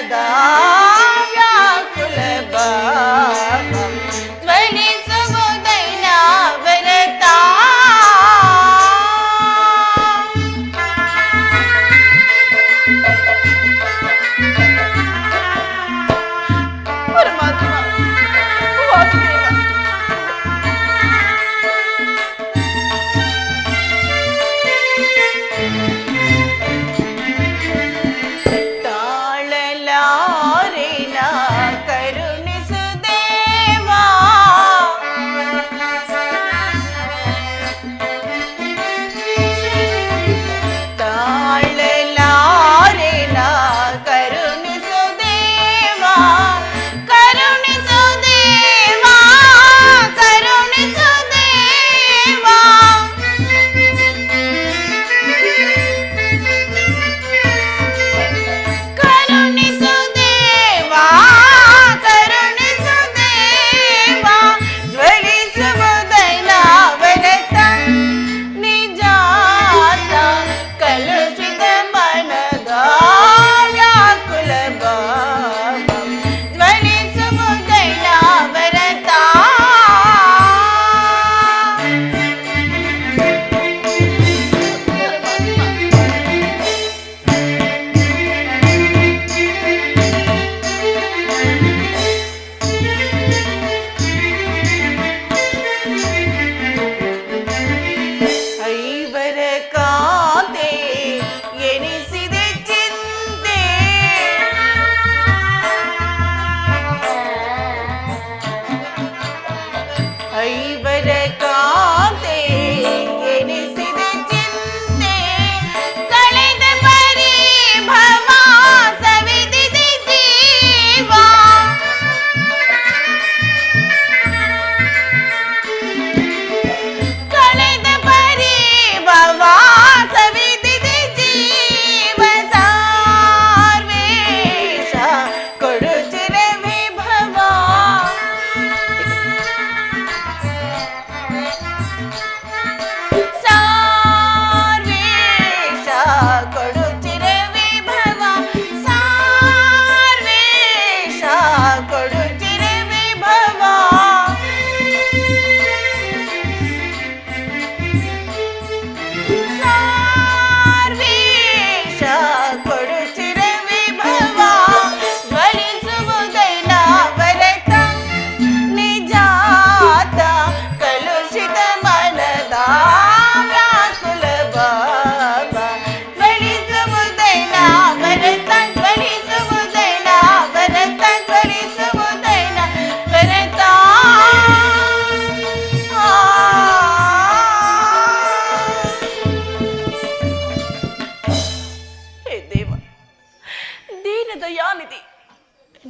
ಮನದ ವ್ಯಾಕುಲ ಭಾವ ಧ್ವನಿಸುವುದೈನ ವರತ ಪರಮಾತ್ಮ ವಾಸುದೇವ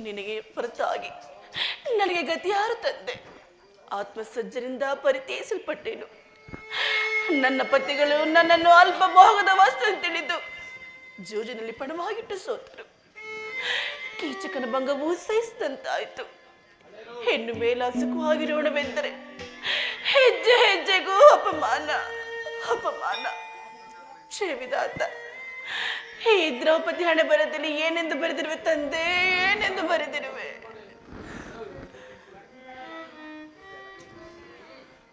ನಿನಗೆ ಹೊರತಾಗಿ ನನಗೆ ಗತಿಯಾರು ತಂದೆ. ಆತ್ಮಸಜ್ಜರಿಂದ ಪರಿತ್ಯಜಿಸಲ್ಪಟ್ಟೆನು. ನನ್ನ ಪತಿಗಳು ನನ್ನನ್ನು ಅಲ್ಪ ಭೋಗದ ವಸ್ತು ತಿಳಿದು ಜೂಜಿನಲ್ಲಿ ಪಣವಾಗಿಟ್ಟು ಸೋತರು. ಕೀಚಕನ ಭಂಗವು ಸಹಿಸಿದಂತಾಯಿತು. ಹೆಣ್ಣು ಮೇಲಾಸುಕವಾಗಿರೋಣವೆಂದರೆ ಹೆಜ್ಜೆ ಹೆಜ್ಜೆಗೂ ಅಪಮಾನ ಅಪಮಾನ. ಕ್ಷೇವಿದಾತ, ಈ ದ್ರೌಪದಿ ಹಣೆ ಬರದಲ್ಲಿ ಏನೆಂದು ಬರೆದಿರುವೆ ತಂದೆ, ಏನೆಂದು ಬರೆದಿರುವೆ?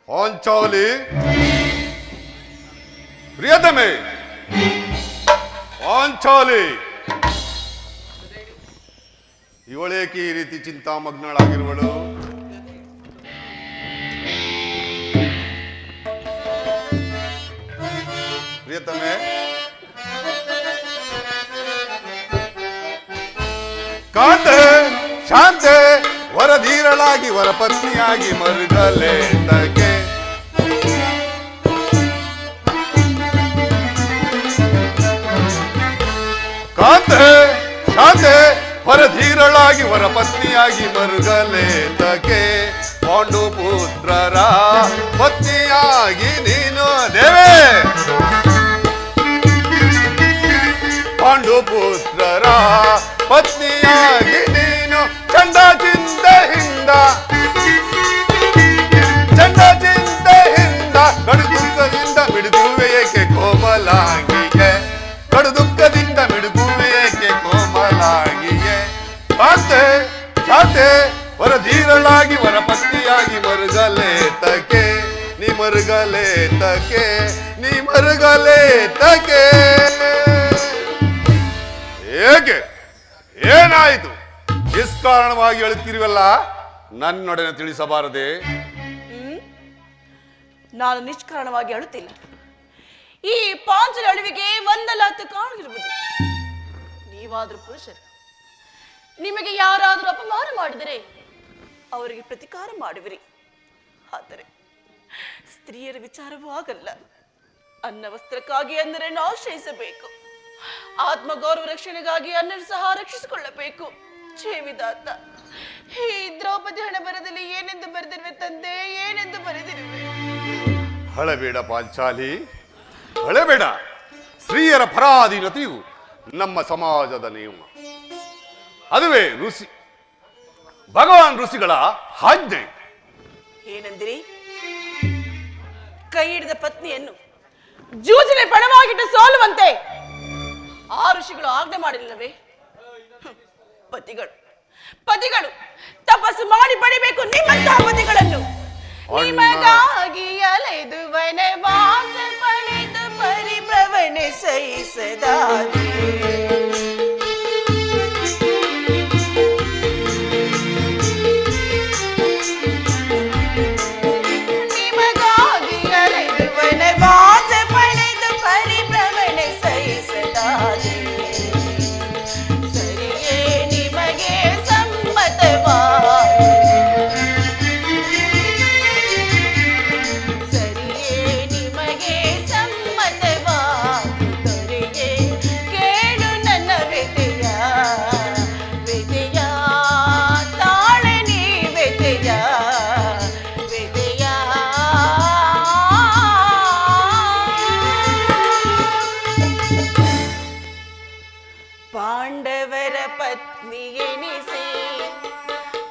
ಪಾಂಚಾಲಿ, ಪ್ರಿಯತಮೆ ಪಾಂಚಾಲಿ, ಇವಳೇಕೆ ಈ ರೀತಿ ಚಿಂತಾಮಗ್ನಳಾಗಿರುವಳು? ಪ್ರಿಯತಮೆ, ಕಾಂತೆ ಶಾಂತೆ ವರಧೀರಳಾಗಿ ವರಪತ್ನಿಯಾಗಿ ಮರುಗಲೇತಗೆ. ಕಾಂತೆ ಶಾಂತೆ ವರಧೀರಳಾಗಿ ವರಪತ್ನಿಯಾಗಿ ಮರುಗಲೇತಗೆ. ಪಾಂಡುಪುತ್ರರ ಪತ್ನಿಯಾಗಿ ನೀನು ದೇವೆ. ಪಾಂಡುಪುತ್ರರ ಪತ್ನಿಯಾಗಿ ನೀನು ಚಂಡ ಚಿಂತೆಯಿಂದ ಕಡುದುಃಖದಿಂದ ಮಿಡುಗುವೆ ಏಕೆ ಕೋಮಲಾಗಿಯೇ, ಕಡುದುಃಖದಿಂದ ಮಿಡುಗುವೆ ಏಕೆ ಕೋಮಲಾಗಿಯೇ. ಕಾಂತೆ ಶಾಂತೆ ವರಧೀರಳಾಗಿ ವರಪತ್ನಿಯಾಗಿ ಮರುಗಲೇ ತಕೆ ನೀ ಮರುಗಲೇ ತಕೆ ನೀ ಮರುಗಲೇ ತಕೆ. ಏಕೆ ಏನಾಯಿತು? ನಿಷ್ಕಾರಣವಾಗಿ ಹೇಳುತ್ತಿರುವಲ್ಲ, ನನ್ನೊಡನೆ ತಿಳಿಸಬಾರದೆ? ನಾನು ನಿಷ್ಕಾರಣವಾಗಿ ಅಳುತ್ತಿಲ್ಲ. ಈ ಪಾಂಚಲ ಅಳಿವಿಗೆ ಒಂದಲ್ಲ 10 ಕಾರಣವಿರುವುದು. ನೀವಾದ್ರೂ ಪುರುಷರು, ನಿಮಗೆ ಯಾರಾದರೂ ಅಪಮಾನ ಮಾಡಿದರೆ ಅವರಿಗೆ ಪ್ರತಿಕಾರ ಮಾಡುವಿರಿ. ಆದರೆ ಸ್ತ್ರೀಯರ ವಿಚಾರವೂ ಆಗಲ್ಲ. ಅನ್ನ ವಸ್ತ್ರಕ್ಕಾಗಿ ಅನ್ನರನ್ನು ಆಶ್ರಯಿಸಬೇಕು. ಆತ್ಮಗೌರವ ರಕ್ಷಣೆಗಾಗಿ ಅನ್ನರು ಸಹ ರಕ್ಷಿಸಿಕೊಳ್ಳಬೇಕು. ಛೇವಿದಾತ, ಈ ದ್ರೌಪದಿ ಹಣೆಬರದಲ್ಲಿ ಏನೆಂದು ಬರೆದಿರುವೆ ತಂದೆ, ಏನೆಂದು ಬರೆದಿರುವೆ? ಹಳಬೇಡ ಪಾಂಚಾಲಿ, ಹಳಬೇಡ. ಸ್ತ್ರೀಯರ ಪರಾಧೀನತೆಯು ನಮ್ಮ ಸಮಾಜದ ನಿಯಮ. ಅದುವೇ ಋಷಿ ಭಗವಾನ್ ಋಷಿಗಳ ಆಜ್ಞೆ. ಏನೆಂದಿರಿ? ಕೈ ಹಿಡಿದ ಪತ್ನಿಯನ್ನು ಜೂಜಿನ ಪಣವಾಗಿಟ್ಟು ಸೋಲುವಂತೆ ಆ ಋಷಿಗಳು ಆಜ್ಞೆ ಮಾಡಿಲ್ಲವೇ? ಪತಿಗಳು ತಪಸ್ಸು ಮಾಡಿ ಪಡಿಬೇಕು ನಿಮ್ಮಂತಹ ಪತಿಗಳನ್ನು. ನಿಮಗಾಗಿ ಅಲೆದು ವನವಾಸ ಪಡೆದು ಪರಿಭ್ರಮಣೆ ಸಹಿಸದಾದೆ. ನಿಮಗಾಗಿ ಅಲೆದು ವನವಾಸ ಪಡೆದು ಪರಿಭ್ರಮಣೆ ಸಹಿಸದಾದೆ. ಸರಿಯೇ ನಿಮಗೆ ಸಮ್ಮತವಾದೆ. ಪಾಂಡವರ ಪತ್ನಿ ಎನಿಸಿ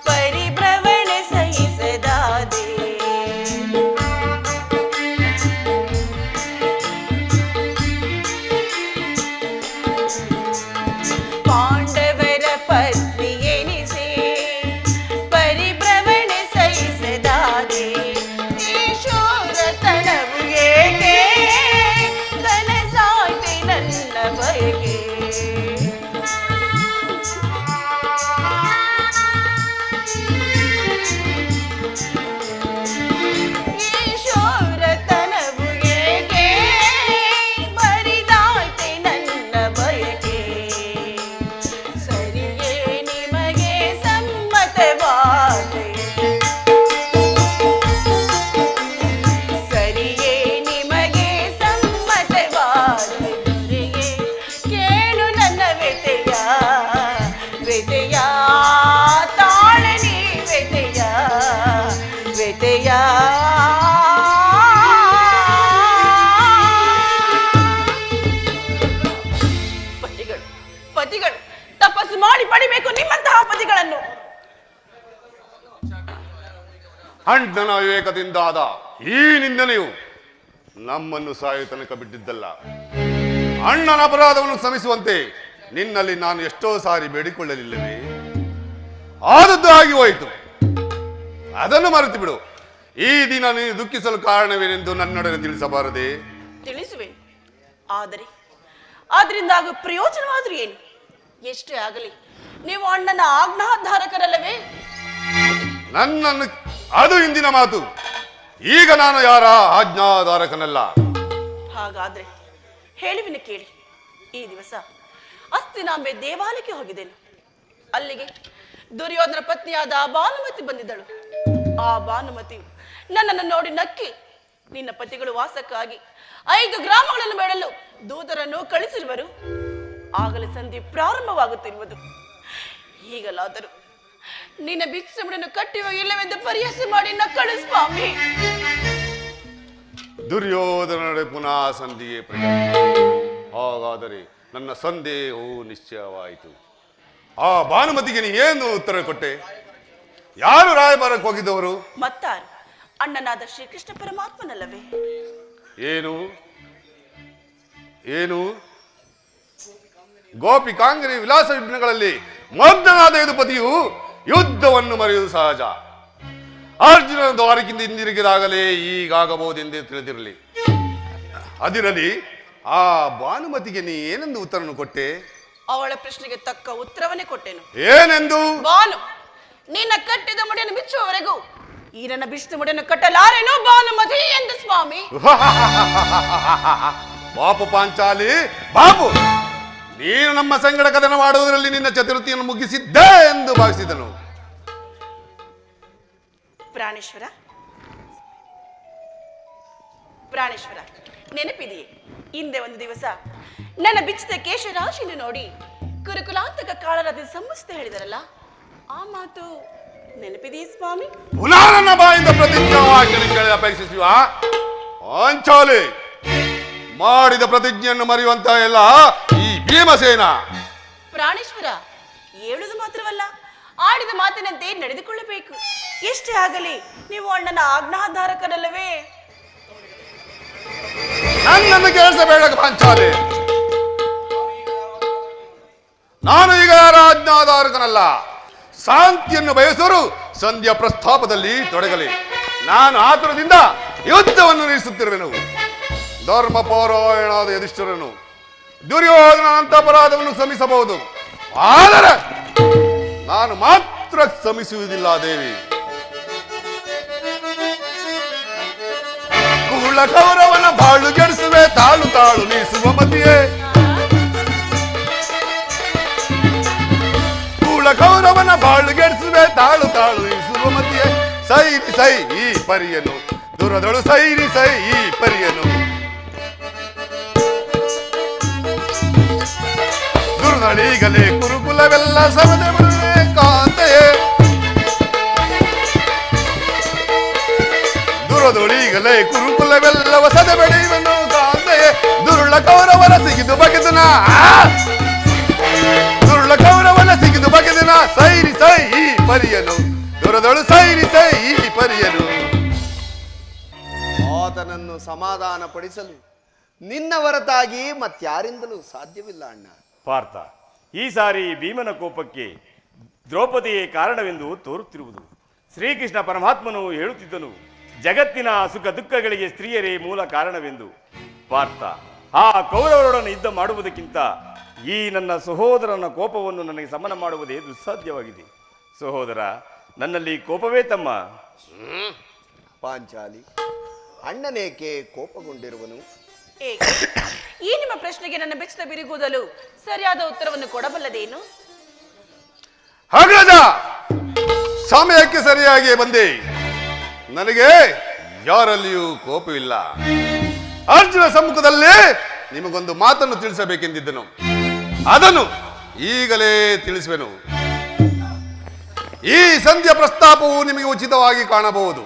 ಪರಿಭ್ರಮಣೆ ಸಹಿಸದಾದೆ. ಪಾಂಡವರ ಪತ್ನಿ ಎನಿಸಿ ಪರಿಭ್ರಮಣೆ ಸಹಿಸದಾದೆ. ಈಶ್ವರತನವು ಏಕೆ ಕನಸಾಯ್ತೆ ನನ್ನ ಬಯಕೆ. ಈಶ್ವರತನವು ಏಕೆ ಬರಿದಾಯ್ತೆ ನನ್ನ ಬಯಕೆ. ಸರಿಯೇ ನಿಮಗೆ ಸಮ್ಮತವಾದೆ. ಸರಿಯೇ ನಿಮಗೆ ಸಮ್ಮತವಾದೆ. ದೊರೆಯೇ ಕೇಳು ನನ್ನ ವ್ಯತೆಯ ವ್ಯತೆಯ ತಾಳನಿ ವ್ಯತೆಯ ವ್ಯತೆಯ. ಪತಿಗಳು ತಪಸ್ಸು ಮಾಡಿ ಪಡಿಬೇಕು ನಿಮ್ಮಂತಹ ಪತಿಗಳನ್ನು. ಅಣ್ಣನ ವಿವೇಕದಿಂದಾದ ಈ ನಿಂದನೆಯು ನಮ್ಮನ್ನು ಸಾಯುವ ತನಕ ಬಿಟ್ಟಿದ್ದಲ್ಲ. ಅಣ್ಣನ ಅಪರಾಧವನ್ನು ಶ್ರಮಿಸುವಂತೆ ನಿನ್ನಲ್ಲಿ ನಾನು ಎಷ್ಟೋ ಸಾರಿ ಬೇಡಿಕೊಳ್ಳಲಿಲ್ಲವೇ? ಆದದ್ದು ಆಗಿ ಹೋಯಿತು, ಅದನ್ನು ಮರೆತು ಬಿಡು. ಈ ದಿನ ನೀನು ದುಃಖಿಸಲು ಕಾರಣವೇನೆಂದು ನನ್ನೊಡನೆ ತಿಳಿಸಬಾರದೆ? ತಿಳಿಸುವೆನು. ಆದರೆ ಅದರಿಂದ ಆಗುವ ಪ್ರಯೋಜನವಾದ್ರೂ ಏನು? ಎಷ್ಟೇ ಆಗಲಿ ನೀವು ಅಣ್ಣನ ಆಜ್ಞಾಧಾರಕರಲ್ಲವೇ? ನನ್ನನ್ನು ಅದು ಇಂದಿನ ಮಾತು. ಈಗ ನಾನು ಯಾರ ಆಜ್ಞಾಧಾರಕನಲ್ಲ. ಹಾಗಾದ್ರೆ ಹೇಳುವಿನ ಕೇಳಿ. ಈ ದಿವಸ ಅಸ್ತಿನಾಂಬೆ ದೇವಾಲಯಕ್ಕೆ ಹೋಗಿದ್ದೇನೆ. ಅಲ್ಲಿಗೆ ದುರ್ಯೋಧನ ಪತ್ನಿಯಾದ ಭಾನುಮತಿ ಬಂದಿದ್ದಳು. ಆ ಭಾನುಮತಿಯು ನನ್ನನ್ನು ನೋಡಿ ನಕ್ಕಿ, ನಿನ್ನ ಪತಿಗಳು ವಾಸಕ್ಕಾಗಿ 5 ಗ್ರಾಮಗಳನ್ನು ಬೇಡಲು ದೂತರನ್ನು ಕಳಿಸಿರುವರು. ಆಗಲೇ ಸಂಧಿ ಪ್ರಾರಂಭವಾಗುತ್ತಿರುವುದು. ಈಗಲಾದರೂ ನಿನ್ನ ಬಿಚ್ಚಮುಡಿಯನ್ನು ಕಟ್ಟಿವ ಇಲ್ಲವೆಂದು ಪರಿಹಾಸ ಮಾಡಿ ನಕ್ಕಳು ಸ್ವಾಮಿ. ದುರ್ಯೋಧನ ಪುನಃ ಸಂಧಿಗೆ ಹಾಗಾದರೆ ನನ್ನ ಸಂದೇಹವು ನಿಶ್ಚಯವಾಯಿತು. ಆ ಭಾನುಮತಿಗೆ ನೀ ಏನು ಉತ್ತರ ಕೊಟ್ಟೆ? ಯಾರು ರಾಯಭಾರಕ್ಕೆ ಹೋಗಿದ್ದವರು? ಮತ್ತಾರು? ಅಣ್ಣನಾದ ಶ್ರೀಕೃಷ್ಣ ಪರಮಾತ್ಮನಲ್ಲವೇ? ಏನು ಏನು ಗೋಪಿ ಕಾಂಗರಿ ವಿಲಾಸ ವಿಘ್ನಗಳಲ್ಲಿ ಮಗ್ನನಾದ ಯದುಪತಿಯು ಯುದ್ಧವನ್ನು ಮರೆಯುವುದು ಸಹಜ. ಅರ್ಜುನನ ದ್ವಾರಕ್ಕಿಂದ ಹಿಂದಿರುಗಿದಾಗಲೇ ಈಗಾಗಬಹುದೆಂದೇ ತಿಳಿದಿರಲಿ. ಅದಿರಲಿ, ಆ ಭಾನುಮತಿಗೆ ನೀ ಏನೆಂದು ಉತ್ತರವನ್ನು ಕೊಟ್ಟೆ? ಅವಳ ಪ್ರಶ್ನೆಗೆ ತಕ್ಕ ಉತ್ತರವನ್ನೇ ಕೊಟ್ಟೆನು. ಏನೆಂದು? ಭಾನು, ನಿನ್ನ ಕಟ್ಟಿದ ಮುಡಿಯನ್ನು ಬಿಚ್ಚುವವರೆಗೂ ಈ ನನ್ನ ಬಿಷ್ಟು ಮುಡಿಯನ್ನು ಕಟ್ಟಲಾರೇನೋ ಭಾನುಮತಿ ಎಂದು ಸ್ವಾಮಿ. ಬಾಪು ಪಾಂಚಾಲಿ, ಬಾಪು, ನೀನು ನಮ್ಮ ಸಂಗಡ ಕದನ ಮಾಡುವುದರಲ್ಲಿ ನಿನ್ನ ಚತುರ್ಥಿಯನ್ನು ಮುಗಿಸಿದ್ದೆ ಎಂದು ಭಾವಿಸಿದನು. ಪ್ರಾಣೇಶ್ವರ, ಪ್ರಾಣೇಶ್ವರ, ನೆನಪಿದೆಯೇ? ಹಿಂದೆ ಒಂದು ದಿವಸ ನನ್ನ ಬಿಚ್ಚಿದ ಕೇಶರಾಶಿಯನ್ನು ನೋಡಿ ಕುರುಕುಲಾಂತಕ ಕಾಳರಾದ ಸಂಸ್ಥೆ ಹೇಳಿದರಲ್ಲ, ಆ ಮಾತು ನೆನಪಿದೆಯೇ ಸ್ವಾಮಿ? ಪುನಃ ನನ್ನ ಬಾಯಿಂದ ಪ್ರತಿಜ್ಞಾವಾಕ್ಯ ಅಪೇಕ್ಷಿಸುವ ಪಾಂಚಾಲಿ, ಮಾಡಿದ ಪ್ರತಿಜ್ಞೆಯನ್ನು ಮರೆಯುವಂತ ಎಲ್ಲ ಈ ಭೀಮಸೇನ. ಪ್ರಾಣೇಶ್ವರ, ಹೇಳುವುದು ಮಾತ್ರವಲ್ಲ, ಆಡಿದ ಮಾತಿನಂತೆ ನಡೆದುಕೊಳ್ಳಬೇಕು. ಎಷ್ಟೇ ಆಗಲಿ ನೀವು ಅಣ್ಣನ ಆಜ್ಞಾಧಾರಕನಲ್ಲವೇ? ನನ್ನನ್ನು ಕೇಳಿಸಬೇಡ ಪಾಂಚಾಲಿ, ನಾನು ಈಗ ಯಾರ ಆಜ್ಞಾಧಾರಕನಲ್ಲ. ಶಾಂತಿಯನ್ನು ಬಯಸೋರು ಸಂಧ್ಯಾ ಪ್ರಸ್ತಾಪದಲ್ಲಿ ತೊಡಗಲಿ. ನಾನು ಆತುರದಿಂದ ಯುದ್ಧವನ್ನು ನಿಲ್ಲಿಸುತ್ತಿರುವೆನು. ಧರ್ಮ ಪೌರಾಯಣಾದ ಯುಧಿಷ್ಠಿರನು ದುರ್ಯೋಧನ ಅಂತ ಅಪರಾಧವನ್ನು ಕ್ಷಮಿಸಬಹುದು, ಆದರೆ ನಾನು ಮಾತ್ರ ಕ್ಷಮಿಸುವುದಿಲ್ಲ ದೇವಿ. ಕುಳ ಕೌರವನ ಬಾಳು ಗೆಡಿಸುವೆ, ತಾಳು ತಾಳು ನೀಸುವ ಮತಿಯೇ. ಕುಳ ಕೌರವನ ಬಾಳು ಗೆಡಿಸುವೆ, ತಾಳು ತಾಳು ನೀಸುವ ಮತಿಯೇ. ಸೈರಿ ಸೈ ಈ ಪರಿಯನು, ದುರದಳು ಸೈರಿ ಸೈ ಈ ಪರಿಯನು. ದುರ್ನಡೀಗಲೇ ಕುರುಕುಲವೆಲ್ಲ ಸಮದೆ ಕಾಂತೆಯೇ. ದುರದೊಳೀಗಲೇ ಕುರುಕುಲವೆಲ್ಲ ವಸದ ಬೆಳೆಯುವನು ಕಾಂತೆಯೇ. ದುರುಳ ಕೌರವನ ಸಿಗಿದು ಬಗೆದನ, ದುರುಳ ಕೌರವನ ಸಿಗಿದು ಬಗೆದನ. ಸೈರಿ ಸೈ ಈ ಪರಿಯನು, ದುರದೊಳು ಸೈರಿ ಸೈ ಈ ಪರಿಯನು. ಆತನನ್ನು ಸಮಾಧಾನ ಪಡಿಸಲು ನಿನ್ನ ಹೊರತಾಗಿ ಮತ್ಯಾರಿಂದಲೂ ಸಾಧ್ಯವಿಲ್ಲ ಅಣ್ಣ. ಪಾರ್ಥ, ಈ ಸಾರಿ ಭೀಮನ ಕೋಪಕ್ಕೆ ದ್ರೌಪದಿಯೇ ಕಾರಣವೆಂದು ತೋರುತ್ತಿರುವುದು. ಶ್ರೀಕೃಷ್ಣ ಪರಮಾತ್ಮನು ಹೇಳುತ್ತಿದ್ದನು, ಜಗತ್ತಿನ ಸುಖ ದುಃಖಗಳಿಗೆ ಸ್ತ್ರೀಯರೇ ಮೂಲ ಕಾರಣವೆಂದು. ಪಾರ್ಥ, ಆ ಕೌರವರೊಡನೆ ಯುದ್ಧ ಮಾಡುವುದಕ್ಕಿಂತ ಈ ನನ್ನ ಸಹೋದರನ ಕೋಪವನ್ನು ನನಗೆ ಸಮನ ಮಾಡುವುದೇ ದುಸ್ಸಾಧ್ಯವಾಗಿದೆ. ಸಹೋದರ, ನನ್ನಲ್ಲಿ ಕೋಪವೇ ತಮ್ಮ. ಪಾಂಚಾಲಿ, ಅಣ್ಣನೇಕೆ ಕೋಪಗೊಂಡಿರುವನು? ಏಕೆ? ಈ ನಿಮ್ಮ ಪ್ರಶ್ನೆಗೆ ನನ್ನ ಬೆಚ್ಚದ ಬಿರುಗುವುದಲು ಸರಿಯಾದ ಉತ್ತರವನ್ನು ಕೊಡಬಲ್ಲದೇನು? ಹಾಗಾದ ಸಮಯಕ್ಕೆ ಸರಿಯಾಗಿ ಬಂದೆ. ನನಗೆ ಯಾರಲ್ಲಿಯೂ ಕೋಪವಿಲ್ಲ. ಅರ್ಜುನ ಸಮ್ಮುಖದಲ್ಲಿ ನಿಮಗೊಂದು ಮಾತನ್ನು ತಿಳಿಸಬೇಕೆಂದಿದ್ದನು, ಅದನ್ನು ಈಗಲೇ ತಿಳಿಸುವೆನು. ಈ ಸಂಧ್ಯಾ ಪ್ರಸ್ತಾಪವು ನಿಮಗೆ ಉಚಿತವಾಗಿ ಕಾಣಬಹುದು,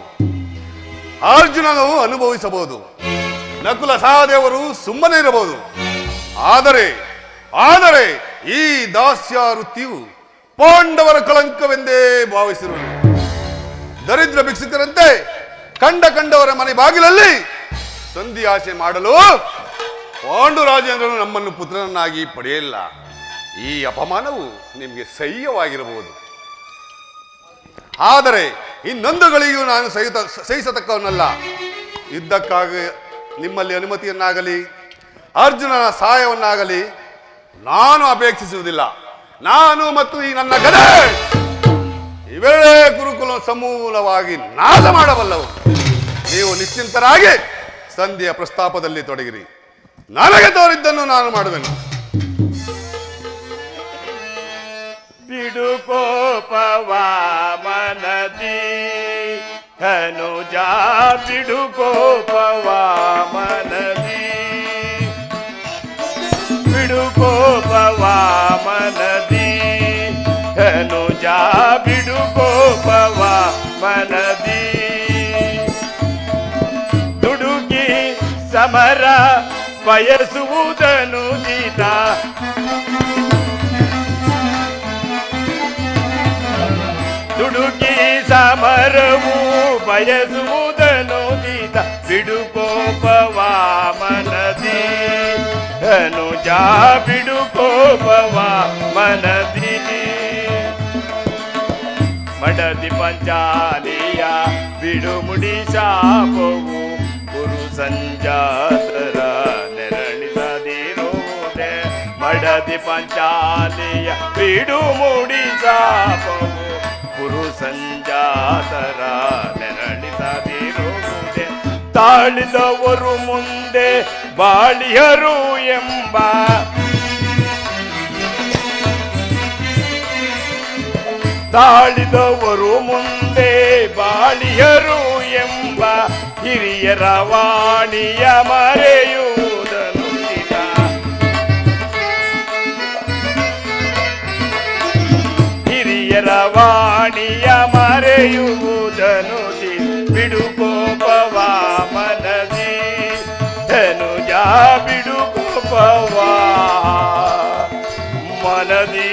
ಅರ್ಜುನನು ಅನುಭವಿಸಬಹುದು, ನಕುಲ ಸಹದೇವರು ಸುಮ್ಮನೆ ಇರಬಹುದು. ಆದರೆ ಈ ದಾಸ್ಯ ವೃತ್ತಿಯು ಪಾಂಡವರ ಕಳಂಕವೆಂದೇ ಭಾವಿಸಿರುವುದು. ದರಿದ್ರ ಭಿಕ್ಷುಕರಂತೆ ಕಂಡವರ ಮನೆ ಬಾಗಿಲಲ್ಲಿ ಸಂಧಿ ಆಸೆ ಮಾಡಲು ಪಾಂಡುರಾಜೇಂದ್ರನು ನಮ್ಮನ್ನು ಪುತ್ರನನ್ನಾಗಿ ಪಡೆಯಲ್ಲ. ಈ ಅಪಮಾನವು ನಿಮಗೆ ಸಹ್ಯವಾಗಿರಬಹುದು, ಆದರೆ ಇನ್ನೊಂದುಗಳಿಗೂ ನಾನು ಸಹಿಸತಕ್ಕವನಲ್ಲ. ಯುದ್ಧಕ್ಕಾಗಿ ನಿಮ್ಮಲ್ಲಿ ಅನುಮತಿಯನ್ನಾಗಲಿ ಅರ್ಜುನನ ಸಹಾಯವನ್ನಾಗಲಿ ನಾನು ಅಪೇಕ್ಷಿಸುವುದಿಲ್ಲ. ನಾನು ಮತ್ತು ಈ ನನ್ನ ಗದೆ ಇವೆರಡೇ ಗುರುಕುಲ ಸಮೂಲವಾಗಿ ನಾಶ ಮಾಡಬಲ್ಲವು. ನೀವು ನಿಶ್ಚಿಂತರಾಗಿ ಸಂಧಿಯ ಪ್ರಸ್ತಾಪದಲ್ಲಿ ತೊಡಗಿರಿ. ನನಗೆ ತೋರಿದ್ದನ್ನು ನಾನು ಮಾಡುವೆನು. ಬಿಡು ಕೋಪವಾ ಮನದಿ ಧನುಜ, ಬಿಡು ಕೋಪವಾ ಮನದಿ, ಬಿಡು ಕೋಪವಾ ಮನದಿ ಧನುಜ, ಬಿಡು ಕೋಪವಾ ಮನದಿ. ದುಡುಕಿ ಸಮರ ಬಯಸುವುದನು ಜೀತ, ದುಡುಕಿ ಸಮರವು ಬಯಸುವುದನು ಜೀತ. ಧನುಜ ಬಿಡು ಕೋಪವ ಮನದಿ ಧನುಜ ಬಿಡು ಕೋಪವ ಮನದಿ ಮಡದಿ ಪಂಚಾಲಿಯ ಬಿಡು ಮುಡಿ ಶಾಪವು ಗುರು ಸಂಜಾತರ ನೆರಳಿಸದಿರುವುದೇ ಮಡದಿ ಪಂಚಾಲಿಯ ಬಿಡು ಮುಡಿ ಶಾಪವು ಗುರು ಸಂಜಾತರ ನೆರಳಿಸದಿರುವುದೇ ತಾಳಿದವರು ಮುಂದೆ ಬಾಳಿಯರು ಎಂಬ ತಾಳಿದವರು ಮುಂದೆ ಬಾಳಿಯರು ಎಂಬ ಹಿರಿಯರ ವಾಣಿಯ ಮರೆಯುವುದನು ದಿನ ಹಿರಿಯರ ವಾಣಿಯ ಮರೆಯುವುದನು ದಿನ ಬಿಡು ಕೋಪವ ಮನದಿ ಧನುಜ ಬಿಡು ಕೋಪವ ಮನದಿ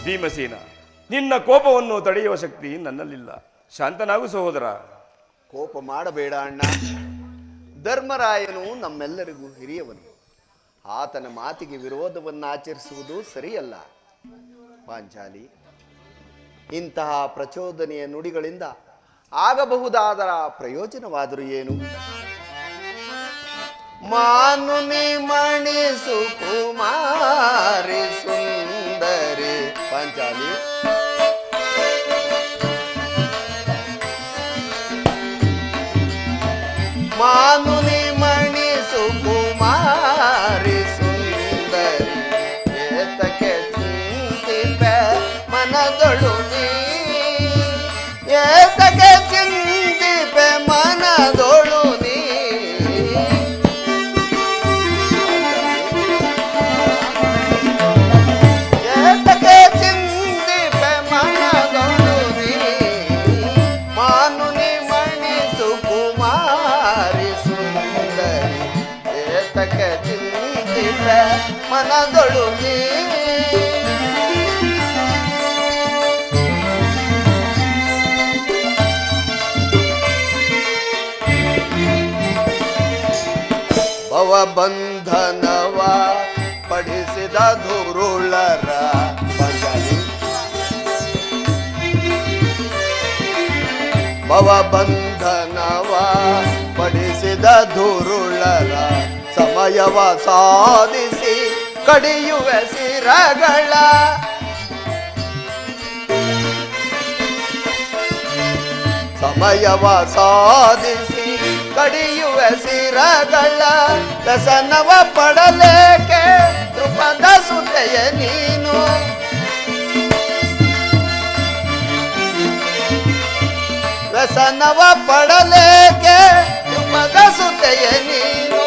ಭೀಮಸೇನ, ನಿನ್ನ ಕೋಪವನ್ನು ತಡೆಯುವ ಶಕ್ತಿ ನನ್ನಲ್ಲಿಲ್ಲ. ಶಾಂತನಾಗು ಸಹೋದರ. ಕೋಪ ಮಾಡಬೇಡ ಅಣ್ಣ. ಧರ್ಮರಾಯನು ನಮ್ಮೆಲ್ಲರಿಗೂ ಹಿರಿಯವನು. ಆತನ ಮಾತಿಗೆ ವಿರೋಧವನ್ನು ಆಚರಿಸುವುದು ಸರಿಯಲ್ಲ. ಪಾಂಚಾಲಿ, ಇಂತಹ ಪ್ರಚೋದನೆಯ ನುಡಿಗಳಿಂದ ಆಗಬಹುದಾದ ಪ್ರಯೋಜನವಾದರೂ ಏನು? ಮಾನುನಿ ಮಣಿ ಸುಕುಮಾರಿ ಸುಂದರಿ ಪಾಂಚಾಲಿ, ಮಾನುನಿ ಮಣಿ ಸುಕುಮಾರಿ ಸುಂದರಿ ಏತಕ್ಕೆ ಚಿಂತಿಪೆ ಮನದೊಳು ನೀ ಏತಕ್ಕೆ ಚಿಂತಿಪೆ ಮನದೊಳು ನೀ ಏತಕ್ಕೆ ಚಿಂತಿಪೆ ಮನದೊಳು ನೀ ಮಾನುನಿ ಮಣಿ ಸುಕುಮಾರಿ ಸುಂದರಿ ಏತಕ್ಕೆ ಚಿಂತಿಪೆ ಮನದೊಳು ನೀ ಭವಬಂಧನವ ಪಡಿಸಿದ ಧುರುಳರ ಪಾಂಚಾಲಿ, ಭವಬಂಧನವ ಪಡಿಸಿದ ಧುರುಳರ ಸಮಯವ ಸಾಧಿಸಿ ಕಡಿಯುವ ಸಿರಗಳ ಸಮಯವ ಸಾಧಿಸಿ ಕಡಿಯುವ ಸಿರಗಳ ವ್ಯಸನವ ಪಡಲೇಕೆ ಕೃಪದ ಸುತೆಯ ನೀನು ವ್ಯಸನವ ಪಡಲೇಕೆ ಕೃಪದ ಸುತೆಯ ನೀನು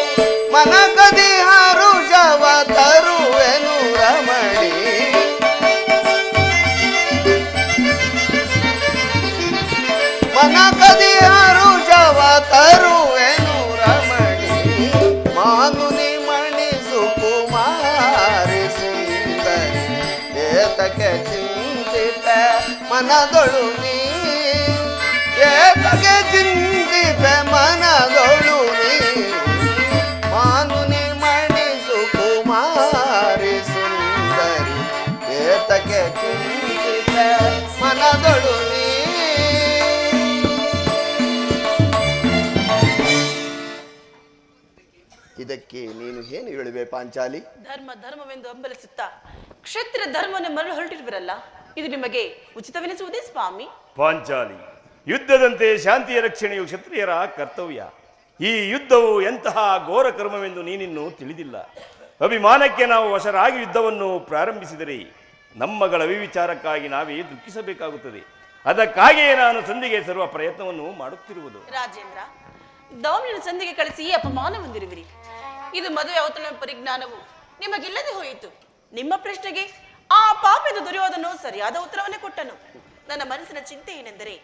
ಮನಗದಿ ಹರುಷವ ತರುವೆನು ರಮಣಿ ಮನಗದಿ ಹರುಷವ ತರುವೆನು ರಮಣಿ ಮಾನುನಿ ಮಣಿ ಸುಕುಮಾರಿ ಸುಂದರಿ ಏತಕ್ಕೆ ಚಿಂತಿತ ಮನದೊಳು ನೀ ಏತಕ್ಕೆ ಚಿಂತಿತ ಮನದೊಳು ನೀ ಮಾನುನಿ ಮಣಿ ಸುಕುಮಾರಿ ಸುಂದರಿ ಏತಕ್ಕೆ ಚಿಂತಿತ ಮನದೊಳು ನೀ ಇದಕ್ಕೆ ನೀನು ಏನು ಹೇಳುವೆ ಪಾಂಚಾಲಿ? ಧರ್ಮವೆಂದು ಹಂಬಲಿಸುತ್ತಾ ಕ್ಷತ್ರಿಯ ಧರ್ಮವನ್ನು ಮರಳು ಹೊರಟಿರುವಿರಲ್ಲ, ಇದು ನಿಮಗೆ ಉಚಿತವೆನಿಸುವುದೇ ಸ್ವಾಮಿ? ಪಾಂಚಾಲಿ, ಯುದ್ಧದಂತೆ ಶಾಂತಿಯ ರಕ್ಷಣೆಯು ಕ್ಷತ್ರಿಯರ ಕರ್ತವ್ಯ. ಈ ಯುದ್ಧವು ಎಂತಹ ಘೋರ ಕರ್ಮವೆಂದು ನೀನಿನ್ನು ತಿಳಿದಿಲ್ಲ. ಅಭಿಮಾನಕ್ಕೆ ನಾವು ವಶರಾಗಿ ಯುದ್ಧವನ್ನು ಪ್ರಾರಂಭಿಸಿದರೆ ನಮ್ಮಗಳ ವಿಚಾರಕ್ಕಾಗಿ ನಾವೇ ದುಃಖಿಸಬೇಕಾಗುತ್ತದೆ. ಅದಕ್ಕಾಗಿಯೇ ನಾನು ಸಂಧಿಗೆ ಸರ್ವ ಪ್ರಯತ್ನವನ್ನು ಮಾಡುತ್ತಿರುವುದು. ರಾಜೇಂದ್ರ, ದೌಮ್ಯನ ಸಂಧಿಗೆ ಕಳಿಸಿ ಈ ಅಪಮಾನ ಹೊಂದಿರುವಿರಿ. ಇದು ಮದುವೆ ಔತಣ ಪರಿಜ್ಞಾನವು ನಿಮಗಿಲ್ಲದೆ ಹೋಯಿತು. ನಿಮ್ಮ ಪ್ರಶ್ನೆಗೆ ಆ ಪಾಪದ ದುರ್ಯೋಧನು ಸರಿಯಾದ ಉತ್ತರವನ್ನೇ ಕೊಟ್ಟನು. ನನ್ನ ಮನಸ್ಸಿನ ಚಿಂತೆ ಏನೆಂದರೆ,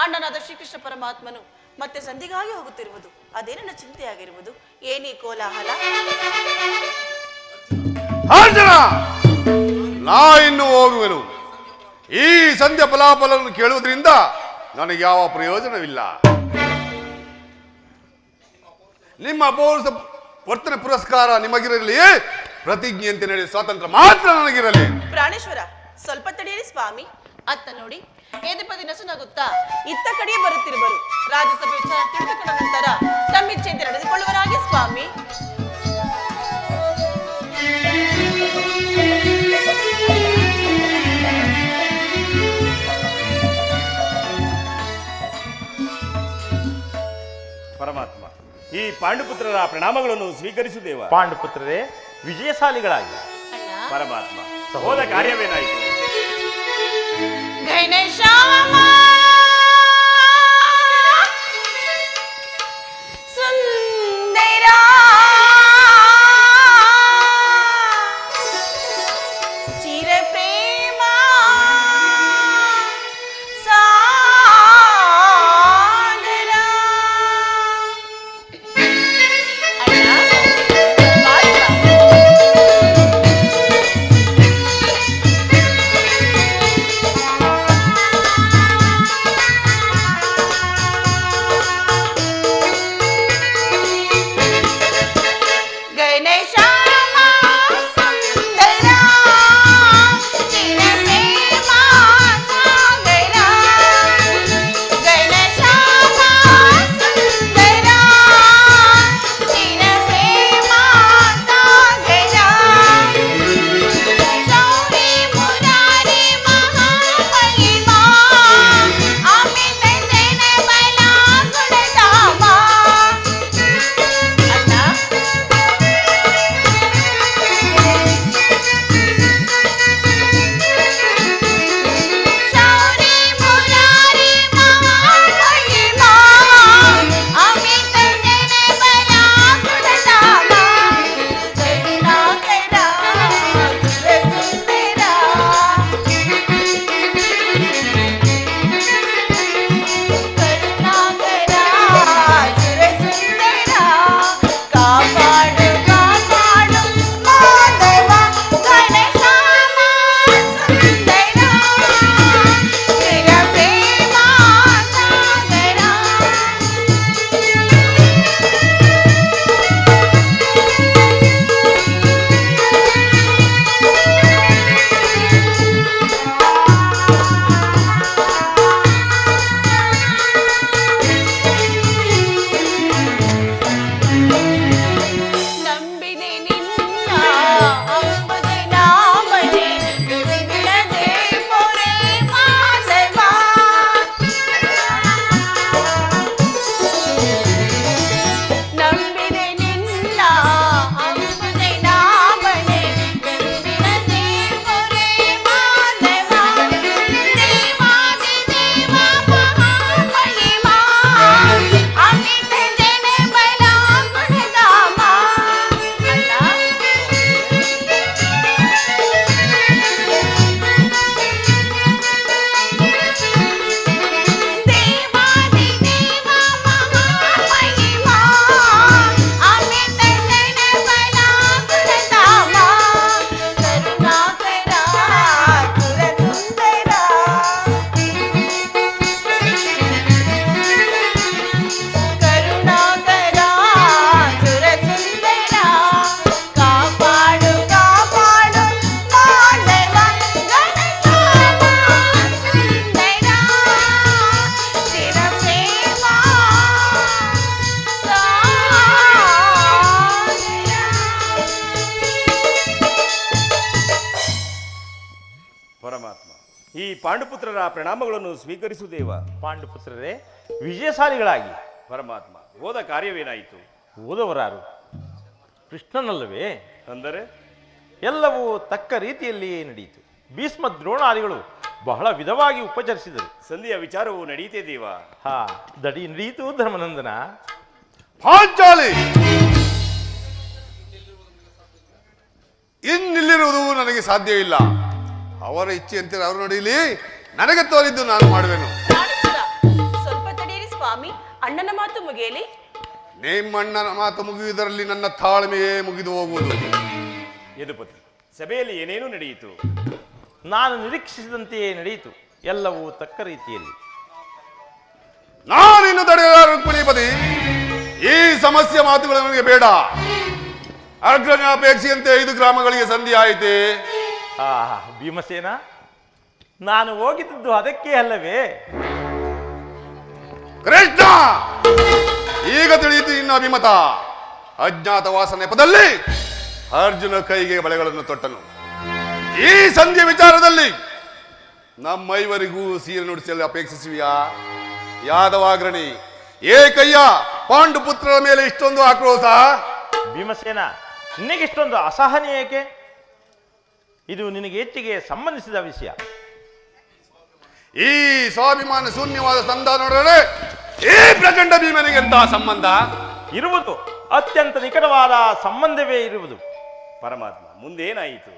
ಅಣ್ಣನಾದ ಶ್ರೀಕೃಷ್ಣ ಪರಮಾತ್ಮನು ಮತ್ತೆ ಸಂಧಿಗಾಗಿ ಹೋಗುತ್ತಿರುವುದು. ಅದೇ ನನ್ನ ಚಿಂತೆಯಾಗಿರುವುದು. ಏನೀ ಕೋಲಾಹಲ? ಅರ್ಜುನ, ನಾ ಇನ್ನು ಹೋಗುವೆನು. ಈ ಸಂಧ್ಯಾ ಫಲಾಫಲವನ್ನು ಕೇಳುವುದರಿಂದ ನನಗೆ ಯಾವ ಪ್ರಯೋಜನವಿಲ್ಲ. ನಿಮ್ಮ ಅಪೋಸ ವರ್ತನೆ ಪುರಸ್ಕಾರ ನಿಮಗಿರಲಿ, ಪ್ರತಿಜ್ಞೆಯಂತೆ ನಡೆಯುವ ಸ್ವಾತಂತ್ರ್ಯ ಮಾತ್ರ ನನಗಿರಲಿ. ಪ್ರಾಣೇಶ್ವರ, ಸ್ವಲ್ಪ ತಡೆಯಿರಿ ಸ್ವಾಮಿ. ಅತ್ತ ನೋಡಿ, ಏದಪದಿ ನಸುನಗುತ್ತಾ ಇತ್ತ ಕಡೆಯೇ ಬರುತ್ತಿರುವರು. ರಾಜ್ಯಸಭೆ ವಿಚಾರ ತಿಳಿದುಕೊಂಡ ನಂತರ ತಮ್ಮಿಚ್ಛೆಯಂತೆ ನಡೆದುಕೊಳ್ಳುವರಾಗಿ ಸ್ವಾಮಿ. ಪರಮಾತ್ಮ, ಈ ಪಾಂಡುಪುತ್ರರ ಪ್ರಣಾಮಗಳನ್ನು ಸ್ವೀಕರಿಸುದೇವ. ಪಾಂಡುಪುತ್ರರೇ, ವಿಜಯಶಾಲಿಗಳಾಗಿ. ಪರಮಾತ್ಮ, ಹೋದ ಕಾರ್ಯವೇನಾಯಿತು? ಗಣೇಶಾಮ ಸುಂದರ ಚಿರ ಪ್ರೇಮ ಸಾಗರ. ಈ ಪಾಂಡುಪುತ್ರರ ಪ್ರಣಾಮಗಳನ್ನು ಸ್ವೀಕರಿಸುದೇವ. ಪಾಂಡುಪುತ್ರರೇ, ವಿಜಯಶಾಲಿಗಳಾಗಿ. ಪರಮಾತ್ಮ, ಹೋದ ಕಾರ್ಯವೇನಾಯಿತು? ಓದವರಾರು ಕೃಷ್ಣನಲ್ಲವೇ? ಅಂದರೆ ಎಲ್ಲವೂ ತಕ್ಕ ರೀತಿಯಲ್ಲಿ ನಡೆಯಿತು. ಭೀಷ್ಮ ದ್ರೋಣಾದಿಗಳು ಬಹಳ ವಿಧವಾಗಿ ಉಪಚರಿಸಿದರು. ಸಂಧಿಯ ವಿಚಾರವು ನಡೆಯುತ್ತೆ ದೇವ. ಹಾ, ದಡಿ ನಡೆಯಿತು ಧರ್ಮನಂದನ. ಪಾಂಚಾಲಿ, ಇನ್ನಿಲ್ಲಿರುವುದು ನನಗೆ ಸಾಧ್ಯವಿಲ್ಲ. ಅವರ ಇಚ್ಛೆಯಂತೆ ಅವರು ನಡೆಯಲಿ, ನನಗೆ ತೋರಿದ್ದು ನಾನು ಮಾಡುವೆನು. ಸ್ವಲ್ಪ ತಡೆಯಿರಿ ಸ್ವಾಮಿ, ಅಣ್ಣನ ಮಾತು ಮುಗಿಯಲಿ. ನಿಮ್ಮಣ್ಣನ ಮಾತು ಮುಗಿಯುವುದರಲ್ಲಿ ನನ್ನ ತಾಳ್ಮೆಯೇ ಮುಗಿದು ಹೋಗುವುದು. ಯದುಪತಿ, ಸಭೆಯಲ್ಲಿ ಏನೇನು ನಡೆಯಿತು? ನಾನು ನಿರೀಕ್ಷಿಸಿದಂತೆಯೇ ನಡೆಯಿತು, ಎಲ್ಲವೂ ತಕ್ಕ ರೀತಿಯಲ್ಲಿ. ನಾನಿನ್ನು ತಡೆಯಲಾರ ರುಕ್ಮಿಣಿಪತಿ. ಈ ಸಮಸ್ಯೆ ಮಾತುಗಳು ನನಗೆ ಬೇಡ. ಅಗ್ರಜ್ಞಾಪೇಕ್ಷೆಯಂತೆ 5 ಗ್ರಾಮಗಳಿಗೆ ಸಂಧಿ ಆಯಿತೆ. ಭೀಮಸೇನ, ನಾನು ಹೋಗಿದ್ದು ಅದಕ್ಕೆ ಅಲ್ಲವೇ? ಕೃಷ್ಣ, ಈಗ ತಿಳಿಯಿತು ನಿನ್ನ ಅಭಿಮತ. ಅಜ್ಞಾತವಾಸ ನೆಪದಲ್ಲಿ ಅರ್ಜುನ ಕೈಗೆ ಬಳೆಗಳನ್ನು ತೊಟ್ಟನು. ಈ ಸಂಧಿ ವಿಚಾರದಲ್ಲಿ ನಮ್ಮೈವರಿಗೂ ಸೀರೆ ನುಡಿಸಲು ಅಪೇಕ್ಷಿಸುವಿಯಾ? ಯಾದವಾಗ್ರಣಿ, ಏಕಯ್ಯ ಪಾಂಡುಪುತ್ರರ ಮೇಲೆ ಇಷ್ಟೊಂದು ಆಕ್ರೋಶ? ಭೀಮಸೇನ, ನಿನಗಿಷ್ಟೊಂದು ಅಸಹನೆ ಏಕೆ? ಇದು ನಿನಗೆ ಹೆಚ್ಚಿಗೆ ಸಂಬಂಧಿಸಿದ ವಿಷಯ. ಈ ಸ್ವಾಭಿಮಾನ ಶೂನ್ಯವಾದ ಸಂಧಾನದೊಡನೆ ಈ ಪ್ರಚಂಡ ಭೀಮನಿಗೆ ಎಂತಹ ಸಂಬಂಧ ಇರುವುದು? ಅತ್ಯಂತ ನಿಕಟವಾದ ಸಂಬಂಧವೇ ಇರುವುದು. ಪರಮಾತ್ಮ, ಮುಂದೇನಾಯಿತು?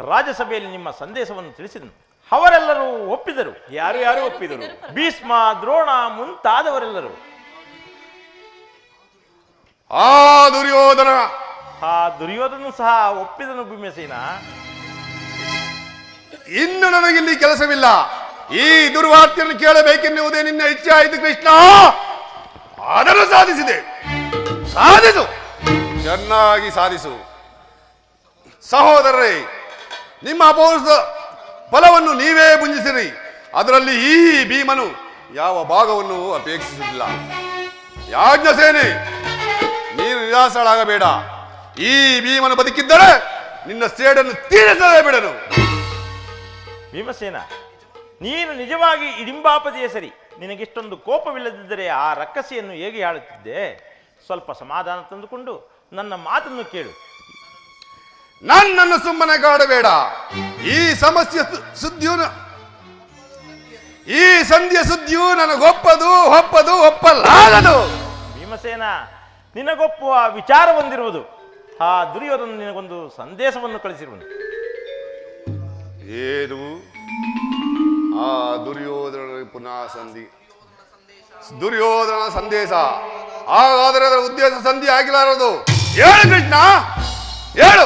ರಾಜ್ಯಸಭೆಯಲ್ಲಿ ನಿಮ್ಮ ಸಂದೇಶವನ್ನು ತಿಳಿಸಿದನು. ಅವರೆಲ್ಲರೂ ಒಪ್ಪಿದರು. ಯಾರು ಯಾರು ಒಪ್ಪಿದರು? ಭೀಷ್ಮ, ದ್ರೋಣ ಮುಂತಾದವರೆಲ್ಲರೂ. ಆ ದುರ್ಯೋಧನ ದುರ್ಯೋಧನ ಸಹ ಒಪ್ಪಿದನು. ಭೀಮಸೇನ, ಇನ್ನು ನನಗಿಲ್ಲಿ ಕೆಲಸವಿಲ್ಲ. ಈ ದುರ್ವಾರ್ತೆಯನ್ನು ಕೇಳಬೇಕೆನ್ನುವುದೇ ನಿನ್ನ ಇಚ್ಛೆ ಆಯಿತು ಕೃಷ್ಣ. ಅದನ್ನು ಸಾಧಿಸಿದೆ. ಸಾಧಿಸು, ಚೆನ್ನಾಗಿ ಸಾಧಿಸು. ಸಹೋದರರೇ, ನಿಮ್ಮ ಅಪೌರುಷ ಫಲವನ್ನು ನೀವೇ ಭುಂಜಿಸಿರಿ. ಅದರಲ್ಲಿ ಈ ಭೀಮನು ಯಾವ ಭಾಗವನ್ನು ಅಪೇಕ್ಷಿಸುವುದಿಲ್ಲ. ಯಾಜ್ಞಸೇನೆ, ನೀನು ನಿರಾಸಳಾಗಬೇಡ. ಈ ಭೀಮನು ಬದುಕಿದ್ದರೆ ನಿನ್ನ ಸೇಡನ್ನು ತೀರಿಸಲೇ ಬಿಡನು. ಭೀಮಸೇನ, ನೀನು ನಿಜವಾಗಿ ಇಡಿಂಬಾಪದಿಯೇ ಸರಿ. ನಿನಗಿಷ್ಟೊಂದು ಕೋಪವಿಲ್ಲದಿದ್ದರೆ ಆ ರಕ್ಕಸಿಯನ್ನು ಹೇಗೆ ಆಳುತ್ತಿದ್ದೆ? ಸ್ವಲ್ಪ ಸಮಾಧಾನ ತಂದುಕೊಂಡು ನನ್ನ ಮಾತನ್ನು ಕೇಳು. ನನ್ನನ್ನು ಸುಮ್ಮನೆ ಕಾಡಬೇಡ. ಈ ಸಮಸ್ಯೆ ಈ ಸಂಧಿಯ ಸುದ್ದಿಯು ಒಪ್ಪಲಾಗದು. ಭೀಮಸೇನ, ನಿನಗೊಪ್ಪುವ ವಿಚಾರ ಹೊಂದಿರುವುದು. ಆ ದುರ್ಯೋಧನ ನಿನಗೊಂದು ಸಂದೇಶವನ್ನು ಕಳಿಸಿರುವನು. ಏನು? ಆ ದುರ್ಯೋಧನ ಪುನಃ ದುರ್ಯೋಧನ ಸಂದೇಶ? ಹಾಗಾದರೆ ಅದರ ಉದ್ದೇಶ ಸಂಧಿ ಆಗಿಲಾರದು. ಹೇಳು ಕೃಷ್ಣ, ಹೇಳು,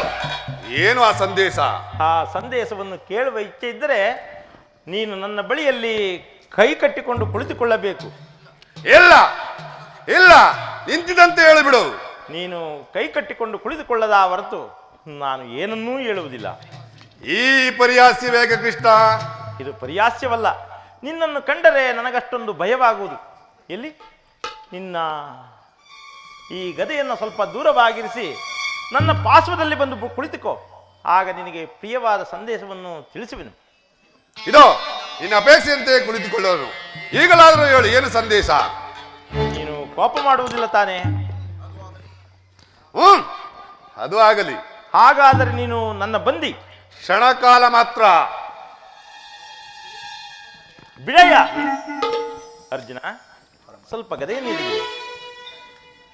ಏನು ಆ ಸಂದೇಶ? ಆ ಸಂದೇಶವನ್ನು ಕೇಳುವ ಇಚ್ಛೆ ಇದ್ದರೆ ನೀನು ನನ್ನ ಬಳಿಯಲ್ಲಿ ಕೈ ಕಟ್ಟಿಕೊಂಡು ಕುಳಿತುಕೊಳ್ಳಬೇಕು. ಇಲ್ಲ ಇಲ್ಲ, ನಿಂತಿದಂತೆ ಹೇಳಿಬಿಡು. ನೀನು ಕೈ ಕಟ್ಟಿಕೊಂಡು ಕುಳಿತುಕೊಳ್ಳದ ಹೊರತು ನಾನು ಏನನ್ನೂ ಹೇಳುವುದಿಲ್ಲ. ಈ ಪರಿಹಾಸ್ಯ ಬೇಕ ಕೃಷ್ಣ? ಇದು ಪರಿಹಾಸ್ಯವಲ್ಲ. ನಿನ್ನನ್ನು ಕಂಡರೆ ನನಗಷ್ಟೊಂದು ಭಯವಾಗುವುದು. ಎಲ್ಲಿ ನಿನ್ನ ಈ ಗದೆಯನ್ನು ಸ್ವಲ್ಪ ದೂರವಾಗಿರಿಸಿ ನನ್ನ ಪಾರ್ಶ್ವದಲ್ಲಿ ಬಂದು ಕುಳಿತುಕೋ. ಆಗ ನಿನಗೆ ಪ್ರಿಯವಾದ ಸಂದೇಶವನ್ನು ತಿಳಿಸುವೆನು. ಇದೋ ನಿನ್ನ ಅಪೇಕ್ಷೆಯಂತೆ ಕುಳಿತುಕೊಳ್ಳೋನು. ಈಗಲಾದರೂ ಹೇಳು, ಏನು ಸಂದೇಶ? ನೀನು ಕೋಪ ಮಾಡುವುದಿಲ್ಲ ತಾನೇ? ಅದು ಆಗಲಿ. ಹಾಗಾದರೆ ನೀನು ನನ್ನ ಬಂದಿ. ಕ್ಷಣಕಾಲ ಮಾತ್ರ. ಬಿಡಯ್ಯ. ಅರ್ಜುನ, ಸ್ವಲ್ಪ ಗದೆಯನ್ನು ನೀಡಿದೆ.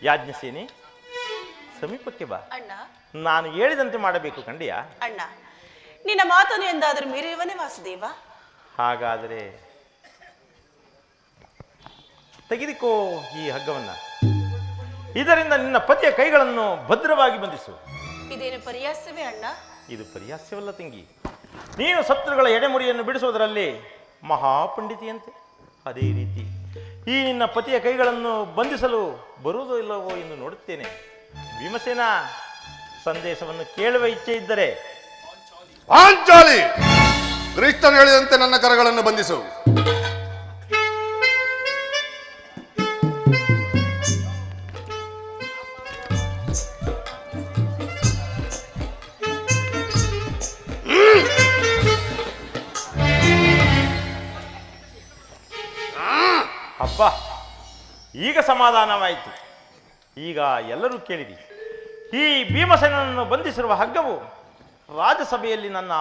ಯಾಜ್ಞಸೇನಿ, ಸಮೀಪಕ್ಕೆ ಬಾ. ಅಣ್ಣ, ನಾನು ಹೇಳಿದಂತೆ ಮಾಡಬೇಕು ಕಂಡಿಯಾ? ಅಣ್ಣ, ನಿನ್ನ ಮಾತನ್ನು ಎಂದಾದರೂ ಮೀರಿರುವನೇ ವಾಸುದೇವ? ಹಾಗಾದರೆ ತೆಗೆದುಕೋ ಈ ಹಗ್ಗವನ್ನ. ಇದರಿಂದ ನಿನ್ನ ಪತಿಯ ಕೈಗಳನ್ನು ಭದ್ರವಾಗಿ ಬಂಧಿಸು. ಇದೇನು ಪರಿಹಾಸ್ಯವೇ ಅಣ್ಣ? ಇದು ಪರಿಹಾಸ್ಯವಲ್ಲ ತಂಗಿ. ನೀನು ಶತ್ರುಗಳ ಎಡೆಮುರಿಯನ್ನು ಬಿಡಿಸುವುದರಲ್ಲಿ ಮಹಾಪಂಡಿತಿಯಂತೆ. ಅದೇ ರೀತಿ ಈ ನಿನ್ನ ಪತಿಯ ಕೈಗಳನ್ನು ಬಂಧಿಸಲು ಬರುವುದೋ ಇಲ್ಲವೋ ಎಂದು ನೋಡುತ್ತೇನೆ. ಭೀಮಸೇನ, ಸಂದೇಶವನ್ನು ಕೇಳುವ ಇಚ್ಛೆ ಇದ್ದರೆ ಪಾಂಚಾಲಿ, ಕೃಷ್ಣನು ಹೇಳಿದಂತೆ ನನ್ನ ಕರಗಳನ್ನು ಬಂಧಿಸು. ಅಬ್ಬಾ, ಈಗ ಸಮಾಧಾನವಾಯಿತು. ಈಗ ಎಲ್ಲರೂ ಕೇಳಿರಿ. ಈ ಭೀಮಸೇನನ್ನು ಬಂಧಿಸಿರುವ ಹಗ್ಗವು ರಾಜ್ಯಸಭೆಯಲ್ಲಿ ನನ್ನ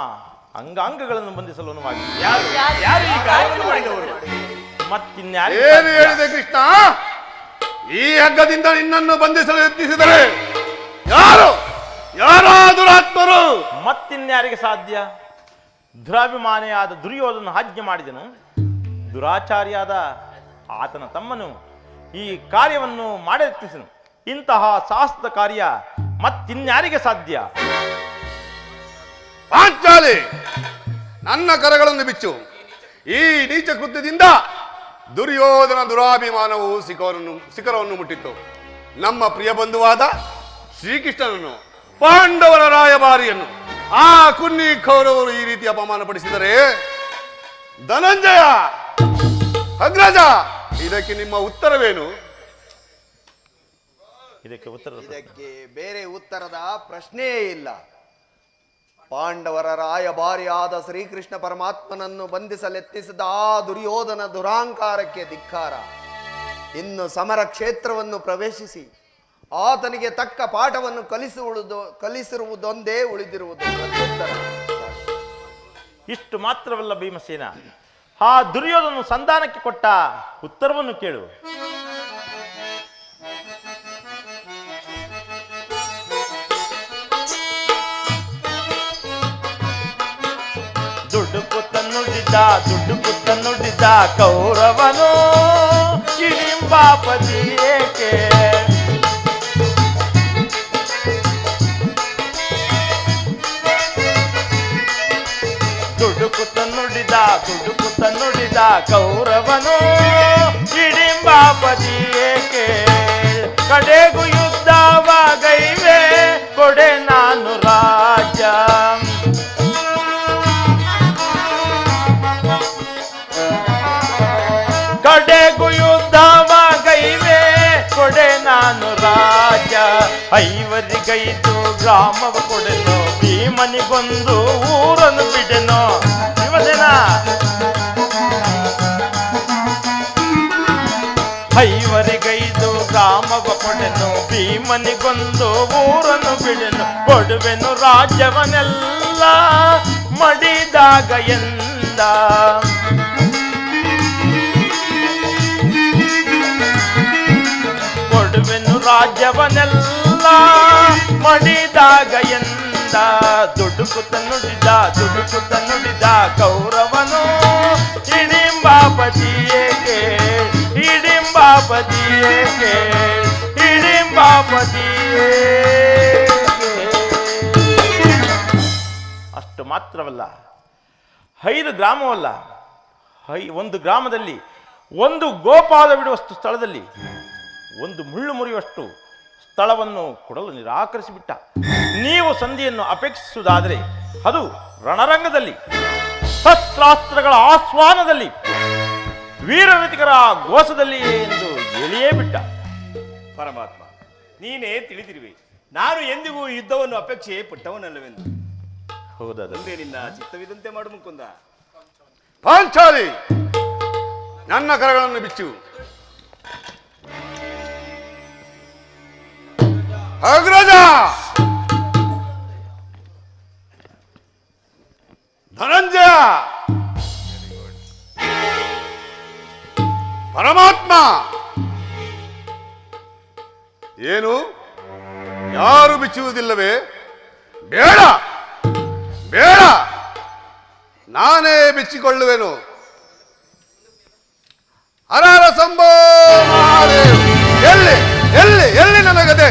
ಅಂಗಾಂಗಗಳನ್ನು ಬಂಧಿಸಲು ಅನುವಾಗಿದೆ. ಯಾರು ಈ ಕಾರ್ಯವನ್ನು ಮಾಡಿದವರು? ಏನು ಹೇಳಿದೆ ಕೃಷ್ಣ? ಈ ಹಗ್ಗದಿಂದ ನಿನ್ನನ್ನು ಬಂಧಿಸಲು ಯತ್ನಿಸಿದರೆ ಯಾರಾದುರಾತ್ಮರು? ಮತ್ತಿನ್ಯಾರಿಗೆ ಸಾಧ್ಯ? ದುರಾಭಿಮಾನಿಯಾದ ದುರ್ಯೋಧನ ಆಜ್ಞೆ ಮಾಡಿದನು. ದುರಾಚಾರಿಯಾದ ಆತನ ತಮ್ಮನು ಈ ಕಾರ್ಯವನ್ನು ಮಾಡಯತ್ನಿಸನು. ಇಂತಹ ಸಾಹಸದ ಕಾರ್ಯ ಮತ್ತಿನ್ಯಾರಿಗೆ ಸಾಧ್ಯ? ಪಾಂಚಾಲಿ, ನನ್ನ ಕರಗಳನ್ನು ಬಿಚ್ಚು. ಈ ನೀಚ ಕೃತ್ಯದಿಂದ ದುರ್ಯೋಧನ ದುರಾಭಿಮಾನವು ಶಿಖರವನ್ನು ಮುಟ್ಟಿತ್ತು. ನಮ್ಮ ಪ್ರಿಯ ಬಂಧುವಾದ ಶ್ರೀಕೃಷ್ಣನನ್ನು, ಪಾಂಡವರ ರಾಯಭಾರಿಯನ್ನು ಆ ಕುನ್ನಿ ಕೌರವರು ಈ ರೀತಿ ಅಪಮಾನಪಡಿಸಿದರೆ, ಧನಂಜಯ, ಅಗ್ರಜ, ಇದಕ್ಕೆ ನಿಮ್ಮ ಉತ್ತರವೇನು? ಇದಕ್ಕೆ ಬೇರೆ ಉತ್ತರದ ಪ್ರಶ್ನೆಯೇ ಇಲ್ಲ. ಪಾಂಡವರ ರಾಯಭಾರಿಯಾದ ಶ್ರೀಕೃಷ್ಣ ಪರಮಾತ್ಮನನ್ನು ಬಂಧಿಸಲೆತ್ತಿಸಿದ ಆ ದುರ್ಯೋಧನ ದುರಾಂಕಾರಕ್ಕೆ ಧಿಕ್ಕಾರ. ಇನ್ನು ಸಮರ ಕ್ಷೇತ್ರವನ್ನು ಪ್ರವೇಶಿಸಿ ಆತನಿಗೆ ತಕ್ಕ ಪಾಠವನ್ನು ಕಲಿಸಿರುವುದೊಂದೇ ಉಳಿದಿರುವುದು ಪ್ರತ್ಯುತ್ತರ. ಇಷ್ಟು ಮಾತ್ರವಲ್ಲ ಭೀಮಸೇನ, ಆ ದುರ್ಯೋಧನ ಸಂಧಾನಕ್ಕೆ ಕೊಟ್ಟ ಉತ್ತರವನ್ನು ಕೇಳು. ದುಡ್ಡು ಕುತ್ತ ನುಡಿದ ಕೌರವನು ಕಿರಿಂಬಾಪತಿ ಏಕೆ? ದುಡ್ಡು ಕುತ್ತ ನುಡಿದ ಕೌರವನು ಕಿರಿಂಬಾಪತಿ ಏಕೆ? ಕಡೆಗೂ ಯುದ್ಧವಾಗೈವೆ ಕೊಡೆ ನಾನು ರಾಜ. ಕಡೆಗೂ ಯುದ್ಧವಾಗೈವೆ ಕೊಡೆ ನಾನು ರಾಜ. ಐವರಿಗೈದು ಗ್ರಾಮವ ಕೊಡೆನು, ಭೀಮನಿಗೊಂದು ಊರನ್ನು ಬಿಡೆನು. ಭೀಮಸೇನ, ಐವರಿಗೈದು ಗ್ರಾಮವ ಕೊಡೆನು, ಭೀಮನಿಗೊಂದು ಊರನ್ನು ಬಿಡೆನು. ಕೊಡುವೆನು ರಾಜ್ಯವನ್ನೆಲ್ಲ ಮಡಿದಾಗ ಎಂದ. ಕೊಡುವೆನು ರಾಜ್ಯವನ್ನೆಲ್ಲ ಮಡಿದಾಗ ಎಂದ. ದುಡುಕುತ್ತ ನುಡಿದ ಕೌರವನು ಹಿಡಿಂಬಾಪತಿ ಏಕೆ? ಹಿಡಿಂಬಾಪತಿ ಏಕೆ? ಹಿಡಿಂಬಾಪತಿ ಏಕೆ? ಅಷ್ಟು ಮಾತ್ರವಲ್ಲ, 5 ಗ್ರಾಮವಲ್ಲ, ಒಂದು ಗ್ರಾಮದಲ್ಲಿ ಒಂದು ಗೋಪಾಲವಿಡುವಷ್ಟು ಸ್ಥಳದಲ್ಲಿ ಒಂದು ಮುಳ್ಳು ಮುರಿಯುವಷ್ಟು ಸ್ಥಳವನ್ನು ಕೊಡಲು ನಿರಾಕರಿಸಿಬಿಟ್ಟ. ನೀವು ಸಂಧಿಯನ್ನು ಅಪೇಕ್ಷಿಸುವುದಾದರೆ ಅದು ರಣರಂಗದಲ್ಲಿ, ಶಸ್ತ್ರಾಸ್ತ್ರಗಳ ಆಸ್ವಾನದಲ್ಲಿ, ವೀರವೃತಿಕರ ಗೋಸದಲ್ಲಿ ಎಂದು ಹೇಳಿಯೇ ಬಿಟ್ಟ. ಪರಮಾತ್ಮ, ನೀನೇ ತಿಳಿದಿರುವೆ, ನಾನು ಎಂದಿಗೂ ಯುದ್ಧವನ್ನು ಅಪೇಕ್ಷೆ ಪಟ್ಟವನಲ್ಲವೆಂದು. ಹೌದಾದ್ರೆ ನಿನ್ನ ಚಿತ್ತವಿದಂತೆ ಮಾಡು ಮುಕುಂದ. ಪಾಂಚಾಲಿ, ನನ್ನ ಕರಗಳನ್ನು ಬಿಚ್ಚು. ಅಗ್ರಜ, ಧನಂಜಯ, ಪರಮಾತ್ಮ, ಏನು ಯಾರು ಬಿಚ್ಚುವುದಿಲ್ಲವೇ? ಬೇಡ ಬೇಡ, ನಾನೇ ಬಿಚ್ಚಿಕೊಳ್ಳುವೆನು. ಹರಹರ ಶಂಭೋ ಮಹಾದೇವ್. ಎಲ್ಲಿ ಎಲ್ಲಿ ಎಲ್ಲಿ ನನಗದೆ?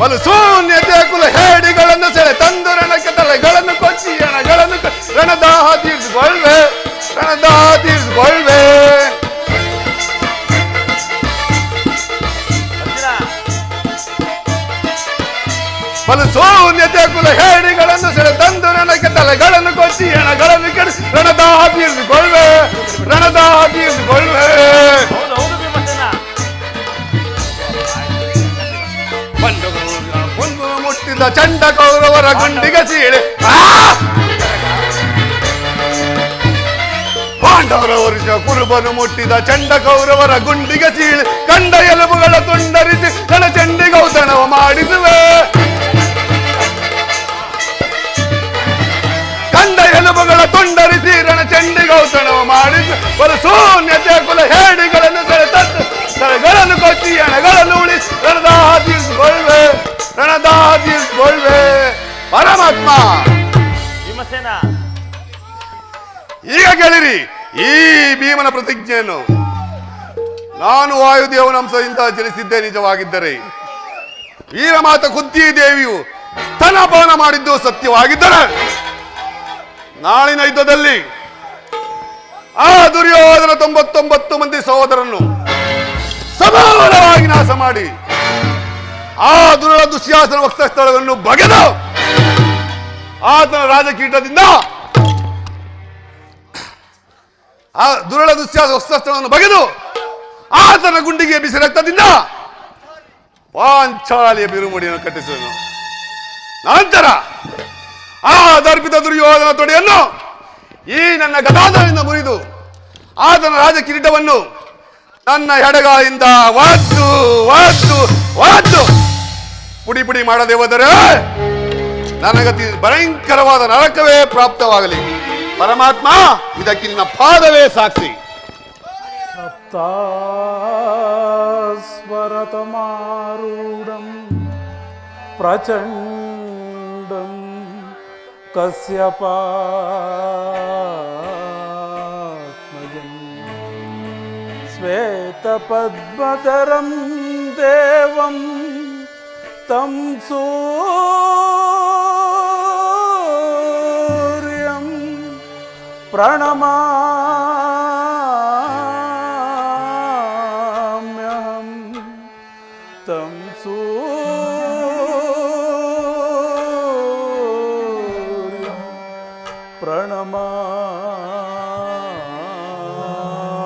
ಬಲು ಶೂನ್ಯತೆ ಕುಲ ಹೇಡಿಗಳನ್ನು ಸೆಳೆ ತಂದು ರಣಕ್ಕೆ ತಲೆಗಳನ್ನು ಕೊಚ್ಚಿ ರಣದಾಹ ತೀರಿಸಿಕೊಳ್ಳೆ. ಬಲು ಶೂನ್ಯತೆ ಕುಲ ಹೇಡಿಗಳನ್ನು ಸೆಳೆ ತಂದು ರಣಕ್ಕೆ ತಲೆಗಳನ್ನು ಕೊಚ್ಚಿ ರಣದಾಹ ತೀರಿಸಿಕೊಳ್ಳೆ. ಮುಟ್ಟಿದ ಚಂಡ ಕೌರವರ ಗುಂಡಿಗೆ ಸೀಳೆ. ಪಾಂಡವರ ವರುಷ ಕುರುಬನು ಮುಟ್ಟಿದ ಚಂಡ ಕೌರವರ ಗುಂಡಿಗೆ ಸೀಳೆ. ಕಂಡ ಎಲುಬುಗಳ ತುಂಡರಿಸಿ ರಣಚಂಡಿಗೌತಣವ ಮಾಡಿಸುವೆ. ಕಂಡ ಎಲುಬುಗಳ ತುಂಡರಿಸಿ ರಣಚಂಡಿಗೌತಣವ ಮಾಡಿಸುವೆ. ಬಲು ಶೂನ್ಯತೆ ಕುಲ ಹೇಡಿಗಳನ್ನು ಸೆಳೆ ತಂದು ತಲೆಗಳನ್ನು ಕೊಚ್ಚಿ ಎಣಗಳನ್ನು ಉಳಿಸಿ ರಣದಾಹ ತೀರಿಸಿಕೊಳ್ಳುವೆ. ಪರಮಾತ್ಮ, ಭೀಮಸೇನ, ಈಗ ಕೇಳಿರಿ ಈ ಭೀಮನ ಪ್ರತಿಜ್ಞೆಯನ್ನು. ನಾನು ವಾಯುದೇವನ ಅಂಶದಿಂದ ಜನಿಸಿದ್ದೇ ನಿಜವಾಗಿದ್ದರೆ ವೀರಮಾತ ಕುಂತಿ ದೇವಿಯು ಸ್ತನಪಾನ ಮಾಡಿದ್ದು ಸತ್ಯವಾಗಿದ್ದರೆ ನಾಳಿನ ಯುದ್ಧದಲ್ಲಿ ಆ ದುರ್ಯೋಧನ 99 ಮಂದಿ ಸಹೋದರನ್ನು ಸಮಾನವಾಗಿ ನಾಶ ಮಾಡಿ ಆ ದುರ್ಳ ದುಶ್ಯಾಸನ ವಕ್ಷಸ್ಥಳವನ್ನು ಬಗೆದು ಆತನ ರಾಜಕೀಟದಿಂದ ಆ ದುರ್ಳ ದುಶ್ಯಾಸ ವಕ್ಷಸ್ಥಳವನ್ನು ಬಗೆದು ಆತನ ಗುಂಡಿಗೆ ಬಿಸಿ ರಕ್ತದಿಂದ ಪಾಂಚಾಲಿಯ ಬಿರುಮುಡಿಯನ್ನು ಕಟ್ಟಿಸುವನು. ನಂತರ ಆ ದರ್ಪಿತ ದುರ್ಯೋಧನ ತೊಡೆಯನ್ನು ಈ ನನ್ನ ಗದಾಧರದಿಂದ ಮುರಿದು ಆತನ ರಾಜ ಕಿರೀಟವನ್ನು ನನ್ನ ಎಡಗಾಲಿಂದ ಒದ್ದು ಒದ್ದು ಒದ್ದು ಪುಡಿ ಪುಡಿ ಮಾಡದೆ ಹೋದರೆ ನನಗತಿ ಭಯಂಕರವಾದ ನರಕವೇ ಪ್ರಾಪ್ತವಾಗಲಿ. ಪರಮಾತ್ಮ, ಇದಕ್ಕೆ ನಿನ್ನ ಪಾದವೇ ಸಾಕ್ಷಿ. ಸ್ವರತಮಾರೂಢಂ ಪ್ರಚಂಡಂ ಕಸ್ಯಪಾತ್ಮಜಂ ಶ್ವೇತಪದ್ಮಧರಂ ದೇವಂ ತಂ ಸೂರ್ಯಂ ಪ್ರಣಮಾಮ್ಯಹಂ ತಂ ಸೂರ್ಯಂ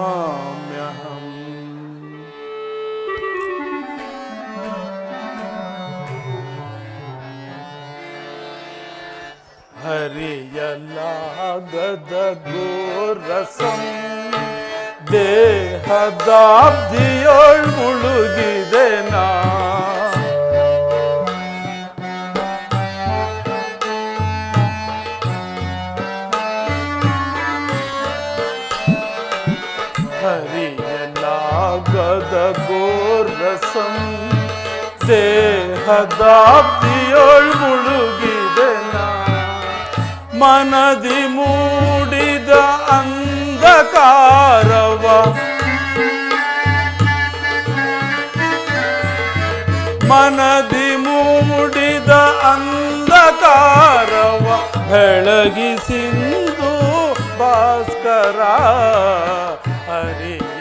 ಪ್ರಣಮಾಮ್ಯಹಂ. ಹರಿಯಲಾಗದ ಗೋರಸಂ ದೇಹದಾಬ್ಧಿಯೊಳ್ ಮುಳುಗಿದೆ ನಾ. ಹರಿಯಲಾಗದ ಗೋರಸಂ ದೇಹದಾಬ್ಧಿಯೊಳ್ ಮುಳುಗಿದೆ ನಾ. ಮನದಿ ಮೂಡಿದ ಅಂಧಕಾರವ ಮನದಿ ಮೂಡಿದ ಅಂಧಕಾರವ ಬೆಳಗಿಸಿಂದು ಭಾಸ್ಕರ. ಹರಿಯಲಾಗದ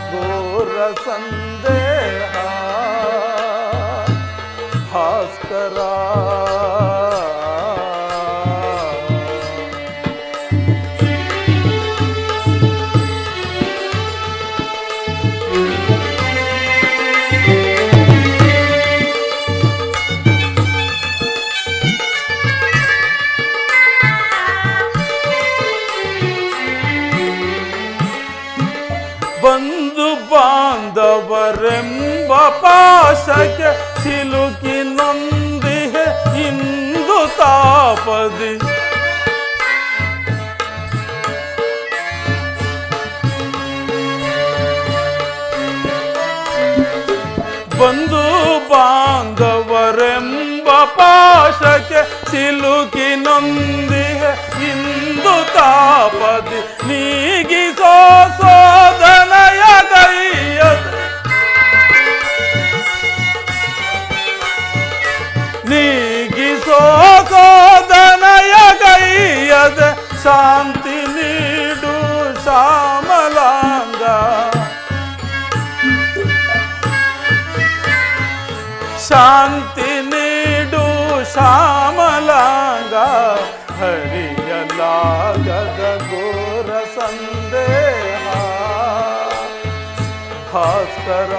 ಘೋರ ಸಂದೇಹ ಭಾಸ್ಕರ. ಬಂಧು ಬಾಂಧವರೆಂಬ ಪಾಶಕ್ಕೆ ಸಿಲುಕಿ ನೊಂದಿಹೆ ಇಂದು ತಾಪದಿ. ಬಂಧು ಬಾಂಧವರೆಂಬ ಪಾಶಕ್ಕೆ ಸಿಲುಕಿ ನೊಂದಿಹೆ ಇಂದು ತಾಪದಿ. ನೀಗಿಸೋ ಸೋದನಯ ಗೈಯದ ನೀಗಿಸೋ ಸೋದನಯ ಗೈಯದ ಶಾಂತಿ ನೀಡು ಶ್ಯಾಮಲಾಂಗ. ಶಾಂತಿ ನೀಡು ಶ್ಯಾಮಲಾಂಗ. ಹರಿಯಲಾಗದ ಘೋರ ಸಂದೇಹ ಭಾಸ್ಕರ.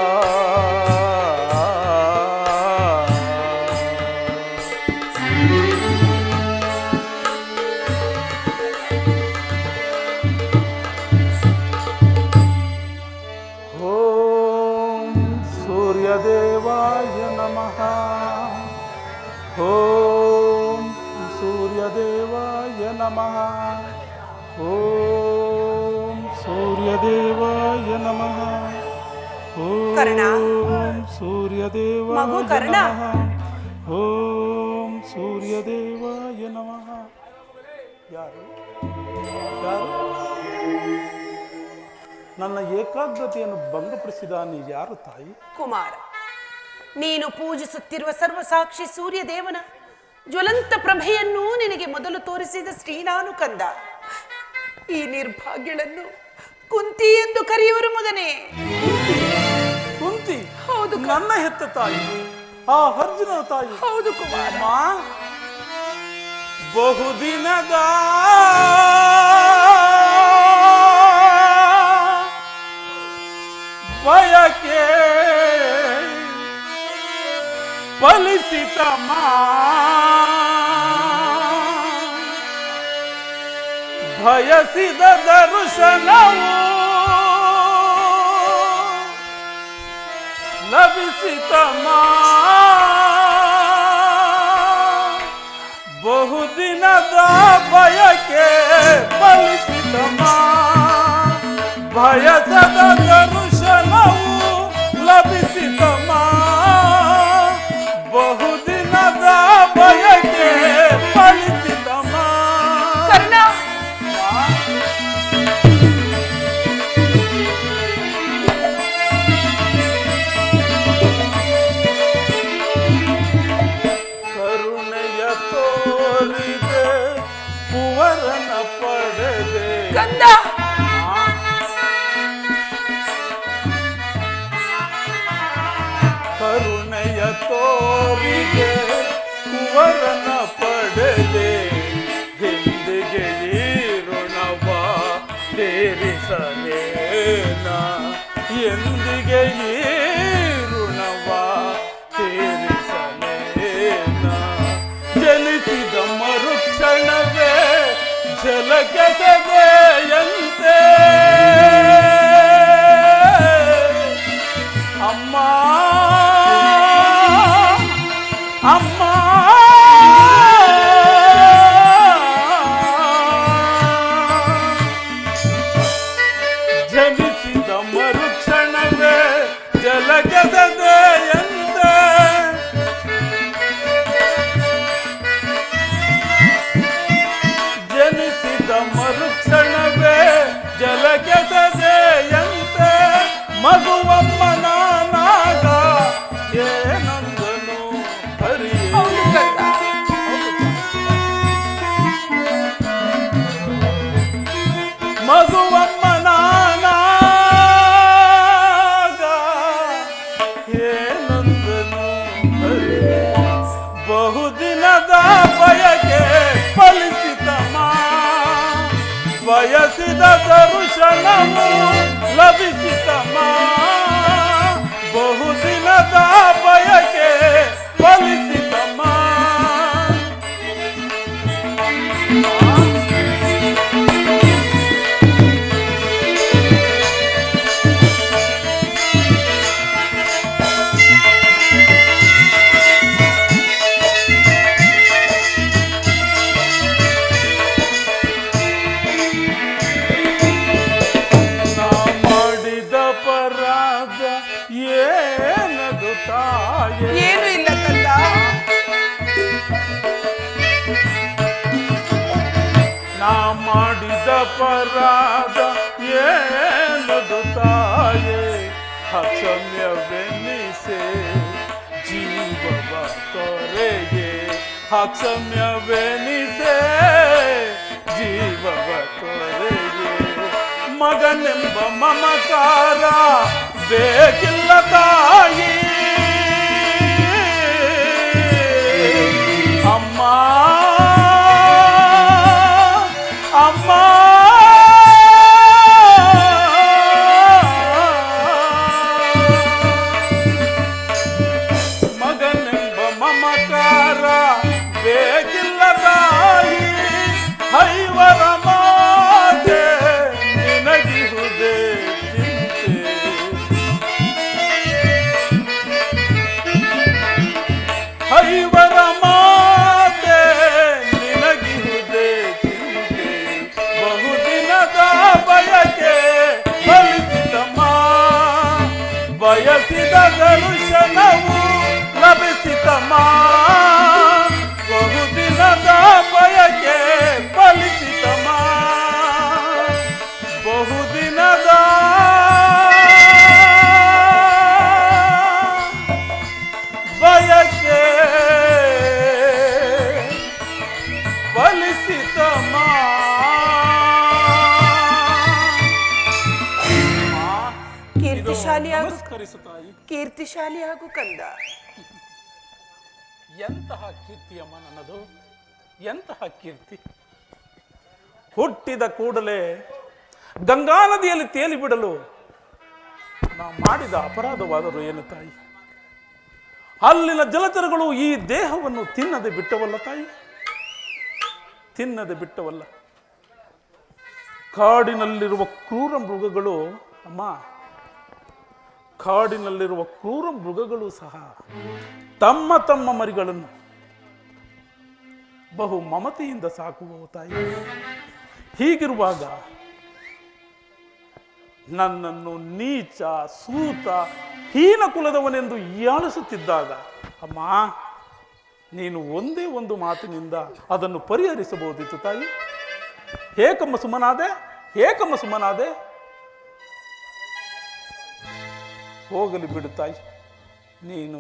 ಓಂ ಸೂರ್ಯದೇವಾಯ ನಮಃ. ಓಂ ಸೂರ್ಯದೇವಾಯ ನಮಃ. ಓಂ ಸೂರ್ಯದೇವಾಯ ನಮಃ. ಕರ್ಣ. ಓಂ ಸೂರ್ಯದೇವಾಯ ಮಗು ಕರ್ಣ. ನಮಃ. ಓಂ ಸೂರ್ಯದೇವಾಯ ನಮಃ. ಯಾರು ಯಾರು ನನ್ನ ಏಕಾಗ್ರತೆಯನ್ನು ಭಂಗಪಡಿಸಿದಾನೆ ಯಾರು ತಾಯಿ? ಕುಮಾರ, ನೀನು ಪೂಜಿಸುತ್ತಿರುವ ಸರ್ವಸಾಕ್ಷಿ ಸೂರ್ಯ ದೇವನ ಜ್ವಲಂತ ಪ್ರಭೆಯನ್ನು ನಿನಗೆ ಮೊದಲು ತೋರಿಸಿದ ಶ್ರೀನಾನು ಕಂದ. ಈ ನಿರ್ಭಾಗ್ಯಳನ್ನು ಕುಂತಿ ಎಂದು ಕರೆಯುವರು ಮಗನೇ. ಕುಂತಿ? ಹೌದು. ನನ್ನ ಹೆತ್ತ ತಾಯಿ, ಆ ಅರ್ಜುನನ ತಾಯಿ. ಹೌದು ಕುಮಾರ. ಬಹುದಿನದ ಬಯಕೆ ಫಲಿಸಿತಮ್ಮ, ಬಯಸಿದ ದರ್ಶನವು ಲಭಿಸಿತಮ್ಮ. ಬಹುದಿನದ ಬಯಕೆ ಫಲಿಸಿತಮ್ಮ, ಬಯಸದ ದರ್ಶನವು ಲಭಿಸಿತಮ್ಮ. ಬಹುದಿನದ ಬಯಕೆ ಫಲಿಸಿತಮ್ಮ. ಕರ್ಣ, ಕರುಣೆಯ ತೋರಿದೆ ಕುವರನ ಪಡೆದೆ. ಕಂದ, ಕರುಣೆಯ ತೋರಿದೆ ಕುವರನ ಪಡೆದೆ, ಹಿಂದಿಗೆ ಈ ಋಣವ ತೀರಿಸಲೇನ, ಎಂದಿಗೆ ಈ ಋಣವ ತೀರಿಸಲೇನ. ಜನಿಸಿದ ಮರುಕ್ಷಣವೇ ಜಲಕೆಸೆದೆಯಂತೆ ಅಮ್ಮ, ಅಮ್ಮ. ಜನಿಸಿದ ಮರುಕ್ಷಣವೇ ಜಲಕೆಸೆದೆಯಂತೆ, ಜನಿಸಿದ ಮರುಕ್ಷಣವೇ ಜಲಕೆಸೆದೆಯಂತೆ. ಮಗುವಮ್ಮನಾಗ ಏನಂದನು ಹರಿಯೇ. ಮಗುವಮ್ಮನಾಗ ಏನಂದನು ಹರಿಯೇ. ಬಹುದಿನದ ಬಯಕೆ ಫಲಿಸಿತಮ್ಮ, ಬಯಸಿದ ದರ್ಶನವು ಲಭಿಸಿತಮ್ಮ. ಬಹುದಿನದ ಬಯಕೆ ಫಲಿಸಿತಮ್ಮ. ನಾ ಮಾಡಿದ ಪರಾಧ ಏನದು ತಾಯೇ? ಏನು ಇಲ್ಲ ಕಂದ. ನಾ ಮಾಡಿದ ಪರಾಧ ಏನದು ತಾಯೇ? ಅಕ್ಷಮ್ಯವೆನ್ನಿಸೆ ಜೀವವ ತೊರೆಗೆ, ಅಕ್ಷಮ್ಯವೆನ್ನಿಸೆ ಜೀವವ ತೊರೆಗೆ. ಮಗನೆಂಬ ಮಮಕಾರ ಬೇಕಿಲ್ಲ ತಾಯಿ, ಅಮ್ಮ, ಅಮ್ಮ. ಮಗನೆಂಬ ಮಮಕಾರ ಬೇಕಿಲ್ಲ ತಾಯಿ, ಐವರ ಮಾತೆ ನಿನಗಿರುವುದೇ ಚಿಂತೆ. ಐವರ ಮಾತೆ ನಿನಗಿರುವುದೇ ಚಿಂತೆ. ಬಹುದಿನದ ಬಯಕೆ ಫಲಿಸಿತಮ್ಮ, ಬಯಸಿದ ದರ್ಶನವು ಲಭಿಸಿತಮ್ಮ. ಬಹುದಿನದ ಬಯಕೆ ಫಲಿಸಿತಮ್ಮ, ಬಹುದಿನದ ಕೀರ್ತಿಶಾಲಿಯಾಗು ನಮಸ್ಕರಿಸು ತಾಯಿ. ಕೀರ್ತಿಶಾಲಿಯಾಗು ಕಂದ. ಎಂತಹ ಕೀರ್ತಿಯಮ್ಮ ನನ್ನದು, ಎಂತಹ ಕೀರ್ತಿ. ಹುಟ್ಟಿದ ಕೂಡಲೇ ಗಂಗಾ ನದಿಯಲ್ಲಿ ತೇಲಿ ಬಿಡಲು ನಾ ಮಾಡಿದ ಅಪರಾಧವಾದರೂ ಏನು ತಾಯಿ? ಅಲ್ಲಿನ ಜಲಚರಗಳು ಈ ದೇಹವನ್ನು ತಿನ್ನದೆ ಬಿಟ್ಟವಲ್ಲ ತಾಯಿ, ತಿನ್ನದೆ ಬಿಟ್ಟವಲ್ಲ. ಕಾಡಿನಲ್ಲಿರುವ ಕ್ರೂರ ಮೃಗಗಳು ಅಮ್ಮ, ಕಾಡಿನಲ್ಲಿರುವ ಕ್ರೂರ ಮೃಗಗಳು ಸಹ ತಮ್ಮ ತಮ್ಮ ಮರಿಗಳನ್ನು ಬಹು ಮಮತೆಯಿಂದ ಸಾಕುವವು ತಾಯಿ. ಹೀಗಿರುವಾಗ ನನ್ನನ್ನು ನೀಚ, ಸೂತ, ಹೀನ ಕುಲದವನೆಂದು ಹೀಯಾಳಿಸುತ್ತಿದ್ದಾಗ ಅಮ್ಮ, ನೀನು ಒಂದೇ ಒಂದು ಮಾತಿನಿಂದ ಅದನ್ನು ಪರಿಹರಿಸಬಹುದಿತ್ತು ತಾಯಿ. ಏಕಮ್ಮ ಸುಮ್ಮನಾದೆ, ಏಕಮ್ಮ ಸುಮ್ಮನಾದೆ. ಹೋಗಲಿ ಬಿಡು ತಾಯಿ, ನೀನು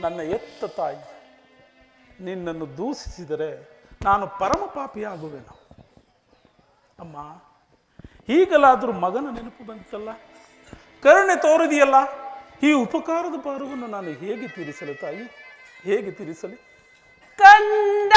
ನನ್ನ ಎತ್ತ ತಾಯಿ. ನಿನ್ನನ್ನು ದೂಷಿಸಿದರೆ ನಾನು ಪರಮ ಪಾಪಿಯಾಗುವೆನು. ಅಮ್ಮ, ಈಗಲಾದರೂ ಮಗನ ನೆನಪು ಬಂತಲ್ಲ, ಕರುಣೆ ತೋರಿದೆಯಲ್ಲ, ಈ ಉಪಕಾರದ ಭಾರವನ್ನು ನಾನು ಹೇಗೆ ತೀರಿಸಲಿ ತಾಯಿ, ಹೇಗೆ ತೀರಿಸಲಿ? ಕಂದ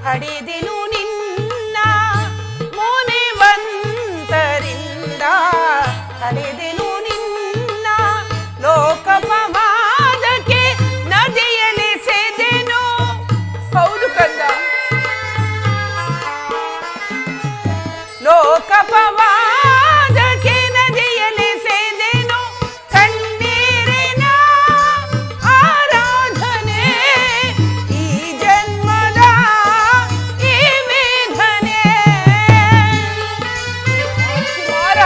ಪಡೆದೆನು ನಿನ್ನ ಮುನಿವಂತರಿಂದ ಪಡೆದೆನು ನಿನ್ನ ಲೋಕಪವಾದಕ್ಕೆ ನದಿಯಲ್ಲಿ ಸೆದೆನು. ಹೌದು ಕಂದ, ಲೋಕಪವಾದಕ್ಕೆ ನದಿಯಲ್ಲಿ ಸೆದೆನು. ಕಣ್ಣೀರಿನ ಆರಾಧನೆ ಈ ಜನ್ಮದ ಈ ವೇದನೆ. ಕುಮಾರ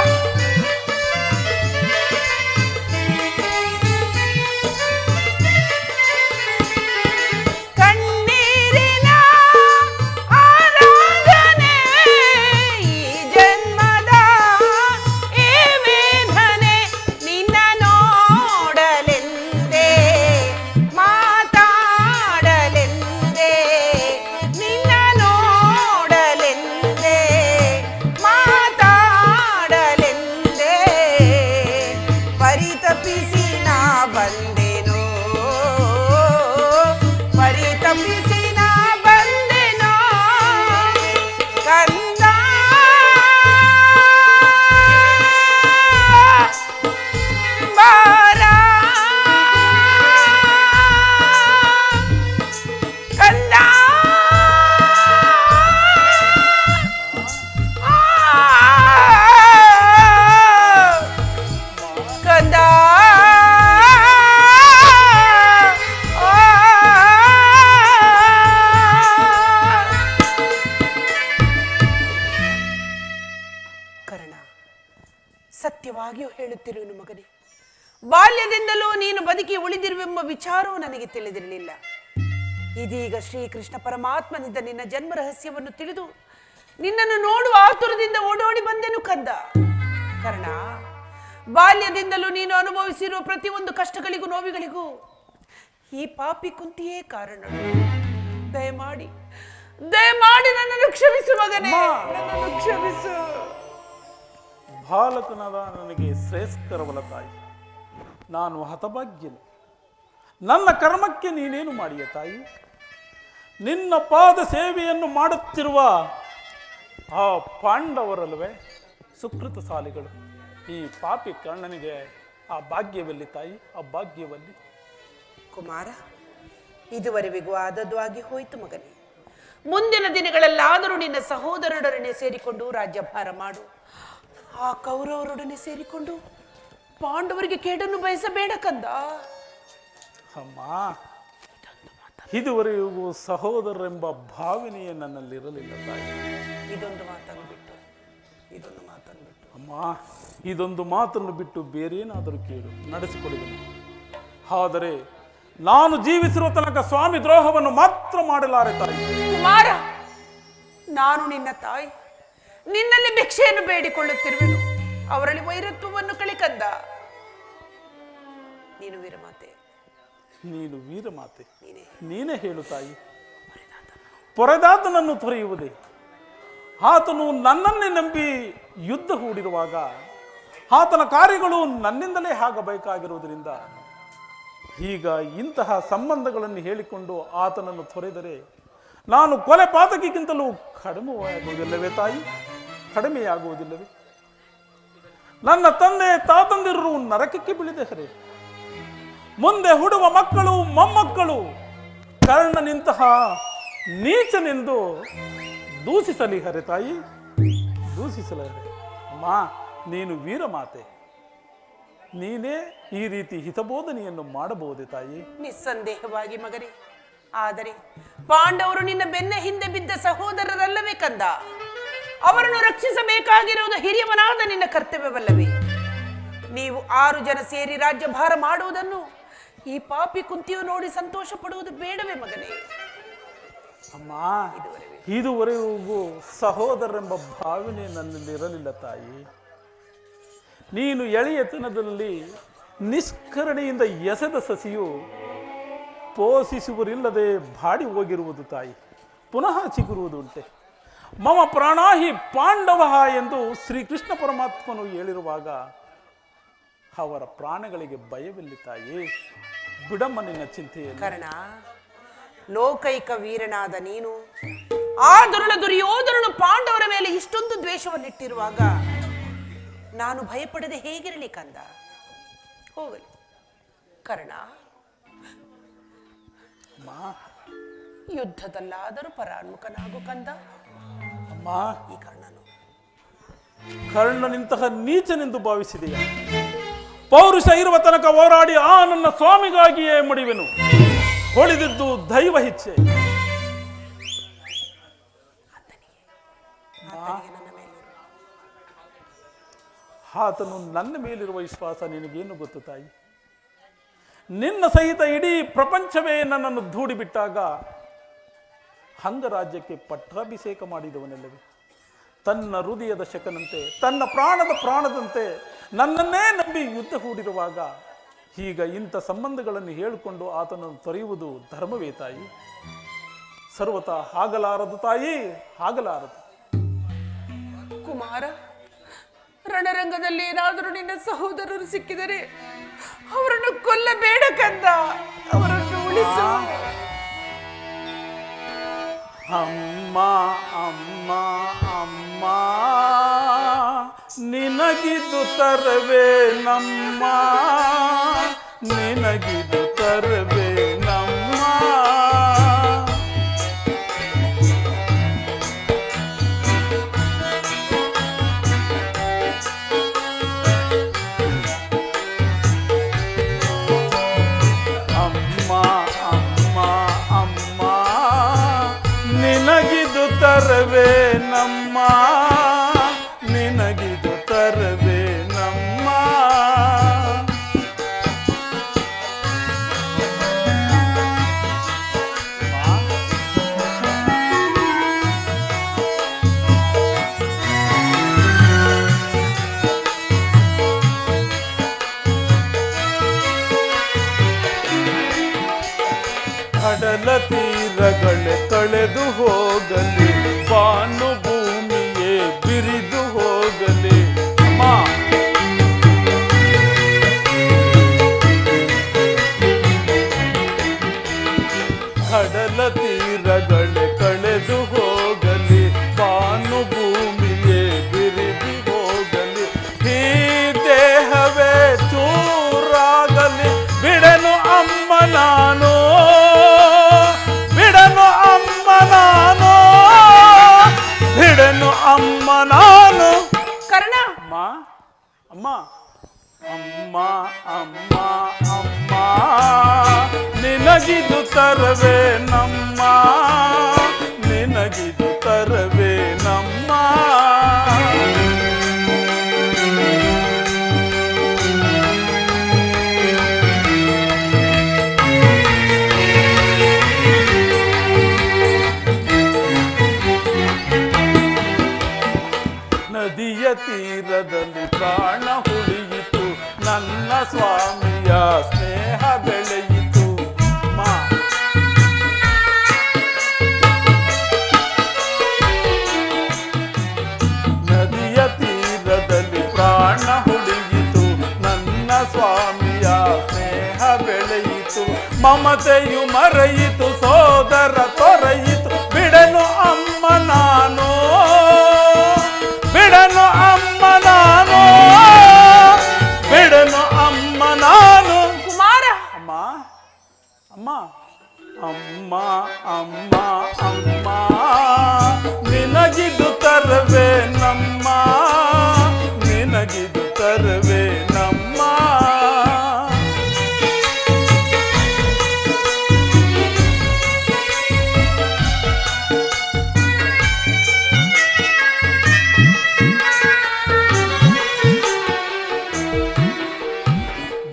ಸತ್ಯವಾಗಿಯೂ ಹೇಳುತ್ತಿರುವೆನು ಮಗನೇ. ಬಾಲ್ಯದಿಂದಲೂ ನೀನು ಬದುಕಿ ಉಳಿದಿರುವೆಂಬ ವಿಚಾರವೂ ನನಗೆ ತಿಳಿದಿರಲಿಲ್ಲ. ಇದೀಗ ಶ್ರೀಕೃಷ್ಣ ಪರಮಾತ್ಮನಿಂದ ನಿನ್ನ ಜನ್ಮ ರಹಸ್ಯವನ್ನು ತಿಳಿದು ನಿನ್ನನ್ನು ನೋಡುವ ಆತುರದಿಂದ ಓಡೋಡಿ ಬಂದೆನು ಕಂದ. ಕರ್ಣ, ಬಾಲ್ಯದಿಂದಲೂ ನೀನು ಅನುಭವಿಸಿರುವ ಪ್ರತಿಯೊಂದು ಕಷ್ಟಗಳಿಗೂ ನೋವುಗಳಿಗೂ ಈ ಪಾಪಿ ಕುಂತಿಯೇ ಕಾರಣ. ದಯಮಾಡಿ ದಯಮಾಡಿ ನನ್ನನ್ನು ಕ್ಷಮಿಸು ಮಗನೇ, ನನ್ನನ್ನು ಕ್ಷಮಿಸು. ಬಾಲಕನಾದ ನನಗೆ ಶ್ರೇಷ್ಠಕರವಲ್ಲ ತಾಯಿ, ನಾನು ಹತಭಾಗ್ಯನು. ನನ್ನ ಕರ್ಮಕ್ಕೆ ನೀನೇನು ಮಾಡಿಯ ತಾಯಿ? ನಿನ್ನ ಪಾದ ಸೇವೆಯನ್ನು ಮಾಡುತ್ತಿರುವ ಆ ಪಾಂಡವರಲ್ವೇ ಸುಕೃತಶಾಲಿಗಳು. ಈ ಪಾಪಿ ಕರ್ಣನಿಗೆ ಆ ಭಾಗ್ಯವೆಲ್ಲಿ ತಾಯಿ, ಆ ಭಾಗ್ಯವಲ್ಲಿ? ಕುಮಾರ, ಇದುವರೆವಿಗೂ ಆದದ್ದು ಆಗಿ ಹೋಯಿತು ಮಗನೇ. ಮುಂದಿನ ದಿನಗಳಲ್ಲಾದರೂ ನಿನ್ನ ಸಹೋದರರೊಡನೆ ಸೇರಿಕೊಂಡು ರಾಜ್ಯಭಾರ ಮಾಡು. ಆ ಕೌರವರೊಡನೆ ಸೇರಿಕೊಂಡು ಪಾಂಡವರಿಗೆ ಕೇಡನ್ನು ಬಯಸಬೇಡ ಕಂದ. ಅಮ್ಮ, ಇದುವರೆಗೂ ಸಹೋದರರೆಂಬ ಭಾವನೆಯೇ ನನ್ನಲ್ಲಿರಲಿಲ್ಲ ತಾಯಿ. ಇದೊಂದು ಮಾತನ್ನು ಬಿಟ್ಟು ಅಮ್ಮ, ಇದೊಂದು ಮಾತನ್ನು ಬಿಟ್ಟು ಬೇರೇನಾದರೂ ಕೇಳು, ನಡೆಸಿಕೊಡುವೆನು. ಆದರೆ ನಾನು ಜೀವಿಸಿರುವ ತನಕ ಸ್ವಾಮಿ ದ್ರೋಹವನ್ನು ಮಾತ್ರ ಮಾಡಲಾರೆ ತಾಯಿ. ಕುಮಾರ, ನಾನು ನಿನ್ನ ತಾಯಿ, ನಿನ್ನಲ್ಲಿ ಭಿಕ್ಷೆಯನ್ನು ಬೇಡಿಕೊಳ್ಳುತ್ತಿರುವೆನು. ಅವರಲ್ಲಿ ವೈರತ್ವವನ್ನು ಕಳಿಕಂದ. ನೀನು ವೀರಮಾತೆ, ನೀನು ವೀರಮಾತೆ, ನೀನೇ ಹೇಳು ತಾಯಿ. ಪೊರೆದಾತನನ್ನು ತೊರೆಯುವುದೇ? ಆತನು ನನ್ನನ್ನೇ ನಂಬಿ ಯುದ್ಧ ಹೂಡಿರುವಾಗ ಆತನ ಕಾರ್ಯಗಳು ನನ್ನಿಂದಲೇ ಆಗಬೇಕಾಗಿರುವುದರಿಂದ ಈಗ ಇಂತಹ ಸಂಬಂಧಗಳನ್ನು ಹೇಳಿಕೊಂಡು ಆತನನ್ನು ತೊರೆದರೆ ನಾನು ಕೊಲೆ ಪಾತಕಿಗಿಂತಲೂ ಕಡಿಮೆಯಾಗುವುದಿಲ್ಲವೇ ತಾಯಿ? ಕಡಿಮೆಯಾಗುವುದಿಲ್ಲವೇ? ನನ್ನ ತಂದೆ ತಾತಂದಿರು ನರಕಕ್ಕೆ ಬೀಳಿದರೆ ಮುಂದೆ ಹುಡುವ ಮಕ್ಕಳು ಮೊಮ್ಮಕ್ಕಳು ಕರ್ಣನಿಂತಹ ನೀಚನೆಂದು ದೂಷಿಸಲಿಹರೆ ತಾಯಿ, ದೂಷಿಸಲಿಹರೆ. ಅಮ್ಮ, ನೀನು ವೀರಮಾತೆ, ನೀನೇ ಈ ರೀತಿ ಹಿತಬೋಧನೆಯನ್ನು ಮಾಡಬಹುದೇ ತಾಯಿ? ನಿಸ್ಸಂದೇಹವಾಗಿ ಮಗನೇ. ಆದರೆ ಪಾಂಡವರು ನಿನ್ನ ಬೆನ್ನ ಹಿಂದೆ ಬಿದ್ದ ಸಹೋದರರಲ್ಲವೇ ಕಂದ? ಅವರನ್ನು ರಕ್ಷಿಸಬೇಕಾಗಿರುವುದು ಹಿರಿಯವನಾದ ನಿನ್ನ ಕರ್ತವ್ಯವಲ್ಲವೇ? ನೀವು 6 ಜನ ಸೇರಿ ರಾಜ್ಯಭಾರ ಮಾಡುವುದನ್ನು ಈ ಪಾಪಿ ಕುಂತಿಯು ನೋಡಿ ಸಂತೋಷ ಪಡುವುದು ಬೇಡವೇ ಮಗನೇ? ಅಮ್ಮ, ಇದುವರೆಗೂ ಸಹೋದರೆಂಬ ಭಾವನೆ ನನ್ನಲ್ಲಿ ಇರಲಿಲ್ಲ ತಾಯಿ. ನೀನು ಎಳೆಯತನದಲ್ಲಿ ನಿಷ್ಕರಣೆಯಿಂದ ಎಸೆದ ಸಸಿಯು ಪೋಷಿಸುವರಿಲ್ಲದೆ ಬಾಡಿ ಹೋಗಿರುವುದು ತಾಯಿ, ಪುನಃ ಚಿಗುರುವುದುಂಟೆ. ಮಮ ಪ್ರಾಣಾಹಿ ಪಾಂಡವ ಎಂದು ಶ್ರೀಕೃಷ್ಣ ಪರಮಾತ್ಮನು ಹೇಳಿರುವಾಗ ಅವರ ಪ್ರಾಣಗಳಿಗೆ ಭಯವಿಲ್ಲ ತಾಯಿ. ಬಿಡಮ್ಮ ನಿನ್ನ ಚಿಂತೆಯನ್ನು. ಕರ್ಣ, ಲೋಕೈಕ ವೀರನಾದ ನೀನು ಆ ದುರ್ಯೋಧನನು ಪಾಂಡವರ ಮೇಲೆ ಇಷ್ಟೊಂದು ದ್ವೇಷವನ್ನಿಟ್ಟಿರುವಾಗ ನಾನು ಭಯಪಡದೆ ಹೇಗಿರಲಿ ಕಂದ? ಹೋಗಲಿ ಕರ್ಣ, ಯುದ್ಧದಲ್ಲಾದರೂ ಪರಾನ್ಮುಖನಾಗು ಕಂದ. ಅಮ್ಮ, ಈ ಕರ್ಣನು ಕರ್ಣನಿಂತಹ ನೀಚನೆಂದು ಭಾವಿಸಿದೆಯ? ಪೌರುಷ ಇರುವ ತನಕ ಹೋರಾಡಿ ಆ ನನ್ನ ಸ್ವಾಮಿಗಾಗಿಯೇ ಮಡಿವೆನು. ಹೊಳಿದಿದ್ದು ದೈವ ಇಚ್ಛೆ. ಆತನು ನನ್ನ ಮೇಲಿರುವ ವಿಶ್ವಾಸ ನಿನಗೇನು ಗೊತ್ತು ತಾಯಿ? ನಿನ್ನ ಸಹಿತ ಇಡೀ ಪ್ರಪಂಚವೇ ನನ್ನನ್ನು ದೂಡಿಬಿಟ್ಟಾಗ ಅಂಗರಾಜ್ಯಕ್ಕೆ ಪಟ್ಟಾಭಿಷೇಕ ಮಾಡಿದವನೆಲ್ಲವೇ? ತನ್ನ ಹೃದಯದ ಶಕನಂತೆ, ತನ್ನ ಪ್ರಾಣದಂತೆ ನನ್ನನ್ನೇ ನಂಬಿ ಯುದ್ಧ ಹೂಡಿರುವಾಗ ಈಗ ಇಂಥ ಸಂಬಂಧಗಳನ್ನು ಹೇಳಿಕೊಂಡು ಆತನನ್ನು ತೊರೆಯುವುದು ಧರ್ಮವೇ ತಾಯಿ? ಸರ್ವತಾ ಆಗಲಾರದು ತಾಯಿ, ಆಗಲಾರದು. ಕುಮಾರ, ರಣರಂಗದಲ್ಲಿ ಏನಾದರೂ ನಿನ್ನ ಸಹೋದರರು ಸಿಕ್ಕಿದರೆ ಅವರನ್ನು ಕೊಲ್ಲಬೇಡ ಕಂದ, ಅವರನ್ನು ಉಳಿಸು. ಅಮ್ಮ ಅಮ್ಮ ಅಮ್ಮ, ನಿನಗಿದು ತರವೇ ನಮ್ಮ, ನಿನಗಿದು ತರವೇ ನಮ್ಮ. ಅಮ್ಮ ಅಮ್ಮ ಅಮ್ಮ, ನಿನಗಿದು ತರವೇ ನಮ್ಮ, ನಿನಗಿದು ತರವೇ ನಮ್ಮ. ಕಳೆದು ಹೋಗಲಿ, ಬಾನು ಭೂಮಿಯೇ ಬಿರಿದು ಹೋಗಲಿ. ಅಮ್ಮ ಕಡಲ ತೀರಗಳೇ ಕಳೆದು ಹೋಗಲಿ, ಬಾನು ಭೂಮಿಯೇ ಬಿರಿದು ಹೋಗಲಿ. ಈ ದೇಹವೇ ಚೂರಾಗಲಿ, ಬಿಡನು ಅಮ್ಮ ನಾನು, ಬಿಡನು ಅಮ್ಮ ನಾನು, ಬಿಡನು ಅಮ್ಮ ನಾನು. ಕರ್ಣ, ಅಮ್ಮ ಅಮ್ಮ ಅಮ್ಮ ಅಮ್ಮ ಅಮ್ಮ, ನಿನಗಿದು ತರವೇ ನಮ್ಮ, ನಿನಗಿದು ತರವೇ ನಮ್ಮ. ನದಿಯ ತೀರದಲ್ಲಿ ಪ್ರಾಣ ಉಳಿಯಿತು, ನನ್ನ ಸ್ವಾಮಿಯ ಸ್ನೇಹ ಬೆಳೆಯಿತು. ಮಾ ನದಿಯ ತೀರದಲ್ಲಿ ಪ್ರಾಣ ಉಳಿಯಿತು, ನನ್ನ ಸ್ವಾಮಿಯ ಸ್ನೇಹ ಬೆಳೆಯಿತು. ಮಮತೆಯು ಮರೆಯಿತು, ಸೋದರ ತೊರೆಯಿತು, ಬಿಡನು ಅಮ್ಮ ನಾನು, ಬಿಡನು ಅಮ್ಮ ನಾನು, ಬಿಡನು ಅಮ್ಮ ನಾನು. ಕುಮಾರ, ಅಮ್ಮ ಅಮ್ಮ ಅಮ್ಮ ಅಮ್ಮ ಅಮ್ಮ, ನಿನಗಿದು ತರವೇ ನಮ್ಮ, ನಿನಗಿದು ತರವೇ ನಮ್ಮ.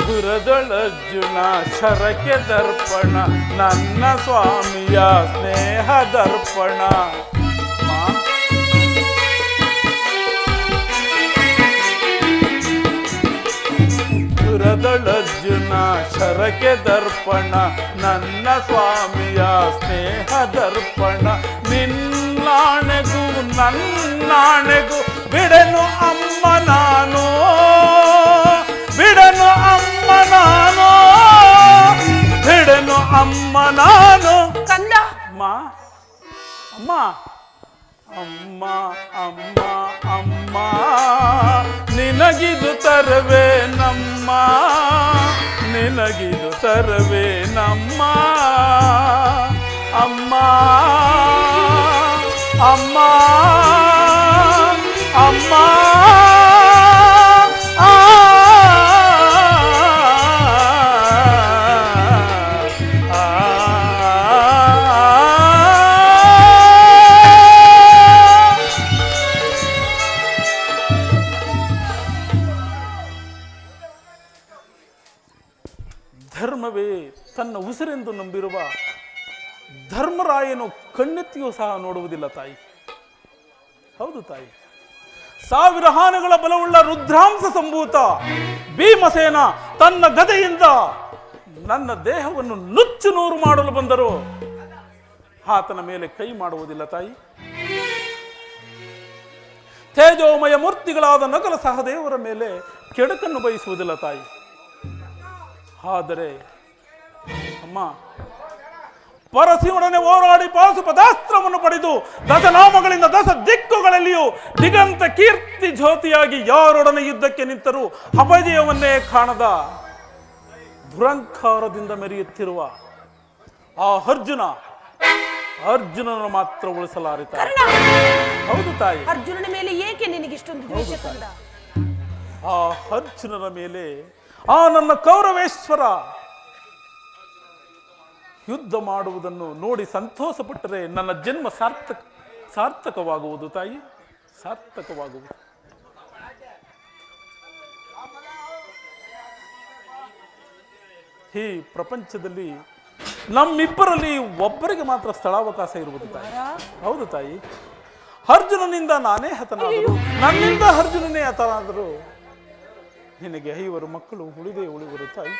ದುರದೊಳರ್ಜುನ ಶರಕ್ಕೆ ದರ್ಪಣ, ನನ್ನ ಸ್ವಾಮಿಯ ಸ್ನೇಹ ದರ್ಪಣ. ದುರದೊಳರ್ಜುನ ಶರಕ್ಕೆ ದರ್ಪಣ, ನನ್ನ ಸ್ವಾಮಿಯ ಸ್ನೇಹ ದರ್ಪಣ. ನಿನ್ನಾಣೆಗೂ ನನ್ನಾಣೆಗೂ ಬಿಡನು ಅಮ್ಮ ನಾನು, ಬಿಡನು ಅಮ್ಮ ನಾನು, ಬಿಡನು ಅಮ್ಮ ನಾನು. ಕಂದ, ಅಮ್ಮ ಅಮ್ಮ ಅಮ್ಮ ಅಮ್ಮ ಅಮ್ಮ, ನಿನಗಿದು ತರವೇ ನಮ್ಮ, ನಿನಗಿದು ತರವೇ ನಮ್ಮ. ಅಮ್ಮ ಅಮ್ಮ ಅಮ್ಮ ಧರ್ಮವೇ ತನ್ನ ಉಸಿರೆಂದು ನಂಬಿರುವ ಧರ್ಮರಾಯನು ಕಣ್ಣೆತ್ತಿಯೂ ಸಹ ನೋಡುವುದಿಲ್ಲ ತಾಯಿ. ಹೌದು ತಾಯಿ, ಸಾವಿರ ಆನೆಗಳ ಬಲವುಳ್ಳ ರುದ್ರಾಂಶ ಸಂಭೂತ ಭೀಮಸೇನ ತನ್ನ ಗದೆಯಿಂದ ನನ್ನ ದೇಹವನ್ನು ನುಚ್ಚು ನೂರು ಮಾಡಲು ಬಂದರು, ಆತನ ಮೇಲೆ ಕೈ ಮಾಡುವುದಿಲ್ಲ ತಾಯಿ. ತೇಜೋಮಯ ಮೂರ್ತಿಗಳಾದ ನಕಲ ಸಹದೇವರ ಮೇಲೆ ಕೆಡಕನ್ನು ಬಯಸುವುದಿಲ್ಲ ತಾಯಿ. ಆದರೆ ಅಮ್ಮ, ಪರಶಿವನೊಡನೆ ಹೋರಾಡಿ ಪಾಶುಪದಾಸ್ತ್ರವನ್ನು ಪಡೆದು ದಶನಾಮಗಳಿಂದ ದಶ ದಿಕ್ಕುಗಳಲ್ಲಿಯೂ ದಿಗಂತ ಕೀರ್ತಿ ಜ್ಯೋತಿಯಾಗಿ ಯಾರೊಡನೆ ಯುದ್ಧಕ್ಕೆ ನಿಂತರೂ ಅಪಜಯವನ್ನೇ ಕಾಣದ ದುರಂಕಾರದಿಂದ ಮೆರೆಯುತ್ತಿರುವ ಆ ಅರ್ಜುನನು ಮಾತ್ರ ಉಳಿಸಲಾರಿತ. ಹೌದು ತಾಯಿ. ಅರ್ಜುನನ ಮೇಲೆ ಏಕೆ ನಿನಗಿಷ್ಟೊಂದು ದ್ವೇಷ ಕಂದ? ಆ ಅರ್ಜುನನ ಮೇಲೆ ಆ ನನ್ನ ಕೌರವೇಶ್ವರ ಯುದ್ಧ ಮಾಡುವುದನ್ನು ನೋಡಿ ಸಂತೋಷಪಟ್ಟರೆ ನನ್ನ ಜನ್ಮ ಸಾರ್ಥಕವಾಗುವುದು ತಾಯಿ, ಸಾರ್ಥಕವಾಗುವುದು. ಈ ಪ್ರಪಂಚದಲ್ಲಿ ನಮ್ಮಿಬ್ಬರಲ್ಲಿ ಒಬ್ಬರಿಗೆ ಮಾತ್ರ ಸ್ಥಳಾವಕಾಶ ಇರುವುದು ತಾಯಿ. ಹೌದು ತಾಯಿ. ಅರ್ಜುನನಿಂದ ನಾನೇ ಹತನಾದರು, ನನ್ನಿಂದ ಅರ್ಜುನನೇ ಹತನಾದರು. ನಿನಗೆ 5 ಮಕ್ಕಳು ಉಳಿದೇ ಉಳಿವರು ತಾಯಿ,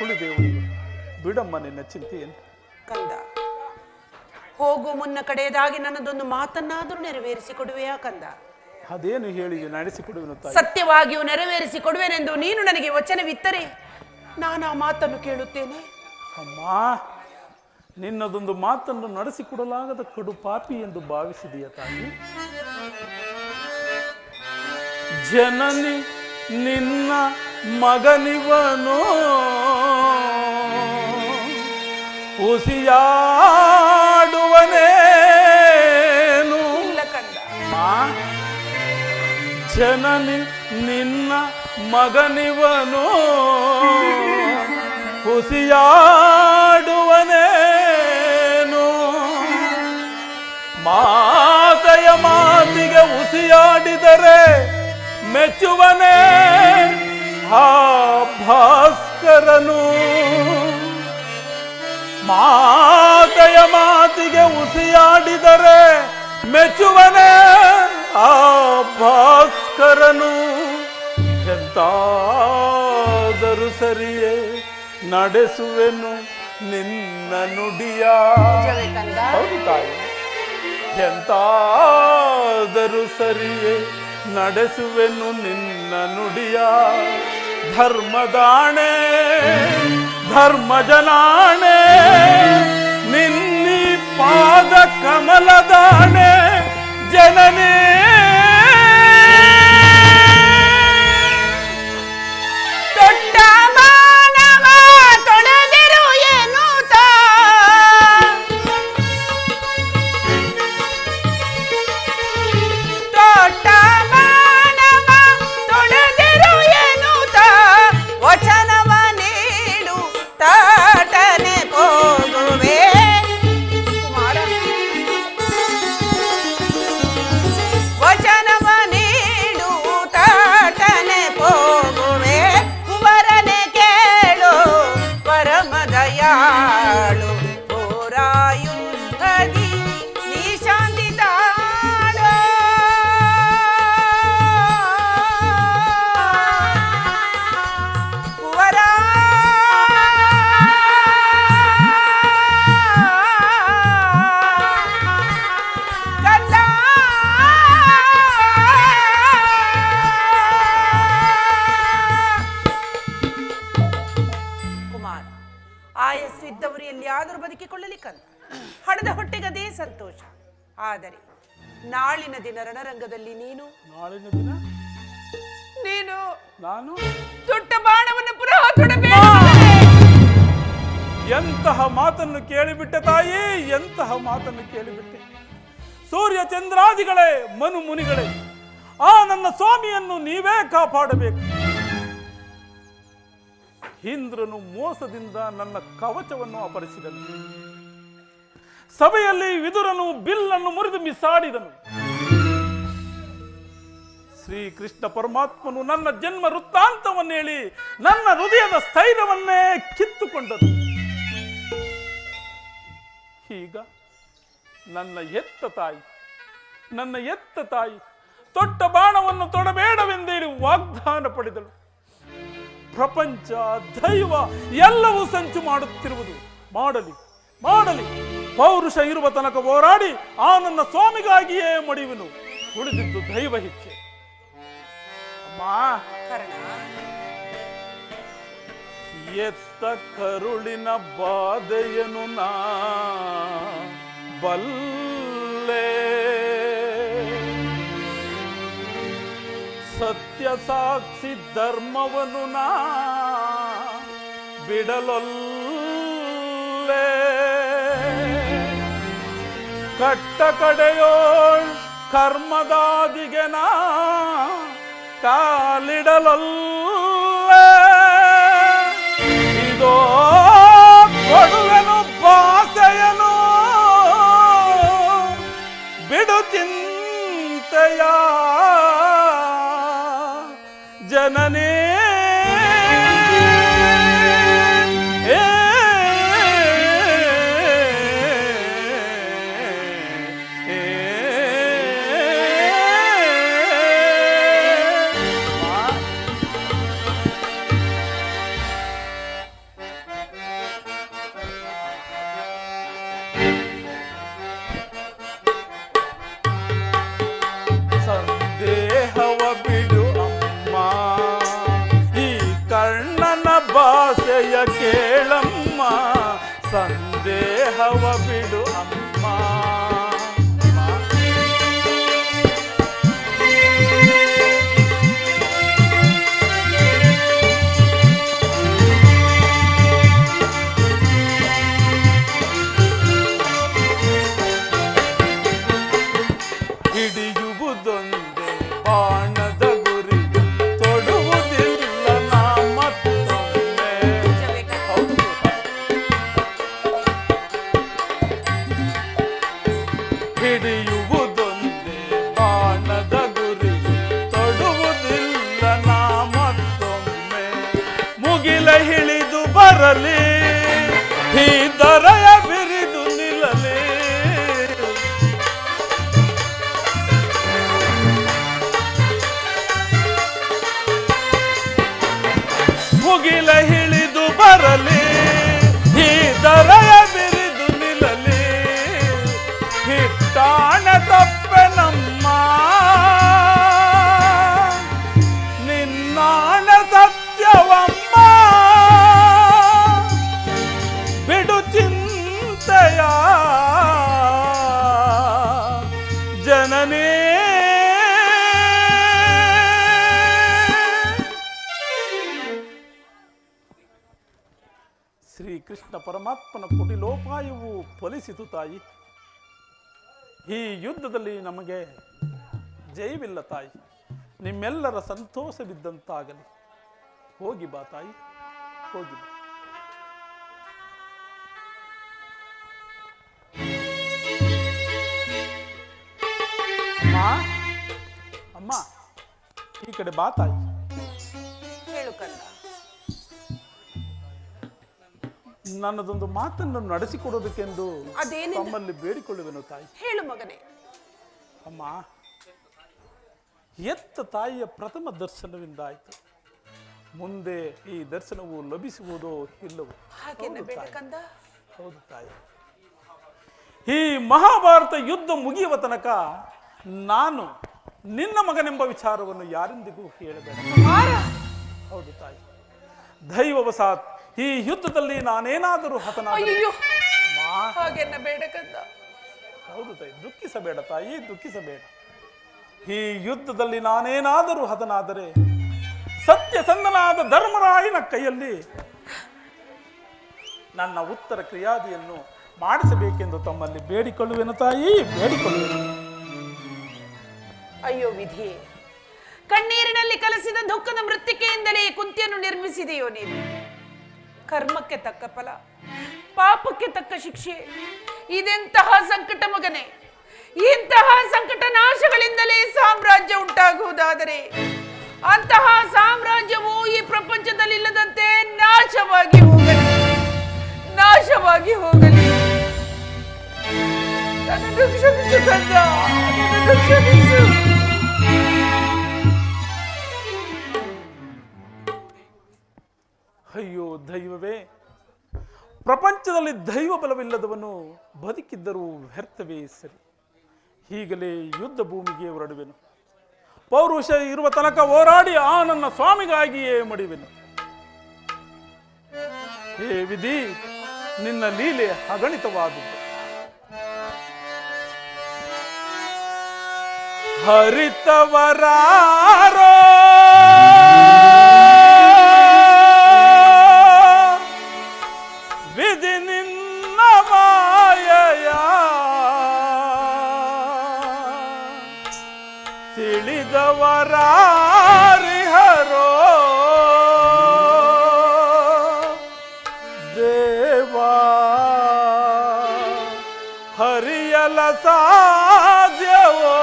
ಉಳಿದೇ ಉಳಿವರು. ಬಿಡಮ್ಮ ನಿನ್ನ ಚಿಂತೆಯನ್ನು. ಕಂದ, ಹೋಗು ಮುನ್ನ ಕಡೆಯದಾಗಿ ನನ್ನದೊಂದು ಮಾತನ್ನಾದರೂ ನೆರವೇರಿಸಿಕೊಡುವೆಯಾ ಕಂದ? ಅದೇನು ಹೇಳಿ ನಡೆಸಿಕೊಡುವೆನು ತಾಯಿ. ಸತ್ಯವಾಗಿಯೂ ನೆರವೇರಿಸಿಕೊಡುವೆನೆಂದು ನೀನು ನನಗೆ ವಚನವಿತ್ತರೆ ನಾನು ಆ ಮಾತನ್ನು ಕೇಳುತ್ತೇನೆ. ಅಮ್ಮ, ನಿನ್ನದೊಂದು ಮಾತನ್ನು ನಡೆಸಿಕೊಡಲಾಗದ ಕಡು ಪಾಪಿ ಎಂದು ಭಾವಿಸಿದೆಯ ತಾಯಿ? ಜನನಿ ನಿನ್ನ ಮಗನಿವನು ಉಸಿಯಾಡುವನೇನು? ಇಲ್ಲ ಕಂದ. ಜನನಿ ನಿನ್ನ ಮಗನಿವನು ಉಸಿಯಾಡುವನೇನು? ಮಾತೆಯ ಮಾತಿಗೆ ಉಸಿಯಾಡಿದರೆ ಮೆಚ್ಚುವನೇ ಆ ಭಾಸ್ಕರನು. ಮಾತೆಯ ಮಾತಿಗೆ ಉಸಿಯಾಡಿದರೆ ಮೆಚ್ಚುವನೇ ಆ ಭಾಸ್ಕರನು. ಎಂತಾದರೂ ಸರಿಯೇ ನಡೆಸುವೆನು ನಿನ್ನ ನುಡಿಯ. ನಿಜವೇ ಕಂದ? ಹೌದು ತಾಯಿ. ಎಂತಾದರೂ ಸರಿಯೇ ನಡೆಸುವೆನು ನಿನ್ನ ನುಡಿಯ. ಧರ್ಮದಾಣೆ ಧರ್ಮಜನಾಣೆ ನಿನ್ನಿ ಪಾದ ಕಮಲದಾಣೆ ಜನನೇ. ದೊಡ್ಡ ಮಾನವ ತೊಳೆದಿರು ಎನ್ನುತ್ತ ದೊಡ್ಡ ಮಾನವ ತೊಳೆದಿರು ಎನ್ನುತ್ತ ವಚನವ ನೀಡು ತಾಟನೆ ಹೋಗುವೆ. ಕುಮಾರ, ವಚನವ ನೀಡು ತಾಟನೆ ಹೋಗುವೆ. ಕುವರನೆ ಕೇಳು ಪರಮದಯಾಳು ಹೋರಾಯುಧದಿ ನೀ ಶಾಂತಿ ತಾಳು. ಕುವರ ಕಂದ ಕುಮಾರ, ಆಯಸ್ಸಿದ್ದವರು ಎಲ್ಲಿಯಾದರೂ ಬದುಕಿಕೊಳ್ಳಲಿಕ್ಕಂತ ಹಣದ ಹೊಟ್ಟೆಗದೇ ಸಂತೋಷ. ಆದರೆ ನಾಳಿನ ದಿನ ರಣರಂಗದಲ್ಲಿ ನೀನು ನಾಳಿನ ದಿನ ನಾನು ದೊಡ್ಡ ಬಾಣವನ್ನು ಪುನಃ ತೊಡಬೇಡ. ಎಂತಹ ಮಾತನ್ನು ಕೇಳಿಬಿಟ್ಟೆ ತಾಯಿ, ಎಂತಹ ಮಾತನ್ನು ಕೇಳಿಬಿಟ್ಟೆ. ಸೂರ್ಯ ಚಂದ್ರಾದಿಗಳೇ, ಮನು ಮುನಿಗಳೇ, ಆ ನನ್ನ ಸ್ವಾಮಿಯನ್ನು ನೀವೇ ಕಾಪಾಡಬೇಕು. ಇಂದ್ರನು ಮೋಸದಿಂದ ನನ್ನ ಕವಚವನ್ನು ಅಪಹರಿಸಿದನು. ಸಭೆಯಲ್ಲಿ ವಿದುರನು ಬಿಲ್ಲನ್ನು ಮುರಿದು ಮಿಸಾಡಿದನು. ಶ್ರೀಕೃಷ್ಣ ಪರಮಾತ್ಮನು ನನ್ನ ಜನ್ಮ ವೃತ್ತಾಂತವನ್ನು ಹೇಳಿ ನನ್ನ ಹೃದಯದ ಸ್ಥೈರ್ಯವನ್ನೇ ಕಿತ್ತುಕೊಂಡನು. ಈಗ ನನ್ನ ಎತ್ತ ತಾಯಿ ತೊಟ್ಟ ಬಾಣವನ್ನು ತೊಡಬೇಡವೆಂದೇಳಿ ವಾಗ್ದಾನ ಪಡೆದಳು. ಪ್ರಪಂಚ ದೈವ ಎಲ್ಲವೂ ಸಂಚು ಮಾಡುತ್ತಿರುವುದು. ಮಾಡಲಿ ಪೌರುಷ ಇರುವ ತನಕ ಹೋರಾಡಿ ಆ ನನ್ನ ಸ್ವಾಮಿಗಾಗಿಯೇ ಮಡಿಯುವೆನು. ಉಳಿದಿದ್ದು ದೈವ ಇಚ್ಛೆ. ಅಮ್ಮ, ಎತ್ತ ಕರುಳಿನ ಬಾಧೆಯನು ನಾ ಬಲ್ಲೆ, ಸತ್ಯ ಸಾಕ್ಷಿ ಧರ್ಮವನ್ನು ನಾ ಬಿಡಲೊಲ್ಲೆ, ಕಟ್ಟ ಕಡೆಯೋಳ್ ಕರ್ಮದಾದಿಗೆ ನಾ ಕಾಲಿಡಲೊಲ್ಲೆ. ಇದೋ ಕೊಡುವೆನು ಭಾಷೆಯನು ಬಿಡು ಚಿಂತೆಯ ಜನನೇ. ಮಾಯೆಯ ಕೇಳಮ್ಮ, ಸಂದೇಹವ ಬಿಡು ಅಮ್ಮ. ಹಿಡಿಯುವುದೊಂದೇ ಬಾಣದ ಗುರಿ, ತೊಡುವುದಿಲ್ಲ ನಾ ಮತ್ತೊಮ್ಮೆ. ಹೌದು. ಹಿಡಿಯುವುದೊಂದೇ ಬಾಣದ ಗುರಿ, ತೊಡುವುದಿಲ್ಲ ನಾ ಮತ್ತೊಮ್ಮೆ. ಮುಗಿಲ ಹಿಡಿದು ಬರಲಿ, ಈ ದರಯ ಬಿರಿದು ನಿಲ್ಲಲಿ. ಮುಗಿಲ ಹಿಡಿದು ಬರಲಿ, ಈ ದರಯ ಬಿರಿದು ನಿಲ್ಲಲಿ. ಹಿಟ್ಟಾಣ ತಪ್ಪೆ ನಮ್ಮ, ನಿನ್ನಾಣ ಸತ್ಯವಮ್ಮ. ಬಿಡು ಚಿಂತೆಯ ಜನನೇ. ಶ್ರೀಕೃಷ್ಣ ಪರಮಾತ್ಮನ ಕುಟಿಲೋಪಾಯವು ಫಲಿಸಿತು ತಾಯಿ. ಈ ಯುದ್ಧದಲ್ಲಿ ನಮಗೆ ಜಯವಿಲ್ಲ ತಾಯಿ. ನಿಮ್ಮೆಲ್ಲರ ಸಂತೋಷವಿದ್ದಂತಾಗಲಿ. ಹೋಗಿ ಬಾ ತಾಯಿ, ಹೋಗಿ ಬಾ. ಅಮ್ಮ, ಈ ಕಡೆ ಬಾ ತಾಯಿ. ಹೇಳು ಕಂದ. ನನ್ನದೊಂದು ಮಾತನ್ನು ನಡೆಸಿಕೊಡೋದಕ್ಕೆಂದು ಅದೇನಿದೆ? ತಮ್ಮಲ್ಲಿ ಬೇಡಿಕೊಳ್ಳುವೆನು ತಾಯಿ. ಹೇಳು ಮಗನೇ. ಅಮ್ಮ, ಎತ್ತ ತಾಯಿಯ ಪ್ರಥಮ ದರ್ಶನವಿಂದಾಯಿತು. ಮುಂದೆ ಈ ದರ್ಶನವು ಲಭಿಸುವುದೋ ಇಲ್ಲವೋ? ಹಾಗೇನೆ ಬೇಡ ಕಂದ. ಹೌದು ತಾಯಿ. ಈ ಮಹಾಭಾರತ ಯುದ್ಧ ಮುಗಿಯುವ ತನಕ ನಾನು ನಿನ್ನ ಮಗನೆಂಬ ವಿಚಾರವನ್ನು ಯಾರೆಂದಿಗೂ ಹೇಳಬೇಡ. ಹೌದು ತಾಯಿ. ದೈವವಸಾತ್ ಈ ಯುದ್ಧದಲ್ಲಿ ನಾನೇನಾದರೂ ಹತನಾದರೆ ಹಾಗೇನ ಬೇಡ ಕಂದ. ಹೌದು ತಾಯಿ, ದುಃಖಿಸಬೇಡ ತಾಯಿ, ದುಃಖಿಸಬೇಡ. ಈ ಯುದ್ಧದಲ್ಲಿ ನಾನೇನಾದರೂ ಹತನಾದರೆ ಸತ್ಯಸಂಧನಾದ ಧರ್ಮರಾಯನ ಕೈಯಲ್ಲಿ ನನ್ನ ಉತ್ತರ ಕ್ರಿಯಾದಿಯನ್ನು ಮಾಡಿಸಬೇಕೆಂದು ತಮ್ಮಲ್ಲಿ ಬೇಡಿಕೊಳ್ಳುವೆನು ತಾಯಿ, ಬೇಡಿಕೊಳ್ಳುವೆನು. ಅಯ್ಯೋ ವಿಧಿಯೇ, ಕಣ್ಣೀರಿನಲ್ಲಿ ಕಲಸಿದ ದುಃಖದ ಮೃತ್ತಿಕೆಯಿಂದಲೇ ಕುಂತಿಯನ್ನು ನಿರ್ಮಿಸಿದೆಯೋ ನೀನು. ಕರ್ಮಕ್ಕೆ ತಕ್ಕ ಫಲ, ಪಾಪಕ್ಕೆ ತಕ್ಕ ಶಿಕ್ಷೆ. ಇದೆಂತಹ ಸಂಕಟ ಮಗನೇ. ಇಂತಹ ಸಂಕಟ ನಾಶಗಳಿಂದಲೇ ಸಾಮ್ರಾಜ್ಯ ಉಂಟಾಗುವುದಾದರೆ ಅಂತಹ ಸಾಮ್ರಾಜ್ಯವು ಈ ಪ್ರಪಂಚದಲ್ಲಿ ಇಲ್ಲದಂತೆ ನಾಶವಾಗಿ ಹೋಗಲಿ, ನಾಶವಾಗಿ ಹೋಗಲಿ. ನನ್ನನ್ನು ಕ್ಷಮಿಸು ಕಂದ, ನನ್ನನ್ನು ಕ್ಷಮಿಸು. ಅಯ್ಯೋ ದೈವವೇ, ಪ್ರಪಂಚದಲ್ಲಿ ದೈವ ಬಲವಿಲ್ಲದವನು ಬದುಕಿದ್ದರೂ ವ್ಯರ್ಥವೇ ಸರಿ. ಈಗಲೇ ಯುದ್ಧ ಭೂಮಿಗೆ ಹೊರಡುವೆನು. ಪೌರುಷ ಇರುವ ತನಕ ಹೋರಾಡಿ ಆ ನನ್ನ ಸ್ವಾಮಿಗಾಗಿಯೇ ಮಡಿವೆನು. ಹೇ ವಿಧಿ, ನಿನ್ನ ಲೀಲೆ ಅಗಣಿತವಾದದ್ದು. ಹರಿತವರಾರೋ ವಿಧಿ ನಿನ್ನ ಮಾಯೆಯ ತಿಳಿದವರಾರಿಹರೋ ದೇವಾ. ಹರಿಯಲ ಸಾಧ್ಯವೋ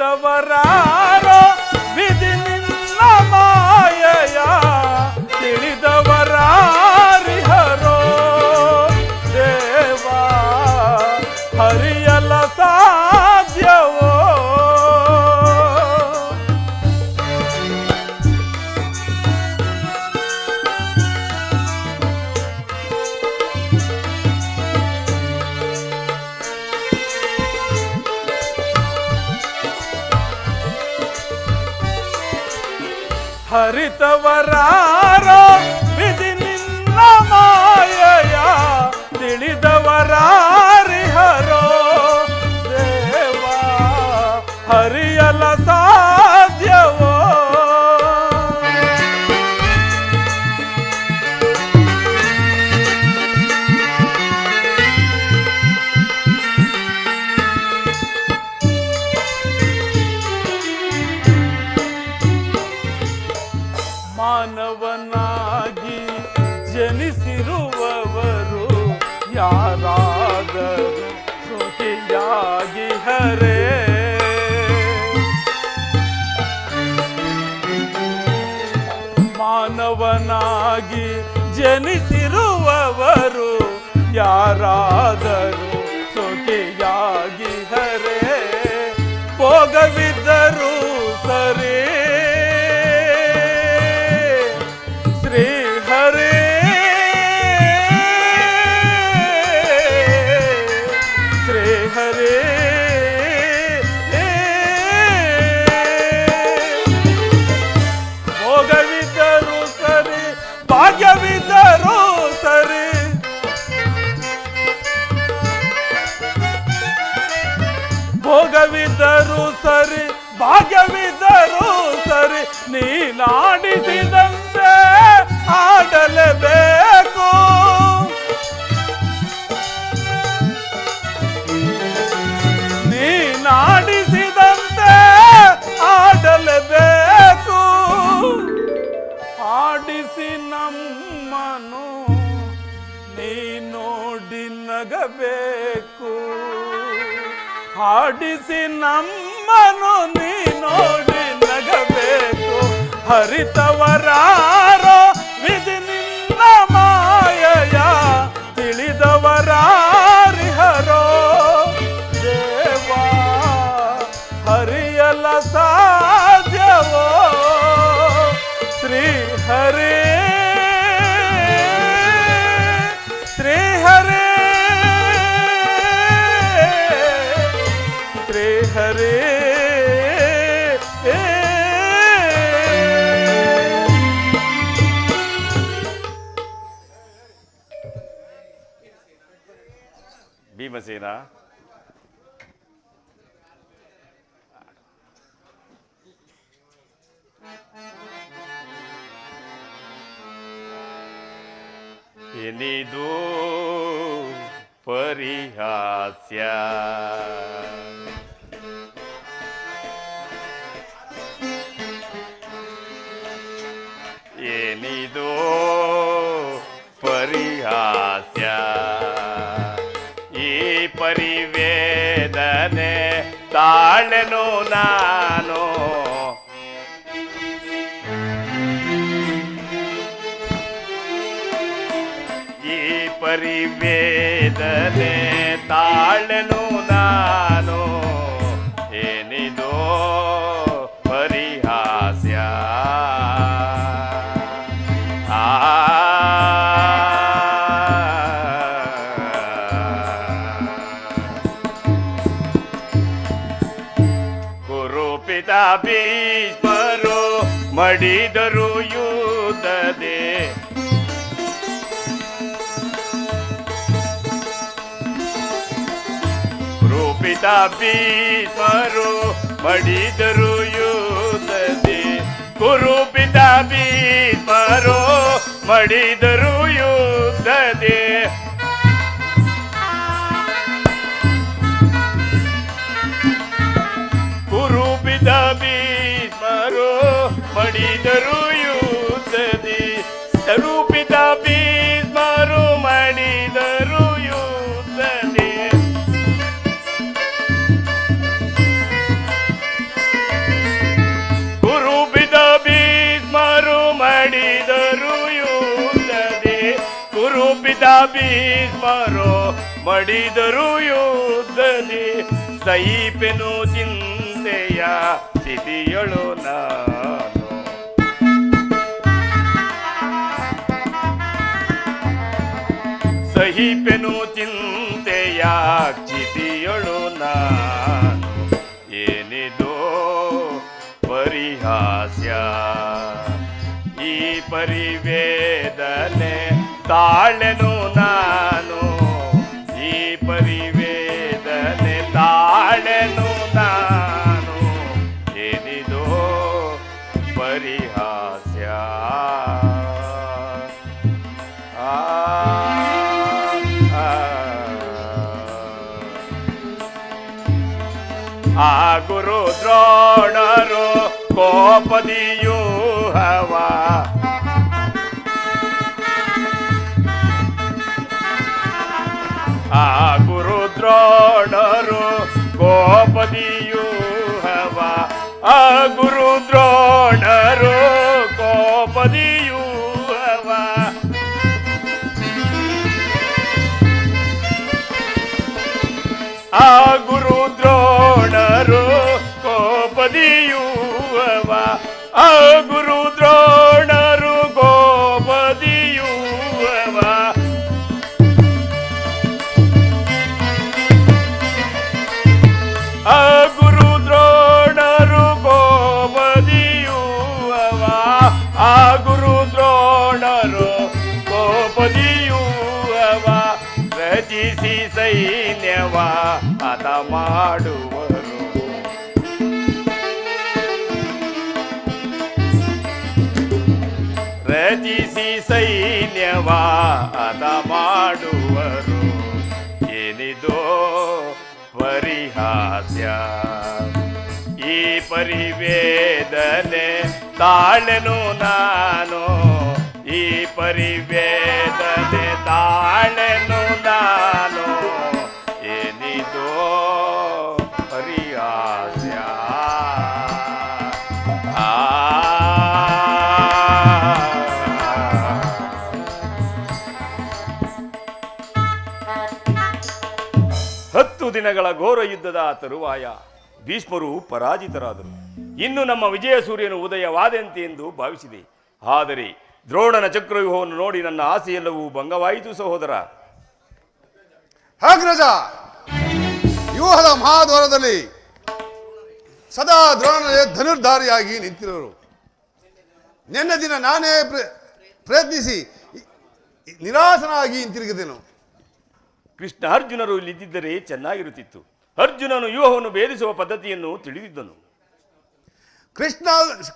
ಹರಿತವರಾರೋ ವಿಧಿ ನಿನ್ನ ಮಾಯೆಯ ತಿಳಿದವರಾರಿಹರೋ ದೇವಾ. ಹರಿಯಲ ಸಾಧ್ಯವೋ ಹರಿತವರಾರೋ ವಿಧಿ ನಿನ್ನ ಮಾಯೆಯ ತಿಳಿದವರಾರಿಹರೋ ದೇವಾ ಹರಿಯಲ ಸಾಧ್ಯವೋ ಮಾನವನಾಗಿ ಜನಿಸಿರುವವರು ಯಾರಾದರೂ ಸುಖಿಯಾಗಿ ಹರೇ ಮಾನವನಾಗಿ ಜನಿಸಿರುವವರು ಯಾರಾದರೂ ಸುಖಿಯಾಗಿ ಹರೇ ಭೋಗವಿದ್ದರೂ ಸರಿ ಶ್ರೀ ಹರೇ ಶ್ರೀ ಹರೇ ಭೋಗವಿದ್ದರೂ ಸರಿ ಭಾಗ್ಯವಿದ್ದರೂ ಸರಿ ಭೋಗವಿದ್ದರೂ ಸರಿ ಭಾಗ್ಯವಿದ್ದರೂ ಸರಿ ನೀನಾಡಿಸಿದಂತೆ ಆಡಲೇಬೇಕು ನೀನಾಡಿಸಿದಂತೆ ಆಡಲೇಬೇಕು ಆಡಿಸಿ ನಮ್ಮನು ನೀ ನೋಡಿ ನಗಬೇಕು ಹಾಡಿಸಿ ನಮ್ಮನು ನೀ ನೋಡಿ ನಗಬೇಕು ಹರಿತವರಾರೋ ವಿಧಿ ನಿನ್ನ ಮಾಯೆಯ ತಿಳಿದವರಾರಿಹರೋ ದೇವಾ ಹರಿಯಲ ಸಾಧ್ಯವೋ ಶ್ರೀ ಹರೇ ಶ್ರೀ ಹರೇ ಶ್ರೀ ಹರೇ ಭೀಮಸೇನ ಎನಿದು ಪರಿಹಾಸ್ಯ ಏನಿದು ಪರಿಹಾಸ್ಯ ಈ ಪರಿವೇದನೆ ತಾಳೆನು ನಾನು ಈ ಪರಿವೇದನೆ ತಾಳೆನು ನಾನು ಏನಿದು ಪರಿಹಾಸ್ಯ ಕುರುಪಿತ ಭೀಷ್ಮರು ಮಡಿದರು ಯುದ್ಧದೆ ಕುರುಪಿತ ಭೀಷ್ಮರು ಮಡಿದರು ಯುದ್ಧದೆ ಕುರುಪಿತ ಭೀಷ್ಮರು ಮಡಿದರು ಯುದ್ಧದೆ ಕುರುಪಿತ ಭೀಷ್ಮರು ಮಡಿದರು ಯುದ್ಧದಿ ಸ್ವರೂಪಿತ ಭೀಷ್ಮರು ಮಡಿದರು ಯುದ್ಧದಿ ಕುರುಪಿತ ಭೀಷ್ಮರು ಮಡಿದರು ಯುದ್ಧದಿ ಕುರುಪಿತ ಭೀಷ್ಮರು ಮಡಿದರು ಯುದ್ಧದಿ ಸೈಪೆನು ಚಿಂತೆಯ ಸ್ಥಿತಿಯೊಳು ನಾನು ಸಹಿಪೆನು ಚಿಂತೆಯ ಸ್ಥಿತಿಯೊಳು ನಾನು ಏನಿದು ಪರಿಹಾಸ್ಯ ಪರಿವೇದನೆ ತಾಳೆನು ನಾನು, ಈ ಪರಿವೇದನೆ ತಾಳೆನು ನಾನು, ಏನಿದೋ ಪರಿಹಾಸ್ಯ. ಆ ಗುರು ದ್ರೋಣರು ಕೋಪದಿಯೂ ಹವ, ಆ ಗುರು ದ್ರೋಣರು ಕೋಪದಿಯೂ ಹವ, ಆ ಗುರು ದ್ರೋಣರು ಕೋಪದಿಯೂ ಹವ. ಆ ಗುರು ದ್ರೋಣರು ಕೋಪದಿಯುವವ, ಆ ಗುರು ದ್ರೋಣರು ಕೋಪದಿಯುವವ. ಆ ಗುರು ದ್ರೋಣರು ಕೋಪದಿಯುವವ, ಆ ಗುರು ದ್ರೋಣರು ಕೋಪದಿಯುವವ. ರಚಿಸಿ ಸೈನ್ಯವ ಹತ ಮಾಡುವರು, ರಚಿಸಿ ಸೈನ್ಯವ ಹತ ಮಾಡುವರು, ಏನಿದೋ ಪರಿಹಾಸ್ಯ. ಈ ಪರಿವೇದನೆ ತಾಳೆನು ನಾನು, ಈ ಪರಿವೇದನೆ ತಾಳೆನು ನಾನು, ಏನಿದೋ ಪರಿಹಾಸ್ಯ. ಹತ್ತು ದಿನಗಳ ಘೋರ ಯುದ್ಧದ ತರುವಾಯ ಭೀಷ್ಮರು ಪರಾಜಿತರಾದರು. ಇನ್ನು ನಮ್ಮ ವಿಜಯ ಸೂರ್ಯನು ಉದಯವಾದಂತೆ ಎಂದು ಭಾವಿಸಿದೆ. ಆದರೆ ದ್ರೋಣನ ಚಕ್ರವ್ಯೂಹವನ್ನು ನೋಡಿ ನನ್ನ ಆಸೆಯೆಲ್ಲವೂ ಭಂಗವಾಯಿತು ಸಹೋದರ. ಅಗ್ರಜ, ವ್ಯೂಹದ ಮಹಾದ್ವಾರದಲ್ಲಿ ಸದಾ ದ್ರೋಣನೇ ಧನುರ್ಧಾರಿಯಾಗಿ ನಿಂತಿರೋರು. ನಿನ್ನೆ ದಿನ ನಾನೇ ಪ್ರಯತ್ನಿಸಿ ನಿರಾಸನಾಗಿ ಹಿಂತಿರುಗಿದೆನು. ಕೃಷ್ಣ ಅರ್ಜುನರು ಇಲ್ಲಿದ್ದರೆ ಚೆನ್ನಾಗಿರುತ್ತಿತ್ತು. ಅರ್ಜುನನು ವ್ಯೂಹವನ್ನು ಭೇದಿಸುವ ಪದ್ಧತಿಯನ್ನು ತಿಳಿದಿದ್ದನು.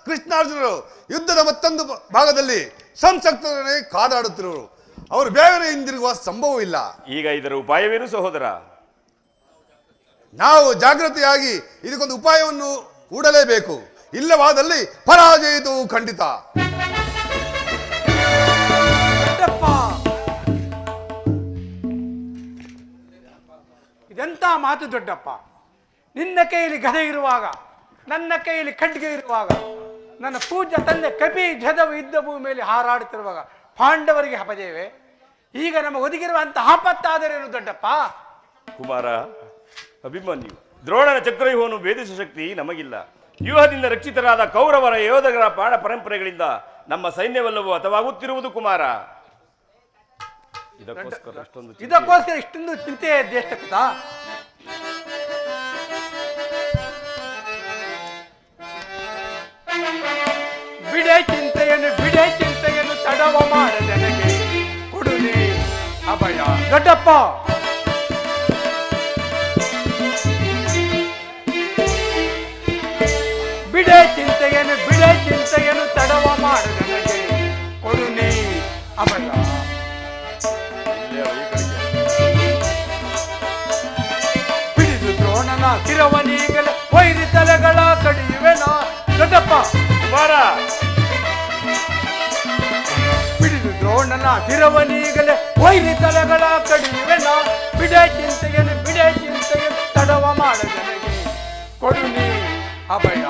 ಕೃಷ್ಣಾರ್ಜುನರು ಯುದ್ಧದ ಮತ್ತೊಂದು ಭಾಗದಲ್ಲಿ ಸಂಸಕ್ತರನ್ನೇ ಕಾದಾಡುತ್ತಿರುವರು. ಅವರು ಬೇಗನೆ ಹಿಂದಿರುಗುವ ಸಂಭವವಿಲ್ಲ. ಈಗ ಇದರ ಉಪಾಯವೇನು ಸಹೋದರ? ನಾವು ಜಾಗೃತಿಯಾಗಿ ಇದಕ್ಕೊಂದು ಉಪಾಯವನ್ನು ಹೂಡಲೇಬೇಕು. ಇಲ್ಲವಾದಲ್ಲಿ ಪರಾಜಯಿತು ಖಂಡಿತ. ಇದೆಂಥ ಮಾತು ದೊಡ್ಡಪ್ಪ. ನಿನ್ನ ಕೈಯಲ್ಲಿ ಗದೆ ಇರುವಾಗ, ನನ್ನ ಕೈಯಲ್ಲಿ ಖಡ್ಗೆ ಇರುವಾಗ, ನನ್ನ ಪೂಜ್ಯ ತಂದೆ ಕಪಿ ಜದವು ಯುದ್ಧ ಭೂಮಿಯಲ್ಲಿ ಹಾರಾಡುತ್ತಿರುವಾಗ ಪಾಂಡವರಿಗೆ ಅಪಜಯವೇ? ಈಗ ನಮಗೆ ಒದಗಿರುವಂತ ಆಪತ್ತಾದರೇನು ದೊಡ್ಡಪ್ಪ? ಕುಮಾರ, ಅಭಿಮನ್ಯು ದ್ರೋಣನ ಚಕ್ರವ್ಯೂಹವನ್ನು ಭೇದಿಸುವ ಶಕ್ತಿ ನಮಗಿಲ್ಲ. ವ್ಯೂಹದಿಂದ ರಕ್ಷಿತರಾದ ಕೌರವರ ಯೋಧರ ಪಾಡ ಪರಂಪರೆಗಳಿಂದ ನಮ್ಮ ಸೈನ್ಯವೆಲ್ಲವೂ ಹತವಾಗುತ್ತಿರುವುದು ಕುಮಾರ. ಇದಕ್ಕೋಸ್ಕರ ಇಷ್ಟೊಂದು ಚಿಂತೆ ಜ್ಯೇಷ್ಠಕೃತ. ಬಿಡೆ ಚಿಂತೆಯನ್ನು ತಡವ ಮಾಡದೆ ನನಗೆ ಕೊಡುನಿ ಅಭಯ. ದೊಡ್ಡಪ್ಪ, ಬಿಡೆ ಚಿಂತೆಯನ್ನು ತಡವ ಮಾಡದೆ ನನಗೆ ಕೊಡುನಿ ಅಭಯ. ಬಿಡಿದು ದ್ರೋಣನ ಕಿರವನಿಗಲ ವೈರಿ ತಲೆಗಳ ಕಡಿಯುವೆನ. ದೊಡ್ಡಪ್ಪ ಕುಮಾರ, ಬಿಡಿದು ದ್ರೋಣನ ಕಿರವನಿಗಲ ವೈರಿ ತಲೆಗಳ ಕಡಿಯುವೆನ. ಬಿಡೆ ಚಿಂತೆಯನ್ನು ತಡವ ಮಾಡದನಿಗೆ ಕೊಡುನಿ ಅಭಯ.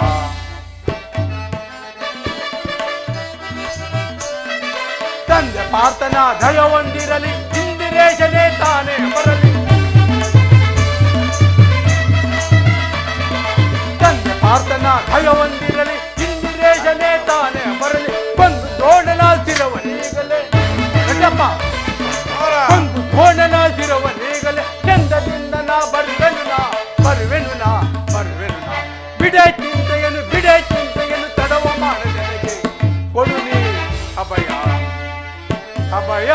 ತಂದೆ ಪಾರ್ಥನ ದಯವೊಂದಿರಲಿ, ಇಂದಿರೇಶನೇ ತಾನೇ ಬರಲಿ. ತಂದೆ ಪಾರ್ಥನ ದಯವೊಂದಿರಲಿ, ಇಂದಿರೇಶನೇ ತಾನೇ ಬರಲಿ. ಬಂದು ದ್ರೋಣನ ಶಿರವನೀಗಲೇ. ದೊಡ್ಡಪ್ಪ, ಬಂದು ದ್ರೋಣನ ಶಿರವನೀಗಲೇ. ಚಂದದಿಂದ ನಾ ಬರುವೆನು ನಾ. ಬಿಡೆ ಚಿಂತೆಯನ್ನು ತಡವ ಮಾಡದನಿಗೆ ಕೊಡುನಿ ಅಭಯ ಅಭಯ.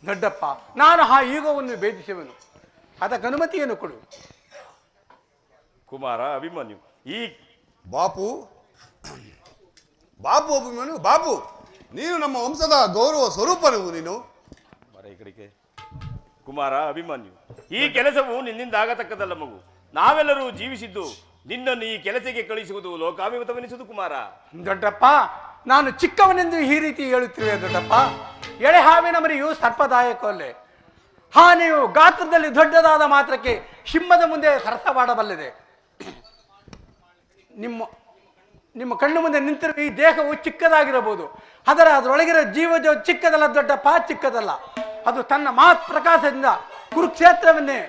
ದೊಡ್ಡಪ್ಪ, ನಾನು ಆ ಈಗೋವನ್ನು ಭೇದಿಸುವೆನು, ಅದಕ್ಕೆ ಅನುಮತಿಯನ್ನು ಕೊಡು. ಕುಮಾರ ಅಭಿಮನ್ಯು, ಈ ಬಾಪು ಬಾಪು ಅಭಿಮನ್ಯು, ಬಾಪು ನೀನು ನಮ್ಮ ವಂಶದ ಗೌರವ ಸ್ವರೂಪನು. ನೀನು ಬರ ಈ ಕಡೆಗೆ. ಕುಮಾರ ಅಭಿಮನ್ಯು, ಈ ಕೆಲಸವು ನಿನ್ನಿಂದ ಆಗತಕ್ಕದಲ್ಲ ಮಗು. ನಾವೆಲ್ಲರೂ ಜೀವಿಸಿದ್ದು ನಿನ್ನನ್ನು ಈ ಕೆಲಸಕ್ಕೆ ಕಳಿಸುವುದು ಲೋಕಾಭಿಮತವೆನಿಸುವುದು. ಕುಮಾರ ದೊಡ್ಡಪ್ಪ, ನಾನು ಚಿಕ್ಕವನೆಂದು ಈ ರೀತಿ ಹೇಳುತ್ತಿರುವೆ ದೊಡ್ಡಪ್ಪ. ಎಳೆ ಹಾವಿನ ಮರಿಯು ಸರ್ಪದಾಯಕವಲ್ಲೇ. ನೀವು ಗಾತ್ರದಲ್ಲಿ ದೊಡ್ಡದಾದ ಮಾತ್ರಕ್ಕೆ ಸಿಂಹದ ಮುಂದೆ ಸರಸವಾಡಬಲ್ಲದೆ. ನಿಮ್ಮ ಕಣ್ಣು ಮುಂದೆ ನಿಂತಿರುವ ಈ ದೇಹವು ಚಿಕ್ಕದಾಗಿರಬಹುದು, ಆದರೆ ಅದರೊಳಗಿರೋ ಜೀವಜೋ ಚಿಕ್ಕದಲ್ಲ ದೊಡ್ಡಪ್ಪ, ಚಿಕ್ಕದಲ್ಲ. ಅದು ತನ್ನ ಮಾತ್ ಪ್ರಕಾಶದಿಂದ ಕುರುಕ್ಷೇತ್ರವನ್ನೇ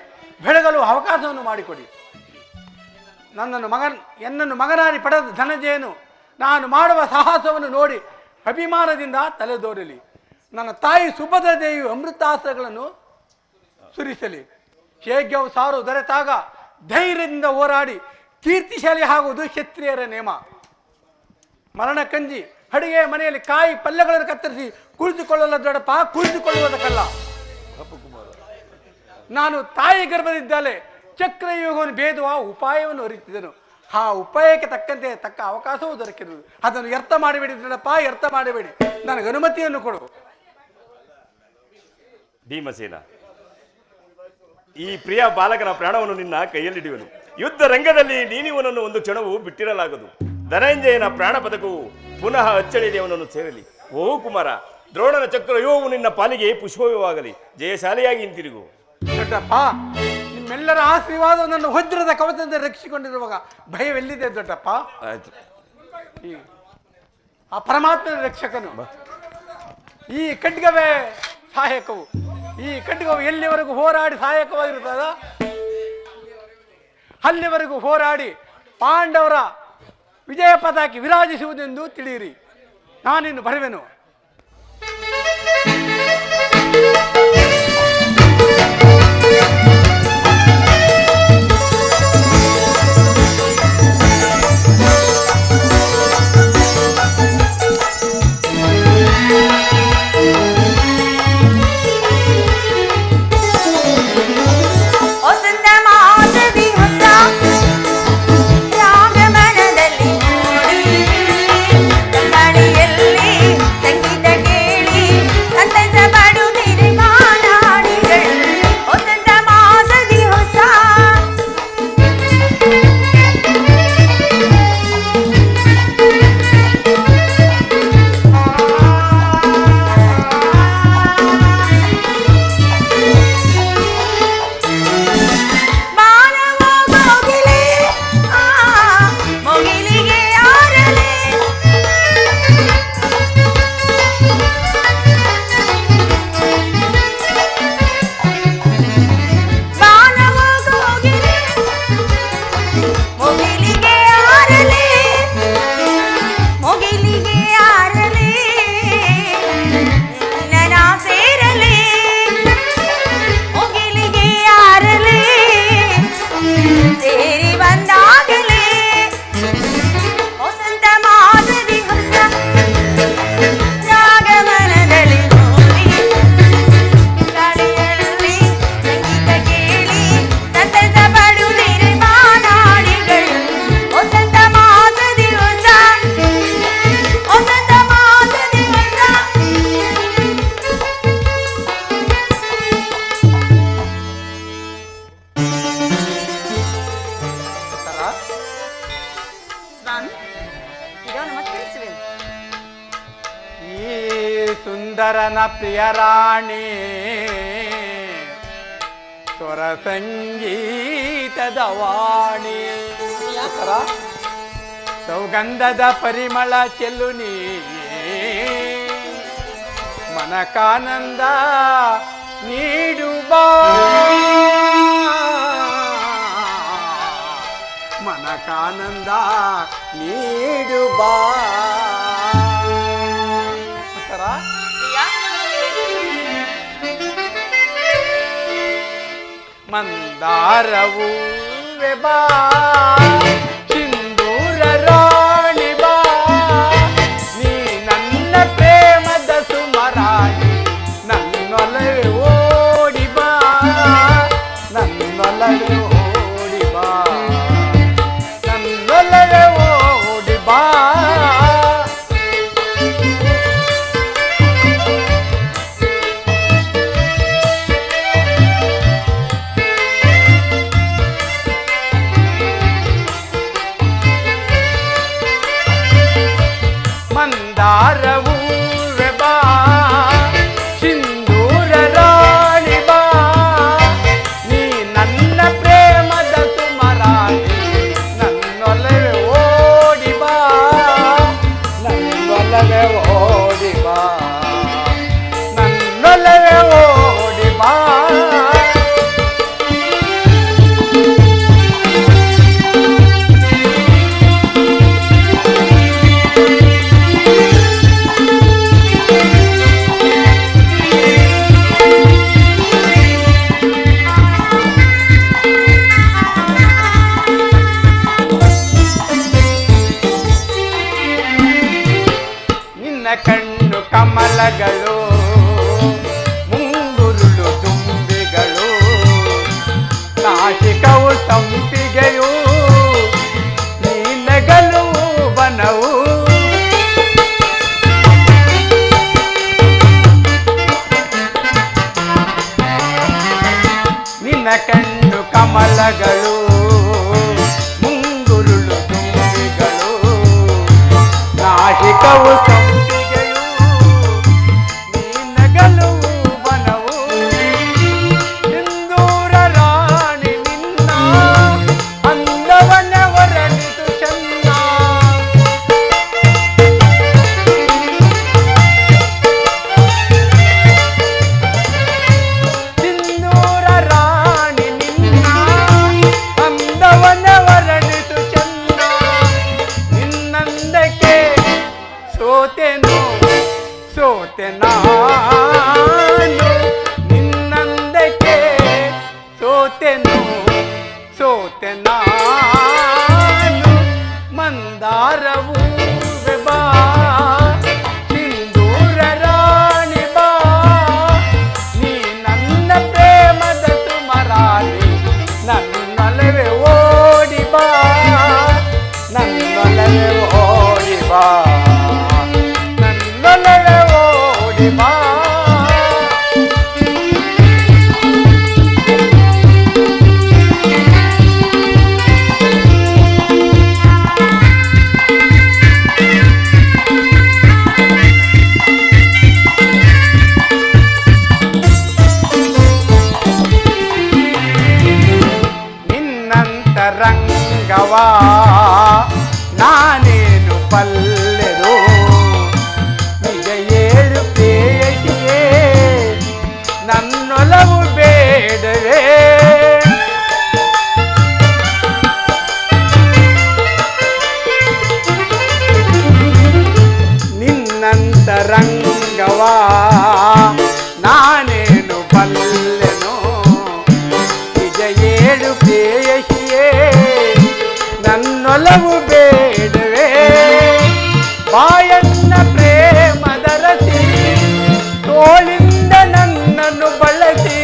ಬೆಳಗಲು ಅವಕಾಶವನ್ನು ಮಾಡಿಕೊಡಿ. ಎನ್ನನ್ನು ಮಗನಾಗಿ ಪಡೆದ ಧನಜಯನು ನಾನು ಮಾಡುವ ಸಾಹಸವನ್ನು ನೋಡಿ ಅಭಿಮಾನದಿಂದ ತಲೆದೋರಲಿ. ನನ್ನ ತಾಯಿ ಸುಭದ್ರದೇವಿಯು ಅಮೃತಾಸ್ತ್ರಗಳನ್ನು ಸುರಿಸಲಿ. ಹೇಗ್ಯವು ಸಾರು ದೊರೆತಾಗ ಧೈರ್ಯದಿಂದ ಹೋರಾಡಿ ಕೀರ್ತಿಶಾಲಿ ಆಗುವುದು ಕ್ಷತ್ರಿಯರ ನೇಮ. ಮರಣ ಕಂಜಿ ಅಡುಗೆ ಮನೆಯಲ್ಲಿ ಕಾಯಿ ಪಲ್ಯಗಳನ್ನು ಕತ್ತರಿಸಿ ಕುಳಿತುಕೊಳ್ಳಲ್ಲ ದೊಡ್ಡಪ್ಪ, ಕುಳಿತುಕೊಳ್ಳುವುದಕ್ಕಲ್ಲ. ನಾನು ತಾಯಿ ಗರ್ಭದಿದ್ದಾಲೆ ಚಕ್ರಯುಗವನ್ನು ಭೇದುವ ಉಪಾಯವನ್ನು ಅರಿತಿದ್ದನು. ಆ ಉಪಾಯಕ್ಕೆ ತಕ್ಕಂತೆ ತಕ್ಕ ಅವಕಾಶವೂ ದೊರಕಿರುವುದು. ಅದನ್ನು ವ್ಯರ್ಥ ಮಾಡಬೇಡಿ ದೊಡ್ಡಪ್ಪ, ವ್ಯರ್ಥ ಮಾಡಬೇಡಿ. ನನಗೆ ಅನುಮತಿಯನ್ನು ಕೊಡು. ಭೀಮಸೇನ, ಈ ಪ್ರಿಯ ಬಾಲಕನ ಪ್ರಾಣವನ್ನು ನಿನ್ನ ಕೈಯಲ್ಲಿಡುವನು. ಯುದ್ಧ ರಂಗದಲ್ಲಿ ನೀನಿವನನ್ನು ಒಂದು ಕ್ಷಣವೂ ಬಿಟ್ಟಿರಲಾಗದು. ಧನಂಜಯನ ಪ್ರಾಣ ಪದಕವು ಪುನಃ ಅಚ್ಚಳಿಯಲ್ಲಿ ಅವನನ್ನು ಸೇರಲಿ. ಓ ಕುಮಾರ, ದ್ರೋಣನ ಚಕ್ರವ್ಯೂಹವು ನಿನ್ನ ಪಾಲಿಗೆ ಪುಷ್ಪವ್ಯೂಹವಾಗಲಿ. ಜಯಶಾಲಿಯಾಗಿ ಹಿಂತಿರುಗು. ದೊಡ್ಡಪ್ಪ, ನಿಮ್ಮೆಲ್ಲರ ಆಶೀರ್ವಾದ ನನ್ನ ವಜ್ರದ ಕವಚದಿಂದ ರಕ್ಷಿಸಿಕೊಂಡಿರುವಾಗ ಭಯವೆಲ್ಲಿದೆ ದೊಡ್ಡಪ್ಪ? ಆಯ್ತು, ಆ ಪರಮಾತ್ಮನ ರಕ್ಷಕನು. ಈ ಖಡ್ಗವೇ ಸಹಾಯಕವು. ಈ ಖಡ್ಗವು ಎಲ್ಲಿವರೆಗೂ ಹೋರಾಡಿ ಸಹಾಯಕವಾಗಿರುತ್ತದ ಅಲ್ಲಿವರೆಗೂ ಹೋರಾಡಿ ಪಾಂಡವರ ವಿಜಯ ಪತಾಕೆ ವಿರಾಜಿಸುವುದೆಂದು ತಿಳಿಯಿರಿ. ನಾನಿನ್ನು ಬರುವೆನು. ಸುಂದರನ ಪ್ರಿಯ ರಾಣಿ ಸ್ವರ ಸಂಗೀತದ ವಾಣಿ, ಸೌಗಂಧದ ಪರಿಮಳ ಚೆಲ್ಲುನಿ ಮನಕಾನಂದ ನೀಡುಬಾ, ಮನಕಾನಂದ ನೀಡುಬಾ. ಮಂದಾರವು ಬಾ ಸಿಂಧೂರ ರಾಣಿ ಮಂದಾರವೂ ಬಾ ಸಿಂಧೂರ ರಾಣಿ ಬಾ ನೀ ನನ್ನ ಪ್ರೇಮದ ಸುಮರಾಣಿ ನನ್ನೊಲವೇ ಓಡಿ ಬಾ ನನ್ನೊಲವೇ ಓಡಿ ಬಾ ನನ್ನೊಲವೇ ಓಡಿ ಬಾ ಕಣ್ಣು ಕಮಲಗಳು ಮುಂಗುರುಳು ತುಂಬಿಗಳು ನಾಶಿಕವು ಸಂಪಿಗೆಯು ನೀನಗಲು ಬನವು ನಿನ್ನ ಕಣ್ಣು ಕಮಲಗಳು ಮುಂಗುರುಳು ತುಂಬಿಗಳು ನಾಶಿಕವು ಸೋತೆ ನಾನು ನಿನ್ನಂದಕ್ಕೆ ಸೋತೆನು ಸೋತೆ ನಾನು ಮಂದಾರವೂ ಬಾ ಸಿಂಧೂರ ರಾಣಿ ಬಾ ನೀ ನನ್ನ ಪ್ರೇಮದ ಸುಮರಾಣಿ ನನ್ನೊಲವೇ ಓಡಿ ಬಾ ನನ್ನೊಲವೇ ಓಡಿ ಬಾ ನನ್ನೊಲವೇ ಓಡಿ ಬಾ ನಿನ್ನಂತರಂಗವಾ ನಾನೇನು ಬಲ್ಲೆರು ನಿಜ ಏಳು ಪ್ರೇಯಸಿಯೇ ನನ್ನೊಲವು ಬೇಡವೇ ನಿನ್ನಂತರಂಗವಾ ನಾನೇನು ಬಲ್ಲೆನು ನಿಜ ಏಳು ಪ್ರೇಯಸಿಯೇ ನನ್ನೊಲವು ಬೇಡವೇ ಬಾಯನ್ನ ಪ್ರೇಮದ ರತಿ ತೋಳಿಂದ ನನ್ನನ್ನು ಬಳಸಿ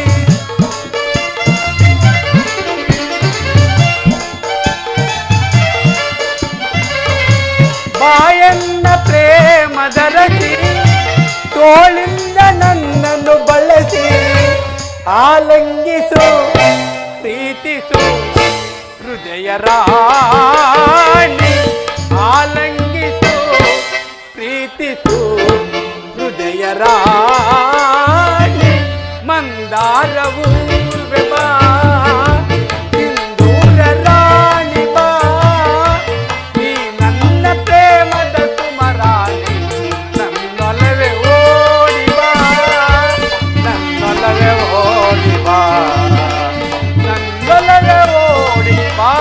ಬಾಯನ್ನ ಪ್ರೇಮದ ರತಿ ತೋಳಿಂದ ನನ್ನನ್ನು ಬಳಸಿ ಆಲಂಗಿಸು ಪ್ರೀತಿಸು ಹೃದಯ ರಾಣಿ ಆಲಂಗಿಸು ಪ್ರೀತಿಸು ಹೃದಯ ರಾಣಿ ಮಂದಾರವೂ ಬಾ ಸಿಂಧೂರ ರಾಣಿ ಬಾ ನೀ ನನ್ನ ಪ್ರೇಮದ ಸುಮರಾಣಿ ನನ್ನೊಲವೇ ಓಡಿ ಬಾ ನನ್ನೊಲವೇ ಓಡಿ ಬಾ ನನ್ನೊಲವೇ ಓಡಿ ಬಾ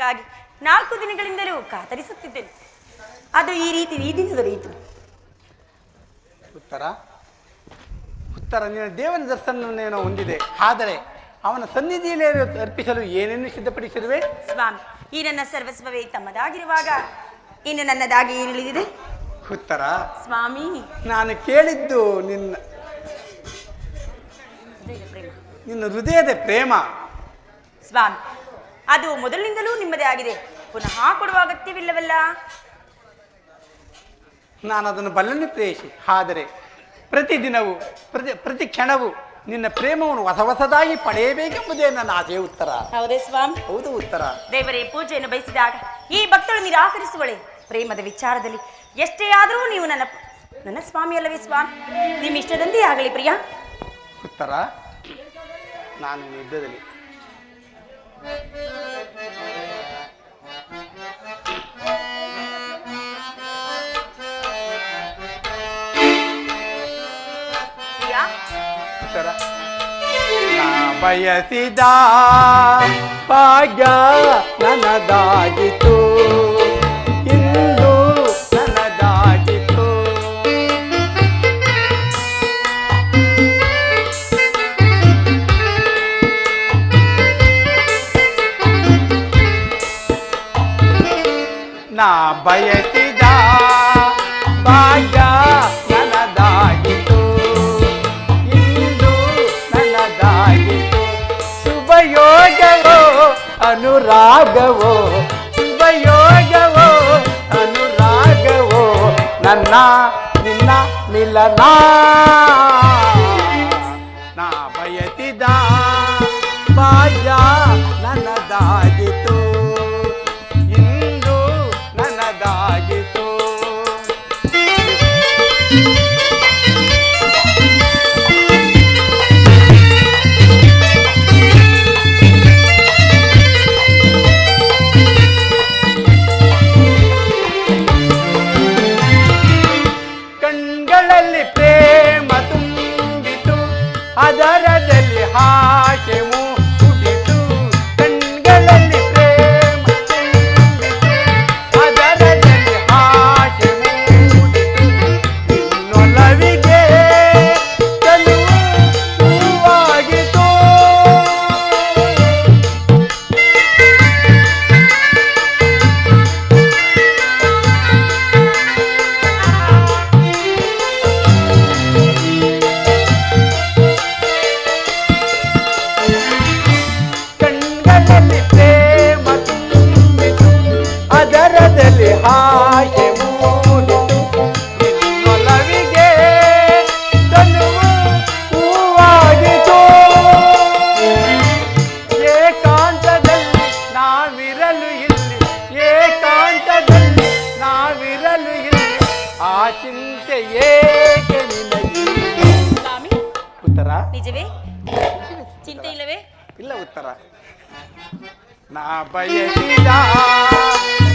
ದರ್ಶನಕ್ಕಾಗಿ 4 ದಿನಗಳಿಂದಲೂ ಕಾತರಿಸುತ್ತಿದ್ದೇನೆ. ಅದು ಈ ದಿನ ದೊರೆಯಿತು. ಉತ್ತರ ನಿನ್ನ ದೇವರ ದರ್ಶನವನ್ನೇನೋ ಹೊಂದಿದೆ, ಆದರೆ ಅವನ ಸನ್ನಿಧಿಯಲ್ಲಿ ಅರ್ಪಿಸಲು ಏನೇನು ಸಿದ್ಧಪಡಿಸಿರುವೆ? ಸ್ವಾಮಿ, ಈ ನನ್ನ ಸರ್ವಸ್ವವೇ ತಮ್ಮದಾಗಿರುವಾಗ ಇನ್ನು ನನ್ನದಾಗಿ ಏನುಳಿದಿದೆ? ಉತ್ತರ ಸ್ವಾಮಿ, ನಾನು ಕೇಳಿದ್ದು ನಿನ್ನ ಹೃದಯದ ಪ್ರೇಮ. ಸ್ವಾಮಿ, ಅದು ಮೊದಲಿನಿಂದಲೂ ನಿಮ್ಮದೇ ಆಗಿದೆ, ಪುನಃ ಕೊಡುವ ಅಗತ್ಯವಿಲ್ಲವಲ್ಲ. ನಾನು ಅದನ್ನು ಬಲ್ಲನ್ನು ಪ್ರೇಯಸಿ, ಆದರೆ ಪ್ರತಿದಿನವೂ ಪ್ರತಿ ಕ್ಷಣವೂ ನಿನ್ನ ಪ್ರೇಮವನ್ನು ಹೊಸದಾಗಿ ಪಡೆಯಬೇಕೆಂಬುದೇ ನನ್ನ ಆಸೆಯ ಉತ್ತರ. ಹೌದೇ ಸ್ವಾಮಿ? ಹೌದು ಉತ್ತರ. ದೇವರೇ ಪೂಜೆಯನ್ನು ಬಯಸಿದಾಗ ಈ ಭಕ್ತಳು ನಿರಾಕರಿಸುವಳೆ. ಪ್ರೇಮದ ವಿಚಾರದಲ್ಲಿ ಎಷ್ಟೇ ಆದರೂ ನೀವು ನನ್ನ ಸ್ವಾಮಿ ಅಲ್ಲವೇ ಸ್ವಾಮಿ? ನಿಮ್ಮ ಇಷ್ಟದಂತೆ ಆಗಲಿ ಪ್ರಿಯ. ಉತ್ತರ, ನಾನು ಯುದ್ಧದಲ್ಲಿ ಬಯಸಿದ ಭಾಗ್ಯ ನನ್ನದಾಗಿತು, ಇಂದು ನನ್ನದಾಗಿತು. ನಾ ಬಯಸಿದ ಭಾಗ್ಯ ನನ್ನದಾಗಿತು, ಇಂದು ನನ್ನದಾಗಿತು. ಶುಭಯೋಗವೋ ಅನುರಾಗವೋ, ಶುಭಯೋಗವೋ ಅನುರಾಗವೋ, ನನ್ನ ನಿನ್ನ ಮಿಲನ. ನಾ ಬಯಸಿದ ಭಾಗ್ಯ ನನ್ನದಾಗಿತು, ಇಂದು ನನ್ನದಾಗಿತು. ಕಣ್ಗಳಲ್ಲಿ ಪ್ರೇಮ ತುಂಬಿತು, ಅದರದಲ್ಲಿ ಹಾಗೆ ಮೂಡಿತು. ಕಣ್ಗಳಲ್ಲಿ ಪ್ರೇಮ ತುಂಬಿತು, ಅದರದಲ್ಲಿ ಹಾಗೆ ಮೂಡಿತು. ನಿನ್ನೊಲವಿಗೆ ತನುವು ಹೂವಾಗಿತು. ಕಣ್ಗಳಲ್ಲಿ ಪ್ರೇಮ ತುಂಬಿತು, ಅದರದಲ್ಲಿ ಹಾಗೆ ಮೂಡಿತು. ನಿನ್ನೊಲವಿಗೆ ತನುವು ಹೂವಾಗಿತು. ಏಕಾಂತದಲ್ಲಿ ನಾವಿರಲು ಇಲ್ಲಿ, ಏಕಾಂತದಲ್ಲಿ ನಾವಿರಲು ಇಲ್ಲಿ, ಆ ಚಿಂತೆ ಏಕೆ ನಿನಗೆ? ಸ್ವಾಮಿ, ಉತ್ತರ ನಿಜವೇ? ಚಿಂತೆ ಇಲ್ಲವೇ? ಇಲ್ಲ ಉತ್ತರ. ನಾ ಬಯಸಿದ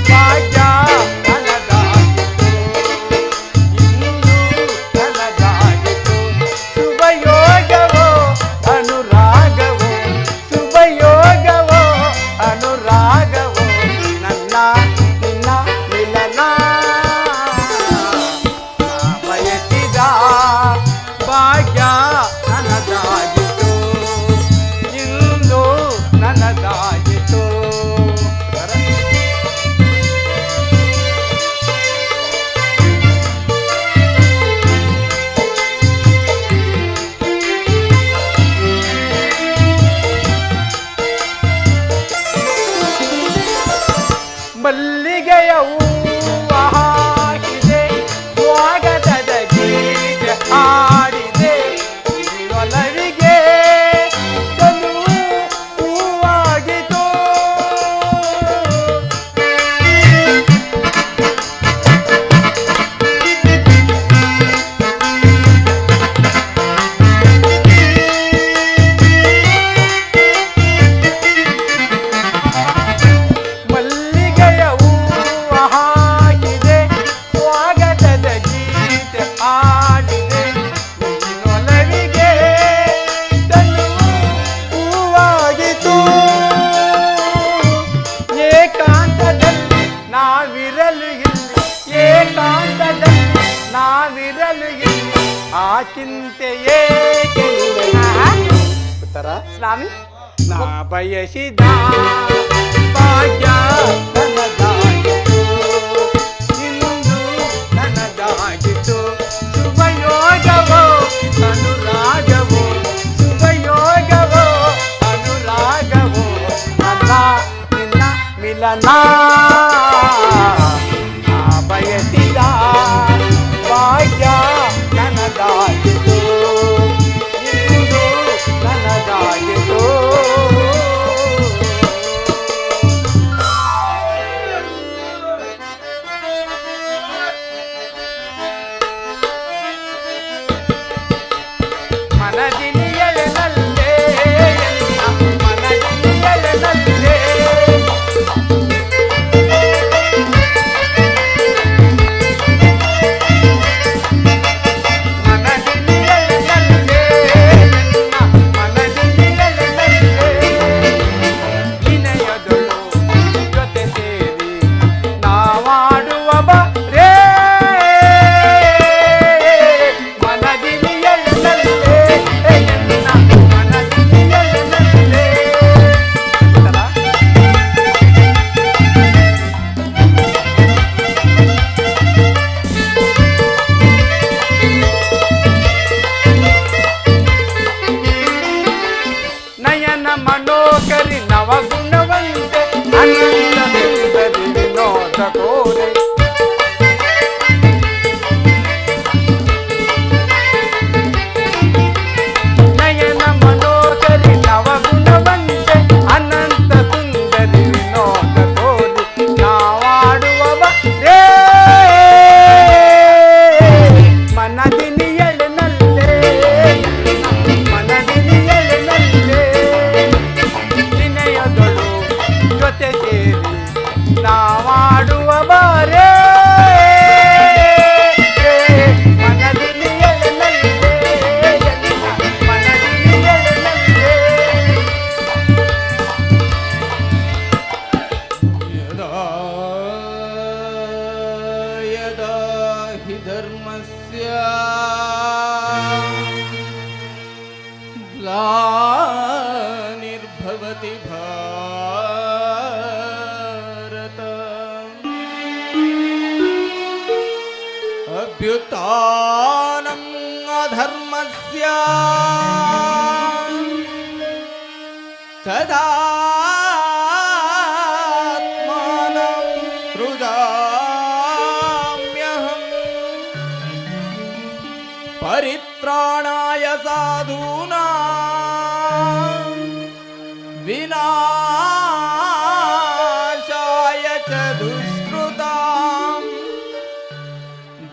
ಭಾಗ್ಯ ನನ್ನದಾಗಿತು, ಇಂದು ನನ್ನದಾಗಿತು. ಶುಭಯೋಗವೋ ಅನುರಾಗವೋ, ಶುಭಯೋಗವೋ ಅನುರಾಗವೋ, ನನ್ನ ನಿನ್ನ ಮಿಲನ. ನಾ ಬಯಸಿದ ಭಾಗ್ಯ ನನ್ನದಾಗಿತು, ಇಂದು ನನ್ನದಾಗಿತು. ಚಿಂತೆ ಏಕೆ ಉತ್ತರ ಸ್ವಾಮಿ ನಾ ಬಯಸಿದ ಭಾಗ್ಯ ನನ್ನದಾಗಿತು ಇಂದು ನನ್ನದಾಗಿತು ಶುಭಯೋಗವೋ ಅನುರಾಗವೋ ಶುಭಯೋಗವೋ ಅನುರಾಗವೋ ನನ್ನ ನಿನ್ನ ಮಿಲನ ನಾ ಬಯಸಿದ ಭಾಗ್ಯ ನನ್ನದಾಗಿತು ಇಂದು ನನ್ನದಾಗಿತು ಮನದಿನಿಯಲನಲ್ಲೇ ಮನದಿನಿಯಲನಲ್ಲೇ ಮನೋಕರಿ ನವಗುಣವಂತೆ ಅನಂತ ಸುಂದರಿ ವಿನೋದ ಕೋರೆ ನಯನ ಮನೋಕರಿ ನವಗುಣವಂತೆ ಅನಂತ ಸುಂದರಿ ವಿನೋದ ಕೋರಿ ನಾವಾಡುವ ರೇ ಮನದಿನಿಯಳನಲ್ಲೇ ಮನದಿನಿಯಳನಲ್ಲೇ ವಿನಯದಳು ಜೊತೆ ಸೇರಿ ನಾವಾಡುವ ಬಾರೇ ಮನದಿನಿಯಳನಲ್ಲೇ ಮನದಿನಿಯಳನಲ್ಲೇ ಯದಾ ಯದಾ ಹಿ ಧರ್ಮಸ್ಯ ಗ್ಲಾನಿರ್ಭವತಿ ಭಾರತ ಅಭ್ಯುತ್ಥಾನಂ ಅಧರ್ಮಸ್ಯ ತದಾತ್ಮಾನಂ ಸೃಜಾಮ್ಯಹಂ ಪರಿತ್ರಾಣಾಯ ಸಾಧೂನಾಂ ವಿನಾಶಾಯ ಚ ದುಷ್ಕೃತಾಂ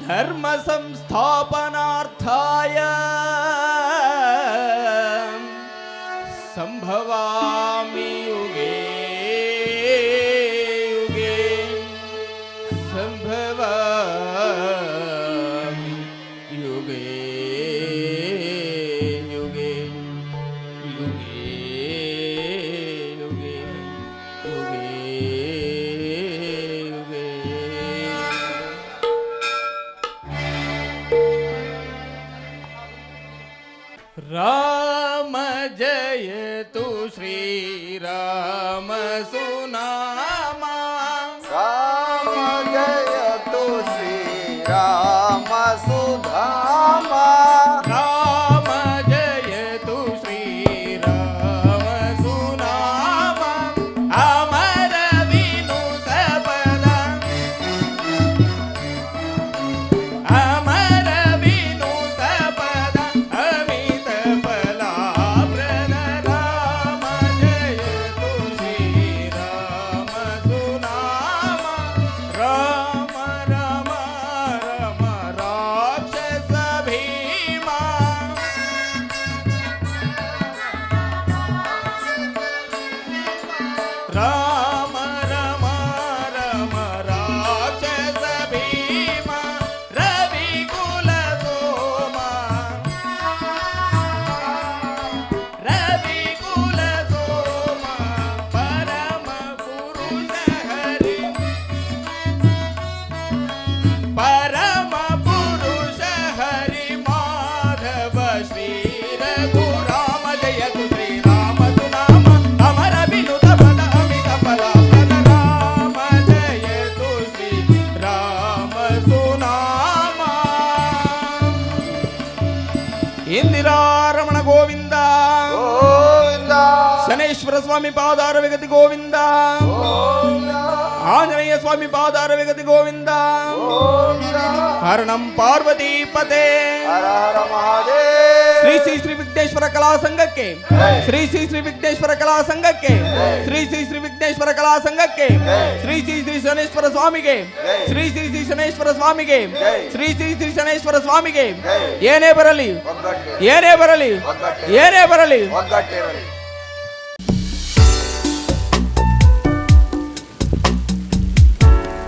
ಧರ್ಮ ಸಂಸ್ಥಾಪನಾರ್ಥಾಯ ಸಂಭವಾಮಿ ಯುಗೇ ಯುಗೇ ಸಂಭವಾಮಿ ಯುಗೇ ಯುಗೇ ಯುಗೇ ಯುಗೇ ಯುಗೇ ಯುಗೇ ರಾಮ ಜಯತು ಶ್ರೀರಾಮ ಸುನಾಮ ರಾಮ ಜಯತು ಶ್ರೀರಾಮ ಸುಧಾಮ ರಾಮ ಜಯತು ಶ್ರೀರಾಮ ಸುನಾಮ ಅಮರ ವಿನುತ ಪದ ಅಮರ ವಿನುತ ಪದ ಅಮಿತ ಫಲಾಪ್ರದ ರಾಮ ಜಯತು ಶ್ರೀರಾಮ ಸುನಾಮ ರಾಮ ರಾಮ ರಾಮ ಶನೇಶ್ವರ ಸ್ವಾಮಿ ಪಾದಾರ ಗತಿ ಗೋವಿಂದ. ಆಂಜನೇಯ ಸ್ವಾಮಿ ಪಾದಾರ ಗತಿ ಗೋವಿಂದ. ಹರಣಂ ಪಾರ್ವತಿ ಪತೆ. ಹರ ಹರ ಮಹಾದೇವ. ಶ್ರೀ ಶ್ರೀ ಶ್ರೀ ವಿಘ್ನೇಶ್ವರ ಕಲಾ ಸಂಘಕ್ಕೆ, ಶ್ರೀ ಶ್ರೀ ಶ್ರೀ ವಿಘ್ನೇಶ್ವರ ಕಲಾ ಸಂಘಕ್ಕೆ, ಶ್ರೀ ಶ್ರೀ ಶ್ರೀ ವಿಘ್ನೇಶ್ವರ ಕಲಾ ಸಂಘಕ್ಕೆ, ಶ್ರೀ ಶ್ರೀ ಶ್ರೀ ಶನೇಶ್ವರ ಸ್ವಾಮಿಗೆ, ಶ್ರೀ ಶ್ರೀ ಶ್ರೀ ಶನೇಶ್ವರ ಸ್ವಾಮಿಗೆ, ಶ್ರೀ ಶ್ರೀ ಶ್ರೀ ಶನೇಶ್ವರ ಸ್ವಾಮಿಗೆ. ಏನೇ ಬರಲಿ, ಏನೇ ಬರಲಿ, ಏನೇ ಬರಲಿ, ಒಗ್ಗಟ್ಟಿರಲಿ.